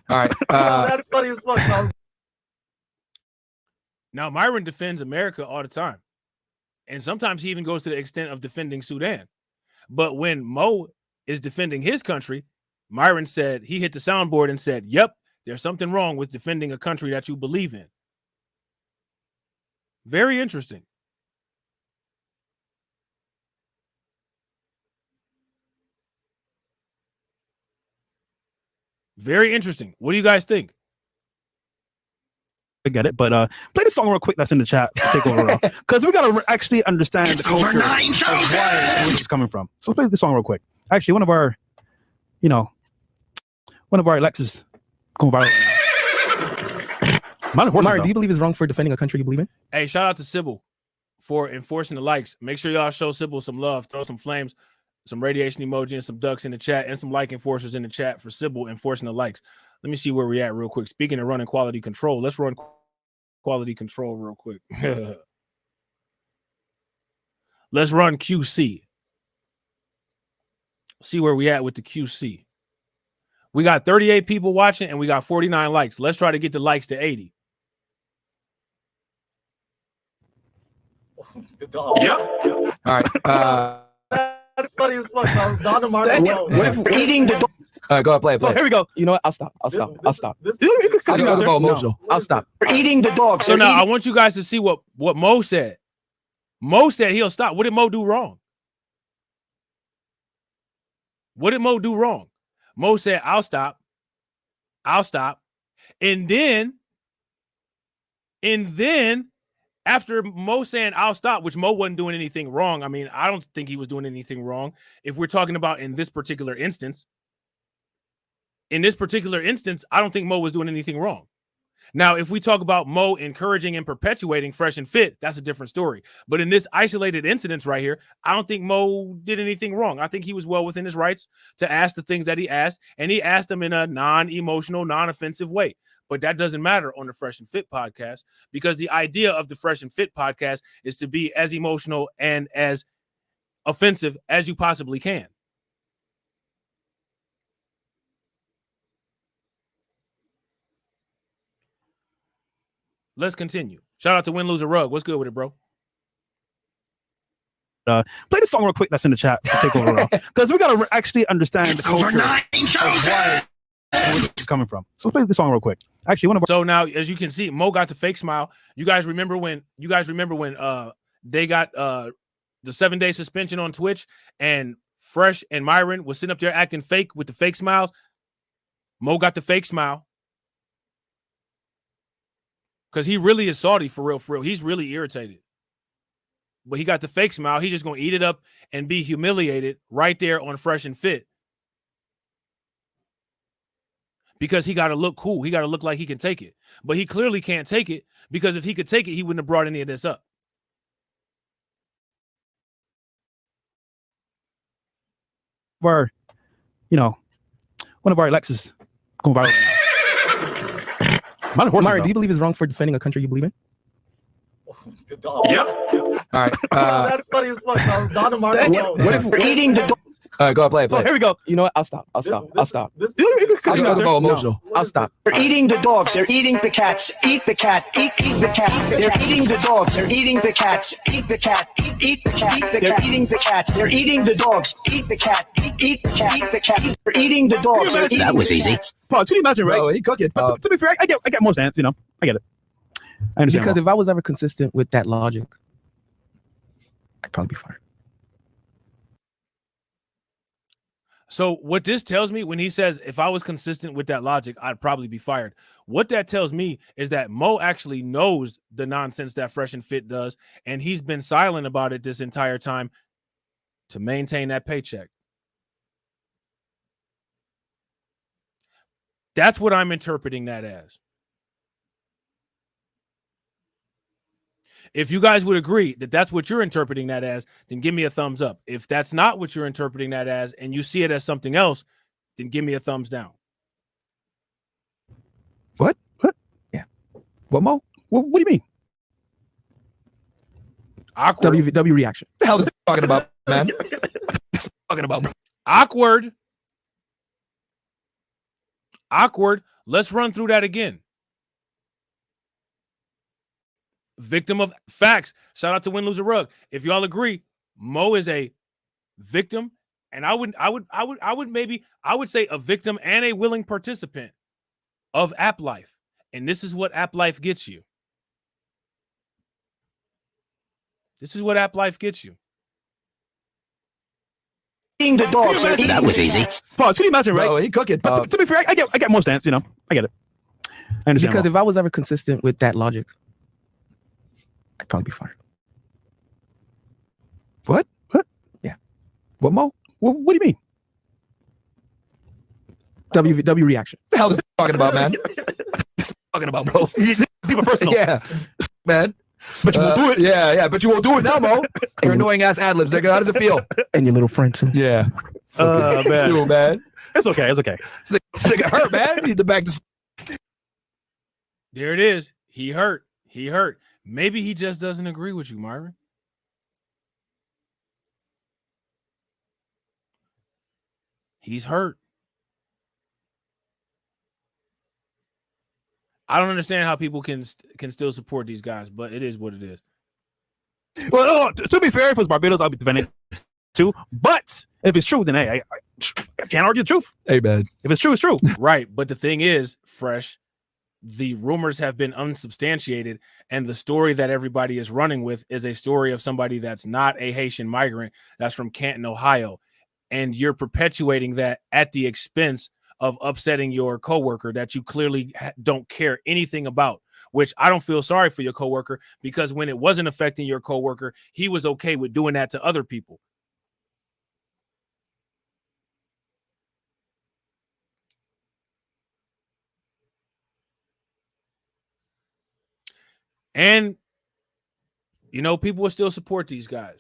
All right. That's funny as fuck, dog. Now, Myron defends America all the time. And sometimes he even goes to the extent of defending Sudan. But when Mo is defending his country, Myron said, he hit the soundboard and said, yep, there's something wrong with defending a country that you believe in. Very interesting. Very interesting. What do you guys think? I get it, but play the song real quick that's in the chat to take over because we gotta actually understand the culture of where it's coming from. So play the song real quick. Actually, one of our Alexis going viral. Mario, do you believe it's wrong for defending a country you believe in? Hey, shout out to Sybil for enforcing the likes. Make sure y'all show Sybil some love. Throw some flames, some radiation emoji, and some ducks in the chat, and some like enforcers in the chat for Sybil enforcing the likes. Let me see where we're at real quick. Speaking of running quality control, let's run quality control real quick. Let's run QC. See where we at with the QC. We got 38 people watching and we got 49 likes. Let's try to get the likes to 80. Yep. All right. That's funny as fuck. Don DeMarco. What if eating the dog? All right, go ahead, play. Oh, here we go. You know what? I'll stop. I gotta go emotional. I'll stop. Eating the dog. So now I want you guys to see what Mo said. Mo said he'll stop. What did Mo do wrong? What did Mo do wrong? Mo said, I'll stop. I'll stop. And then after Mo saying I'll stop, which Mo wasn't doing anything wrong. I mean, I don't think he was doing anything wrong. If we're talking about in this particular instance, I don't think Mo was doing anything wrong. Now, if we talk about Mo encouraging and perpetuating Fresh and Fit, that's a different story. But in this isolated incident right here, I don't think Mo did anything wrong. I think he was well within his rights to ask the things that he asked, and he asked them in a non-emotional, non-offensive way. But that doesn't matter on the Fresh and Fit podcast, because the idea of the Fresh and Fit podcast is to be as emotional and as offensive as you possibly can. Let's continue. Shout out to Win Lose a Rug. What's good with it, bro? Play the song real quick that's in the chat to take over because we gotta actually understand the culture of where it's coming from. So play the song real quick. Actually, so now, as you can see, Mo got the fake smile. You guys remember when they got the 7-day suspension on Twitch, and Fresh and Myron was sitting up there acting fake with the fake smiles? Mo got the fake smile. Because he really is salty for real. He's really irritated. But he got the fake smile. He's just going to eat it up and be humiliated right there on Fresh and Fit. Because he got to look cool. He got to look like he can take it. But he clearly can't take it, because if he could take it, he wouldn't have brought any of this up. One of our Alexis going viral. Mario, do you believe it's wrong for defending a country you believe in? Yep. All right. That's funny as fuck. Don DeMarco. What if eating the dog? All right, go ahead, play it. Oh, here we go. You know what? I'll stop. I'm No, emotional. I'll stop. They're eating the dogs. They're eating the cats. Eat the cat. Eat the cat. They're eating the dogs. They're eating the cats. Eat the cat. Eat the cat. They're eating the cats. They're eating the dogs. Eat the cat. Eat the cat. Eat the cat. They're eating the dogs. That was easy. Pause. Can you imagine, right? Bro, he cooking. But to be fair, I get more stance. You know, I get it. I understand. Because if I was ever consistent with that logic, I'd probably be fired. So what this tells me when he says, if I was consistent with that logic, I'd probably be fired. What that tells me is that Mo actually knows the nonsense that Fresh and Fit does, and he's been silent about it this entire time to maintain that paycheck. That's what I'm interpreting that as. If you guys would agree that that's what you're interpreting that as, then give me a thumbs up. If that's not what you're interpreting that as, and you see it as something else, then give me a thumbs down. What? Yeah. What, Mo? What do you mean? Awkward. W reaction. What the hell is he talking about, man? Talking about Awkward. Let's run through that again. Victim of facts. Shout out to Win Lose a Rug. If y'all agree, Mo is a victim, and I would say a victim and a willing participant of app life. And this is what app life gets you. Eating the dogs. That was easy. Pause. Can you imagine, right? Bro, he cooking. But to be fair, I get more stance. You know, I get it. I understand. Because if I was ever consistent with that logic, I'd probably be fired. What? Yeah. What, Mo? What do you mean? W reaction. What the hell is he talking about, man? Talking about, bro. People personal. Yeah, man. But you won't do it. Yeah, but you won't do it now, Mo. Your annoying ass ad libs, nigga. How does it feel? And your little friend too. Yeah. Man. Still, man. It's okay. It's okay. This nigga hurt, man. He need to back this. There it is. He hurt. Maybe he just doesn't agree with you, Marvin. He's hurt. I don't understand how people can still support these guys, but it is what it is. Well, to be fair, if it was Barbados, I'll be defending it too. But if it's true, then hey, I can't argue the truth. Hey, man. If it's true, it's true. Right. But the thing is, Fresh, the rumors have been unsubstantiated, and the story that everybody is running with is a story of somebody that's not a Haitian migrant, that's from Canton, Ohio. And you're perpetuating that at the expense of upsetting your coworker that you clearly don't care anything about, which I don't feel sorry for your coworker, because when it wasn't affecting your coworker, he was okay with doing that to other people. And, you know, people will still support these guys.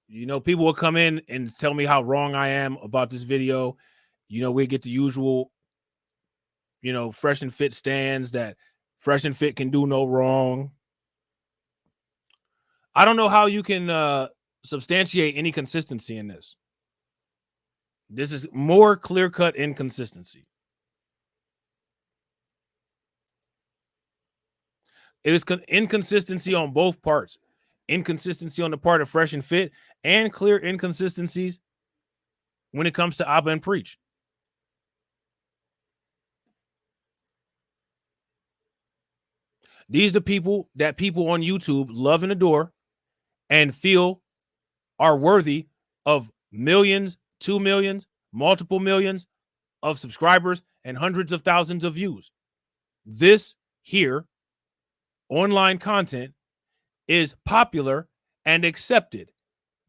You know, people will come in and tell me how wrong I am about this video. You know, we get the usual, you know, Fresh and Fit stands that Fresh and Fit can do no wrong. I don't know how you can substantiate any consistency in this. This is more clear-cut inconsistency. It is inconsistency on both parts. Inconsistency on the part of Fresh and Fit, and clear inconsistencies when it comes to Abba and Preach. These are the people that people on YouTube love and adore and feel are worthy of millions, 2 millions, multiple millions of subscribers and hundreds of thousands of views. This here, online content, is popular and accepted.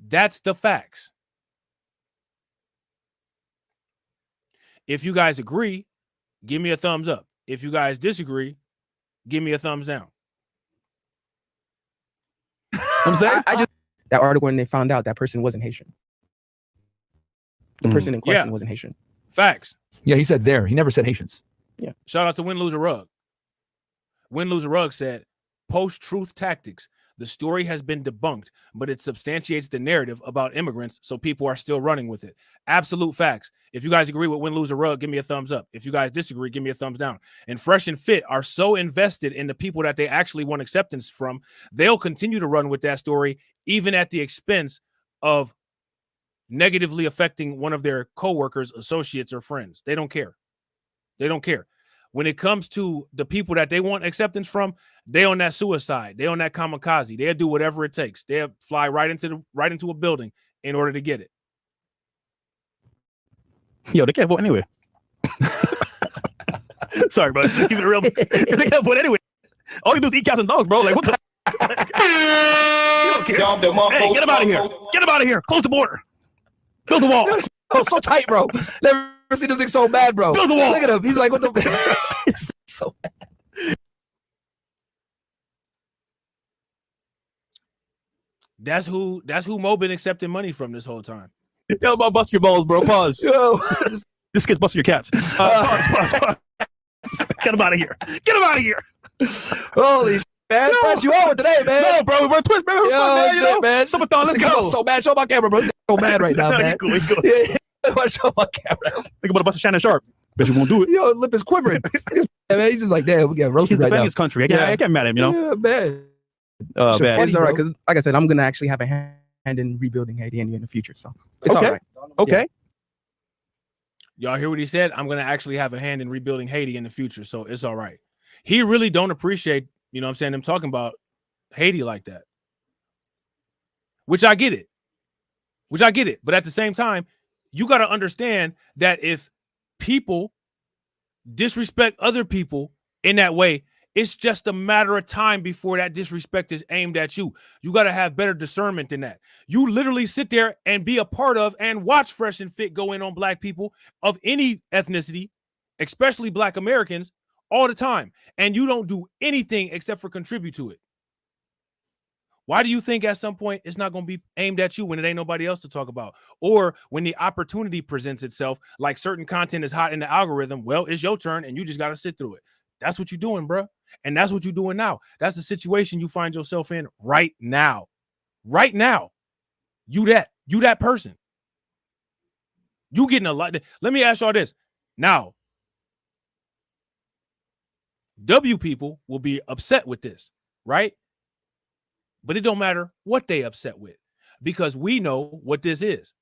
That's the facts. If you guys agree, give me a thumbs up. If you guys disagree, give me a thumbs down. I'm saying I just that article when they found out that person wasn't Haitian. The person in question wasn't Haitian. Facts. Yeah, he said there. He never said Haitians. Yeah. Shout out to Win Lose a Rug. Win Lose a Rug said, post-truth tactics. The story has been debunked, but it substantiates the narrative about immigrants, so people are still running with it. Absolute facts. If you guys agree with win, lose, or rug, give me a thumbs up. If you guys disagree, give me a thumbs down. And Fresh and Fit are so invested in the people that they actually want acceptance from, they'll continue to run with that story, even at the expense of negatively affecting one of their coworkers, associates, or friends. They don't care. They don't care. When it comes to the people that they want acceptance from, they on that suicide. They on that kamikaze. They'll do whatever it takes. They'll fly right into a building in order to get it. Yo, they can't vote anyway. Sorry, bro. Keep it real. They can't vote anyway. All you do is eat cats and dogs, bro. Like, what the? You don't care. Hey, get him out of here. Get him out of here. Close the border. Build the wall. Oh, so tight, bro. Never seen this thing so bad, bro. Build the wall. Look at him. He's like, what the? It's so bad. That's who Mo been accepting money from this whole time. Yo, about bust your balls, bro. Pause. Yo. This kid's busting your cats. Pause. Get him out of here. Get him out of here. Holy shit, man. Fresh, you on with today, man? No, bro. We're twist, man. Yo, Yo, man. Subathon, let's go. So mad. Show my camera, bro. So mad right now, man. Cool. Yeah. Show my camera. Think about busting Shannon Sharp. Bet you won't do it. Yo, lip is quivering. Man, he's just like, damn, we get roasted right now. He's the country. I can't mad at him, you know? Yeah, man. It's all right, because like I said, I'm going to actually have a hand in rebuilding Haiti in the future. So it's all right. Okay. Yeah. Y'all hear what he said? I'm going to actually have a hand in rebuilding Haiti in the future. So it's all right. He really don't appreciate, you know what I'm saying, them talking about Haiti like that. Which I get it. But at the same time, you got to understand that if people disrespect other people in that way, it's just a matter of time before that disrespect is aimed at you. You got to have better discernment than that. You literally sit there and be a part of and watch Fresh and Fit go in on black people of any ethnicity, especially black Americans, all the time. And you don't do anything except for contribute to it. Why do you think at some point it's not going to be aimed at you when it ain't nobody else to talk about? Or when the opportunity presents itself, like certain content is hot in the algorithm, well, it's your turn and you just got to sit through it. That's what you're doing, bro. And that's what you're doing now. That's the situation you find yourself in right now. Right now. You that person. You getting a lot. Let me ask y'all this. Now, W people will be upset with this, right? But it don't matter what they upset with, because we know what this is.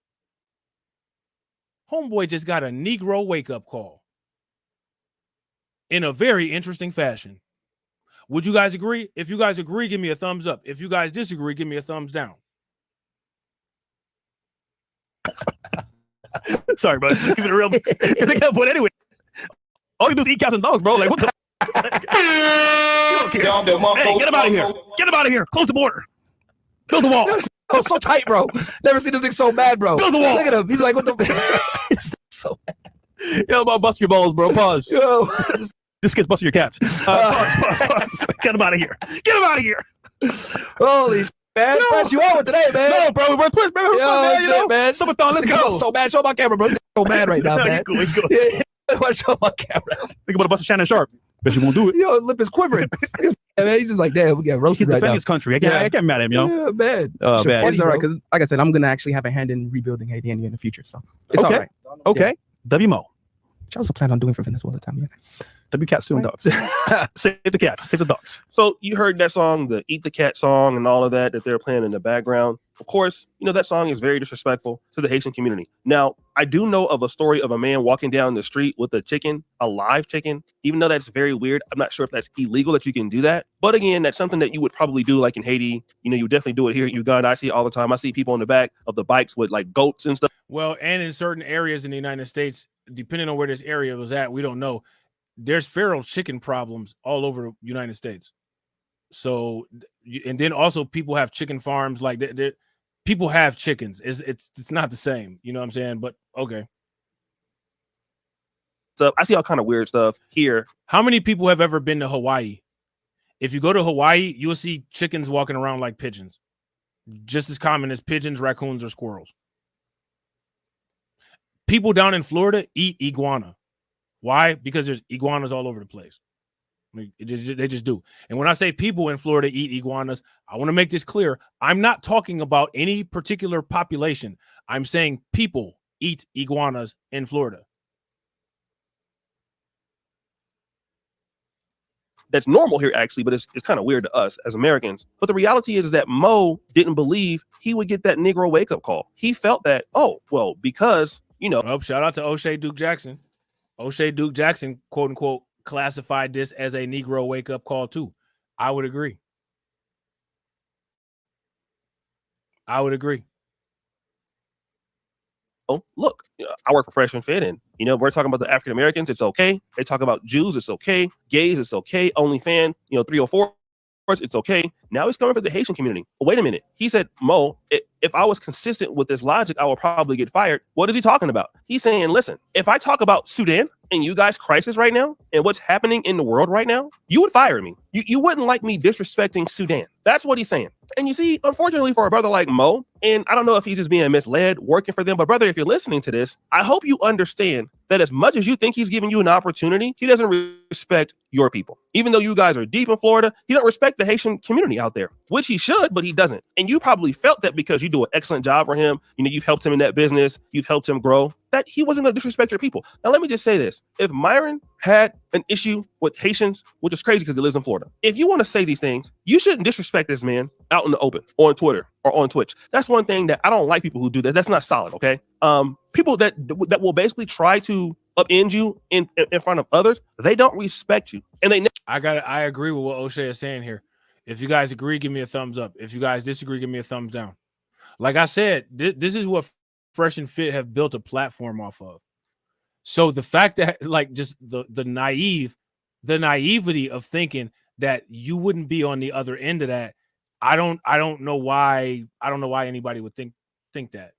Homeboy just got a Negro wake-up call in a very interesting fashion. Would you guys agree? If you guys agree, give me a thumbs up. If you guys disagree, give me a thumbs down. Sorry, bro. Keep it real. But anyway, all you do is eat cats and dogs, bro. Like, what the? You don't care. Hey, get him out of here. Get him out of here. Close the border. Build the wall. Oh, so tight, bro. Never seen this thing so bad, bro. Build the wall. Look at him. He's like, what the? It's so bad. Yo, about bust your balls, bro. Pause. Yo. This kid's busting your cats. Pause. Get him out of here. Get him out of here. Holy shit, man. Fresh, you on with today, man? No, bro. We're twist, man. Yo, shit, man. Subathon, let's go. So mad. Show my camera, bro. So mad right now, man. Cool. Yeah. Show my camera. Think about busting Shannon Sharp. Bet you won't do it. Yo, lip is quivering. Man, he's just like, damn, we get roasted right now. He's the country. I can't mad at him, yo. Yeah, man. It's all right, because like I said, I'm going to actually have a hand in rebuilding Haiti in the future. So it's all right. Okay. Yeah. W Mo. Which I also plan on doing for Venezuela time. Yeah. W cats doing dogs. Save the cats. Save the dogs. So you heard that song, the Eat the Cat song and all of that they're playing in the background. Of course, you know, that song is very disrespectful to the Haitian community. Now, I do know of a story of a man walking down the street with a chicken, a live chicken. Even though that's very weird, I'm not sure if that's illegal that you can do that. But again, that's something that you would probably do like in Haiti. You know, you definitely do it here in Uganda. I see it all the time. I see people in the back of the bikes with like goats and stuff. Well, and in certain areas in the United States, depending on where this area was at, we don't know. There's feral chicken problems all over the United States. So, and then also people have chicken farms. Like people have chickens. It's not the same. You know what I'm saying? But okay. So I see all kind of weird stuff here. How many people have ever been to Hawaii? If you go to Hawaii, you'll see chickens walking around like pigeons. Just as common as pigeons, raccoons, or squirrels. People down in Florida eat iguana. Why? Because there's iguanas all over the place. They just do. And when I say people in Florida eat iguanas, I want to make this clear. I'm not talking about any particular population. I'm saying people eat iguanas in Florida. That's normal here, actually, but it's kind of weird to us as Americans. But the reality is that Mo didn't believe he would get that Negro wake-up call. He felt that, oh, well, because, you know. Oh, shout out to O'Shea Duke Jackson. O'Shea Duke Jackson, quote unquote, classified this as a Negro wake-up call too. I would agree. Oh, look, I work for Fresh and Fit, and we're talking about the African Americans. It's okay. They talk about Jews. It's okay. Gays. It's okay. OnlyFans. 304. It's okay. Now he's coming for the Haitian community. But wait a minute. He said, Mo, if I was consistent with this logic, I will probably get fired. What is he talking about? He's saying, listen, if I talk about Sudan and you guys' crisis right now and what's happening in the world right now, you would fire me. You wouldn't like me disrespecting Sudan. That's what he's saying. And you see, unfortunately for a brother like Mo, and I don't know if he's just being misled working for them, but brother, if you're listening to this, I hope you understand that as much as you think he's giving you an opportunity, he doesn't respect your people. Even though you guys are deep in Florida, he don't respect the Haitian community out there, which he should, but he doesn't. And you probably felt that because you do an excellent job for him. You've helped him in that business. You've helped him grow, that he wasn't going to disrespect your people. Now, let me just say this. If Myron had an issue with Haitians, which is crazy because he lives in Florida, if you want to say these things, you shouldn't disrespect this man out in the open on Twitter or on Twitch. That's one thing that I don't like people who do that. That's not solid, okay? People that will basically try to upend you in front of others, they don't respect you. And I agree with what O'Shea is saying here. If you guys agree, give me a thumbs up. If you guys disagree, give me a thumbs down. Like I said, this is what Fresh and Fit have built a platform off of. So the fact that just the naivety of thinking that you wouldn't be on the other end of that, I don't know why anybody would think that.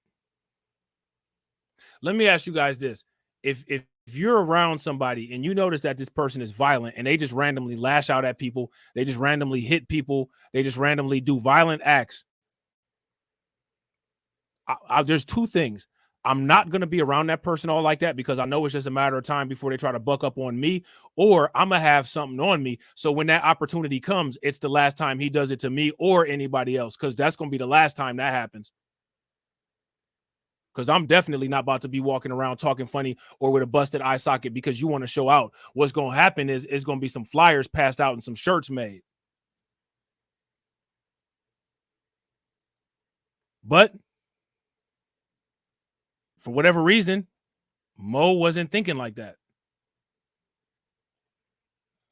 Let me ask you guys this. If you're around somebody and you notice that this person is violent and they just randomly lash out at people, they just randomly hit people, they just randomly do violent acts, there's two things. I'm not going to be around that person all like that because I know it's just a matter of time before they try to buck up on me, or I'm going to have something on me. So when that opportunity comes, it's the last time he does it to me or anybody else, because that's going to be the last time that happens. Because I'm definitely not about to be walking around talking funny or with a busted eye socket because you want to show out. What's going to happen is going to be some flyers passed out and some shirts made. But for whatever reason, Mo wasn't thinking like that.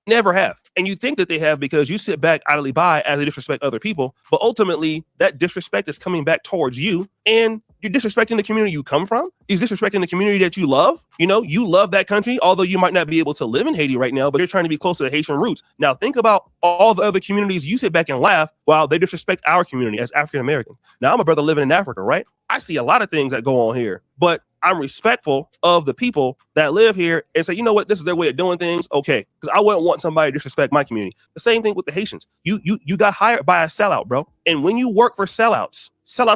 Never have. And you think that they have because you sit back idly by as they disrespect other people. But ultimately, that disrespect is coming back towards you. And you're disrespecting the community you come from. You're disrespecting the community that you love. You love that country, although you might not be able to live in Haiti right now, but you're trying to be close to the Haitian roots. Now, think about all the other communities you sit back and laugh while they disrespect our community as African American. Now, I'm a brother living in Africa, right? I see a lot of things that go on here, but I'm respectful of the people that live here and say, you know what, this is their way of doing things. Okay, because I wouldn't want somebody to disrespect my community. The same thing with the Haitians. You got hired by a sellout, bro. And when you work for sellouts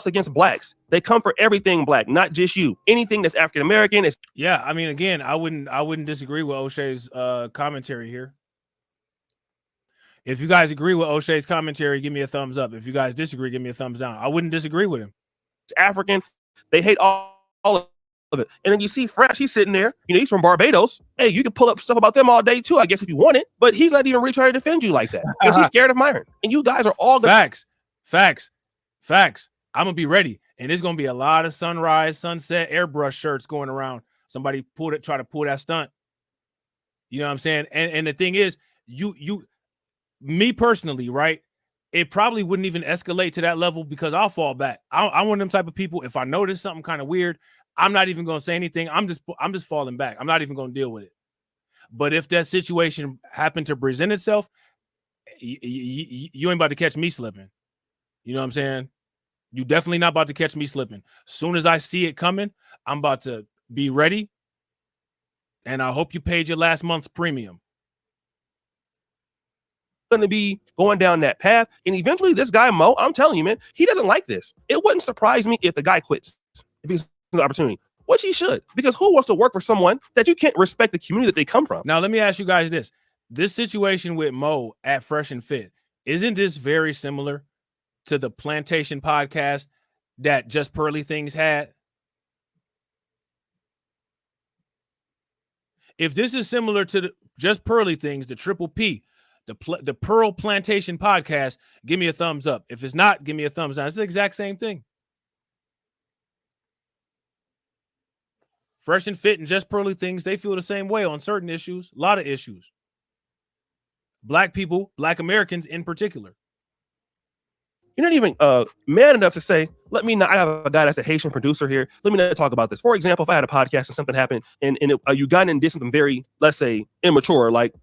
against blacks, they come for everything black, not just you. Anything that's African American is. Yeah, I mean, again, I wouldn't disagree with O'Shea's commentary here. If you guys agree with O'Shea's commentary, give me a thumbs up. If you guys disagree, give me a thumbs down. I wouldn't disagree with him. It's African. They hate all of it. And then you see Fresh, he's sitting there, he's from Barbados. Hey, you can pull up stuff about them all day too, I guess, if you want it, but he's not even really trying to defend you like that because he's scared of Myron. And you guys are all facts. I'm gonna be ready, and there's gonna be a lot of sunrise, sunset, airbrush shirts going around. Somebody try to pull that stunt. You know what I'm saying? And the thing is, me personally, right? It probably wouldn't even escalate to that level because I'll fall back. I'm one of them type of people. If I notice something kind of weird, I'm not even going to say anything. I'm just falling back. I'm not even going to deal with it. But if that situation happened to present itself, you ain't about to catch me slipping. You know what I'm saying? You definitely not about to catch me slipping. As soon as I see it coming, I'm about to be ready. And I hope you paid your last month's premium. Going to be going down that path, and eventually this guy Mo, I'm telling you, man, he doesn't like this. It wouldn't surprise me if the guy quits, if he's an opportunity, which he should, because who wants to work for someone that you can't respect the community that they come from? Now let me ask you guys this: this situation with Mo at Fresh and Fit, isn't this very similar to the Plantation podcast that Just Pearly Things had? If this is similar to the Just Pearly Things, the Triple P, the Pearl Plantation podcast, give me a thumbs up. If it's not, give me a thumbs down. It's the exact same thing. Fresh and Fit and Just Pearly Things, they feel the same way on certain issues, a lot of issues. Black people, Black Americans in particular. You're not even man enough to say, let me not. I have a guy that's a Haitian producer here. Let me not talk about this. For example, if I had a podcast and something happened and a Ugandan did something very, let's say, immature, like,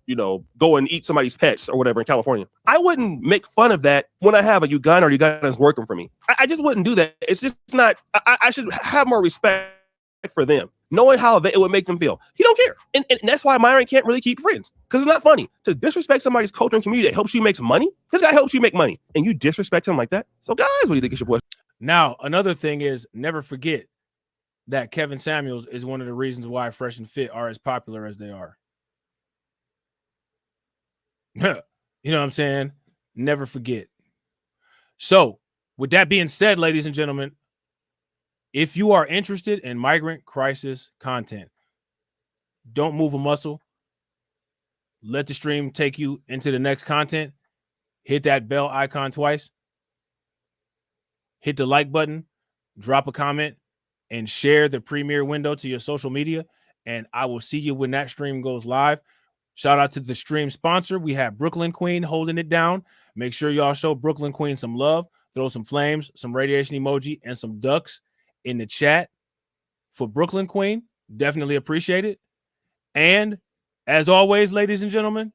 go and eat somebody's pets or whatever in California, I wouldn't make fun of that when I have a Ugandan or Ugandans working for me. I just wouldn't do that. It's just not. I should have more respect for them, knowing how it would make them feel. He don't care. And that's why Myron can't really keep friends, because it's not funny to disrespect somebody's culture and community that helps you make some money. This guy helps you make money and you disrespect him like that. So guys, what do you think is your boy? Now, another thing is, never forget that Kevin Samuels is one of the reasons why Fresh and Fit are as popular as they are. You know what I'm saying? Never forget. So, with that being said, ladies and gentlemen, if you are interested in migrant crisis content, don't move a muscle. Let the stream take you into the next content. Hit that bell icon twice. Hit the like button, drop a comment, and share the premiere window to your social media. And I will see you when that stream goes live. Shout out to the stream sponsor. We have Brooklyn Queen holding it down. Make sure y'all show Brooklyn Queen some love. Throw some flames, some radiation emoji, and some ducks in the chat for Brooklyn Queen. Definitely appreciate it. And as always, ladies and gentlemen,